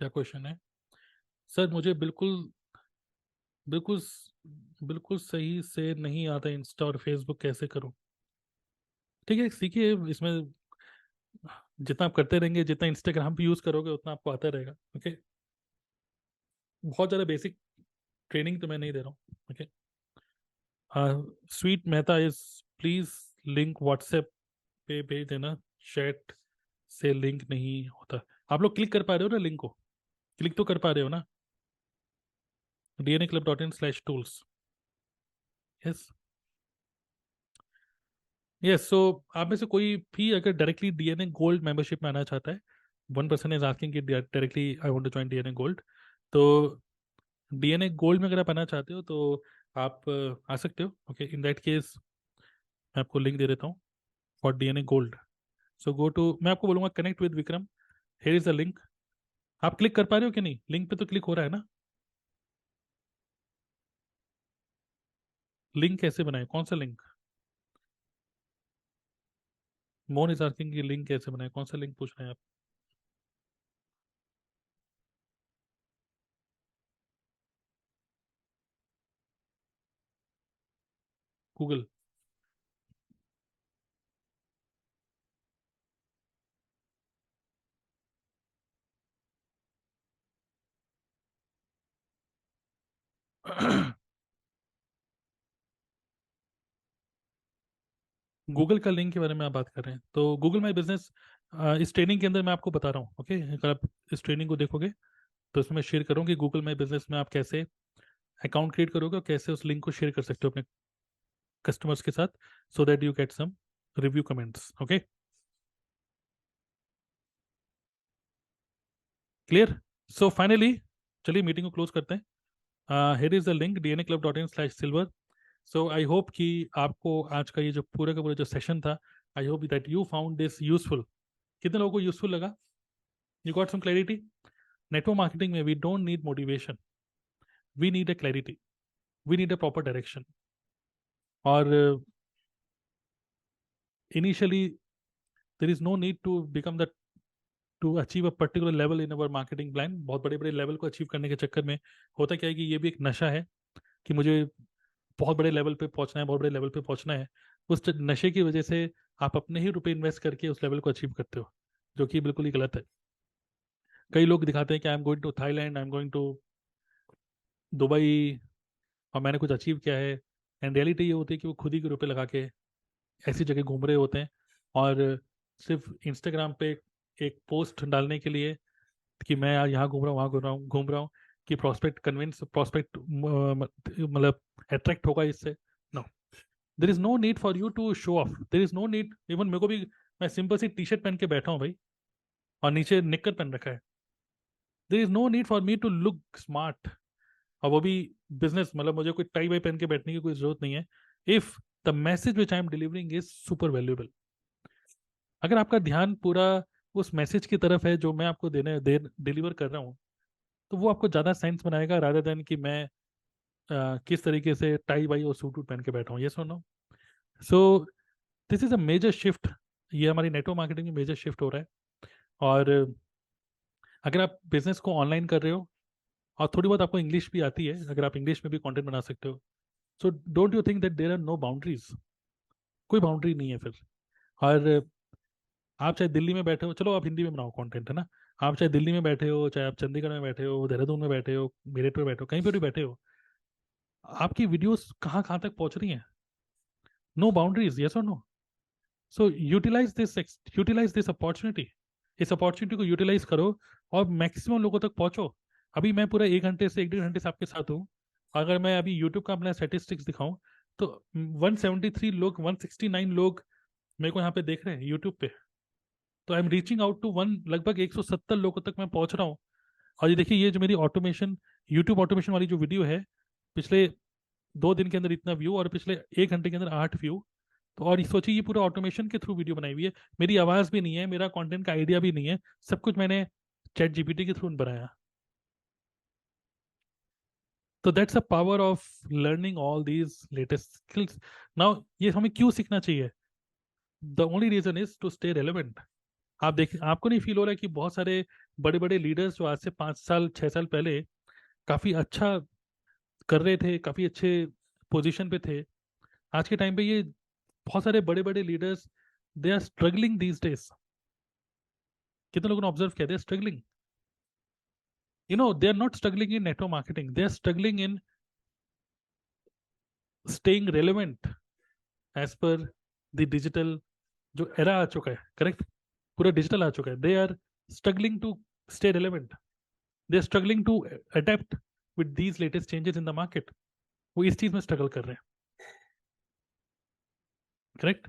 क्या क्वेश्चन है सर? मुझे बिल्कुल बिल्कुल बिल्कुल सही से नहीं आता इंस्टा और फेसबुक, कैसे करूँ? ठीक है, सीखिए इसमें, जितना आप करते रहेंगे, जितना इंस्टाग्राम भी यूज़ करोगे उतना आपको आता रहेगा, ओके। बहुत ज़्यादा बेसिक ट्रेनिंग तो मैं नहीं दे रहा हूँ, okay. Sweet Mehta is, please link WhatsApp पे भेज देना, चैट से लिंक नहीं होता। आप लोग क्लिक कर पा रहे हो ना लिंक को? क्लिक तो कर पा रहे हो ना? dnaclub.in/tools। Yes yes. सो आप में से कोई भी अगर डायरेक्टली डीएनए गोल्ड मेंबरशिप में आना चाहता है, 1 पर्सन इज आस्किंग कि directly I want to join DNA gold, तो डीएनए गोल्ड में अगर आप आना चाहते हो तो आप आ सकते हो, ओके। इन दैट केस मैं आपको लिंक दे देता हूँ for DNA gold. So go to, मैं आपको बोलूंगा connect with Vikram, here is the link. आप क्लिक कर पा रहे हो कि नहीं? लिंक पे तो क्लिक हो रहा है ना? लिंक कैसे बनाए, कौन सा लिंक? मोन इज आस्किंग कि लिंक कैसे बनाए, कौन सा लिंक पूछ रहे हैं आप? गूगल। गूगल का लिंक के बारे में आप बात कर रहे हैं, तो गूगल माई बिजनेस, इस ट्रेनिंग के अंदर मैं आपको बता रहा हूँ, ओके। अगर आप इस ट्रेनिंग को देखोगे तो इसमें मैं शेयर करूँ कि गूगल माई बिजनेस में आप कैसे अकाउंट क्रिएट करोगे और कैसे उस लिंक को शेयर कर सकते हो अपने कस्टमर्स के साथ, so that you get some review comments, okay. Clear? So finally चलिए मीटिंग को क्लोज करते हैं। Here is the link dnaclub.in/silver। So I hope कि आपको आज का ये जो पूरा का पूरा जो सेशन था, I hope that you found this useful. कितने लोगों को यूजफुल लगा? You got some clarity? Network marketing में we don't need motivation, we need a clarity, we need a proper direction. और initially there is no need to become the, to achieve a particular level in our marketing plan. बहुत बड़े बड़े लेवल को अचीव करने के चक्कर में होता क्या है कि ये भी एक नशा है कि मुझे बहुत बड़े लेवल पे पहुंचना है, बहुत बड़े लेवल पे पहुंचना है। उस नशे की वजह से आप अपने ही रुपए इन्वेस्ट करके उस लेवल को अचीव करते हो, जो कि बिल्कुल ही गलत है। कई लोग दिखाते हैं कि I am going to Thailand, I am going to Dubai, और मैंने कुछ अचीव किया है। एंड रियलिटी ये होती है कि वो खुद ही के रुपए लगा के ऐसी जगह घूम रहे होते हैं, और सिर्फ इंस्टाग्राम पे एक पोस्ट डालने के लिए कि मैं यार यहाँ घूम रहा हूँ, वहाँ घूम रहा हूँ, कि प्रोस्पेक्ट कन्विंस, प्रोस्पेक्ट मतलब अट्रैक्ट होगा इससे। No, there is no need for you to show off, there is no need, even मेरे को भी, मैं सिंपल सी टी शर्ट पहन के बैठा हूँ भाई और नीचे निक्कर पहन रखा है, there is no need for me to look smart, और वो भी बिजनेस, मतलब मुझे कोई टाई वाई पहन के बैठने की कोई जरूरत नहीं है, if the message which I am delivering is super valuable. अगर आपका ध्यान पूरा उस मैसेज की तरफ है जो मैं आपको डिलीवर कर रहा हूँ, तो वो आपको ज़्यादा सेंस बनाएगा रादर देन कि मैं किस तरीके से टाई वाई और सूट वूट पहन के बैठा हूँ। ये सुनो, so this is a major shift, ये हमारी नेटवर्क मार्केटिंग में मेजर शिफ्ट हो रहा है। और अगर आप बिजनेस को ऑनलाइन कर रहे हो और थोड़ी बहुत आपको इंग्लिश भी आती है, अगर आप इंग्लिश में भी कंटेंट बना सकते हो, so don't you think that there are no boundaries, कोई बाउंड्री नहीं है फिर। और आप चाहे दिल्ली में बैठे हो, चलो आप हिंदी में बनाओ कंटेंट, है ना, आप चाहे दिल्ली में बैठे हो, चाहे आप चंडीगढ़ में बैठे हो, देहरादून में बैठे हो, मेरठ में बैठे हो, कहीं पर भी बैठे हो, आपकी वीडियोस कहाँ कहाँ तक पहुंच रही हैं, नो बाउंड्रीज, यस और no. So utilise this opportunity, इस अपॉर्चुनिटी को यूटिलाइज करो और मैक्सिमम लोगों तक पहुंचो। अभी मैं पूरा 1 घंटे से 1 डेढ़ घंटे से आपके साथ हूँ, अगर मैं अभी यूट्यूब का अपना स्टैटिस्टिक्स दिखाऊं तो 173 लोग, 169 लोग मेरे को यहाँ पे देख रहे हैं यूट्यूब पे, तो I am reaching out to one, लगभग 170 लोगों तक मैं पहुंच रहा हूँ। और ये देखिए, ये जो मेरी ऑटोमेशन, यूट्यूब ऑटोमेशन वाली जो वीडियो है, पिछले 2 दिन के अंदर इतना व्यू, और पिछले 1 घंटे के अंदर 8 व्यू। तो और सोचिए, ये पूरा ऑटोमेशन के थ्रू वीडियो बनाई हुई है, मेरी आवाज़ भी नहीं है, मेरा कंटेंट का आइडिया भी नहीं है, सब कुछ मैंने चैट जीपीटी के थ्रू बनाया। तो that's a power of learning all these latest skills. Now ये हमें क्यों सीखना चाहिए? The only reason is to stay relevant. आप देख, आपको नहीं फील हो रहा है कि बहुत सारे बड़े बड़े लीडर्स जो आज से 5 साल 6 साल पहले काफी अच्छा कर रहे थे, काफी अच्छे पोजीशन पे थे, आज के टाइम पे ये बहुत सारे बड़े बड़े leaders, they are struggling these days. कितने लोगों ने ऑब्जर्व किया, they are struggling, you know, they are not struggling in network marketing, they are struggling in staying relevant as per the digital जो एरा आ चुका है, करेक्ट, पूरा डिजिटल आ चुका है, they are struggling to stay relevant, they are struggling to adapt with these latest changes in the market. वो इस चीज में स्ट्रगल कर रहे हैं, correct.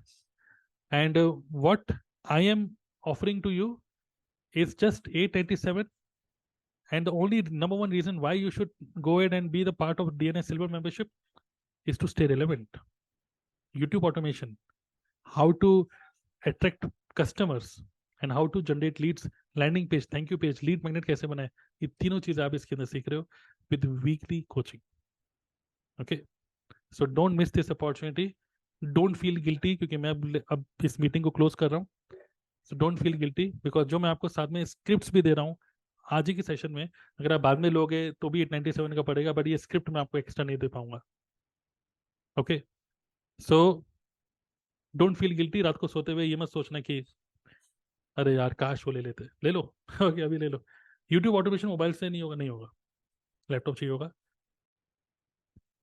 And what I am offering to you is just 887, and the only number one reason why you should go ahead and be the part of DNS Silver membership is to stay relevant. YouTube automation, how to attract customers, and how to generate leads, landing page, thank you page, lead magnet कैसे बनाए, ये तीनों चीजें आप इसके अंदर सीख रहे हो with weekly coaching. Okay, so don't miss this opportunity, don't feel guilty, क्योंकि मैं अब इस मीटिंग को क्लोज कर रहा हूँ। So don't feel guilty, because जो मैं आपको साथ में स्क्रिप्ट्स भी दे रहा हूँ आज ही की सेशन में, अगर आप बाद में लोगे तो भी 897 का पड़ेगा, बट ये स्क्रिप्ट मैं आपको एक्स्ट्रा नहीं दे पाऊंगा। Okay, so don't feel guilty. रात को सोते हुए ये मत सोचना कि अरे यार काश वो ले लेते, ले लो। ओके, अभी ले लो। यूट्यूब ऑटोमेशन मोबाइल से नहीं होगा, नहीं होगा, लैपटॉप चाहिए होगा।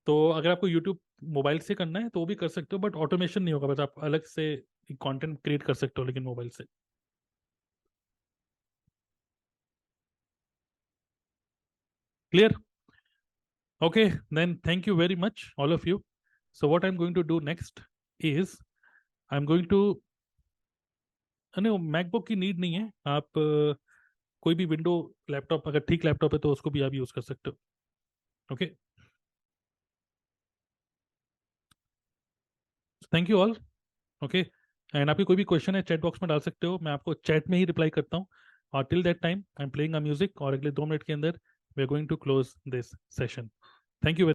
तो अगर आपको यूट्यूब मोबाइल से करना है तो वो भी कर सकते हो, बट ऑटोमेशन नहीं होगा, बस आप अलग से कंटेंट क्रिएट कर सकते हो, लेकिन मोबाइल से। Clear? Okay, then thank you very much, all of you. So what I'm going to do next is I'm going to, नहीं, मैकबुक की नीड नहीं है, आप कोई भी विंडो लैपटॉप, अगर ठीक लैपटॉप है तो उसको भी आप यूज कर सकते हो। Okay, thank you all. Okay, and आपकी कोई भी क्वेश्चन है चैट बॉक्स में डाल सकते हो, मैं आपको चैट में ही रिप्लाई करता हूँ। और till that time I am playing a music, और अगले 2 मिनट के अंदर we are going to close this session. Thank you.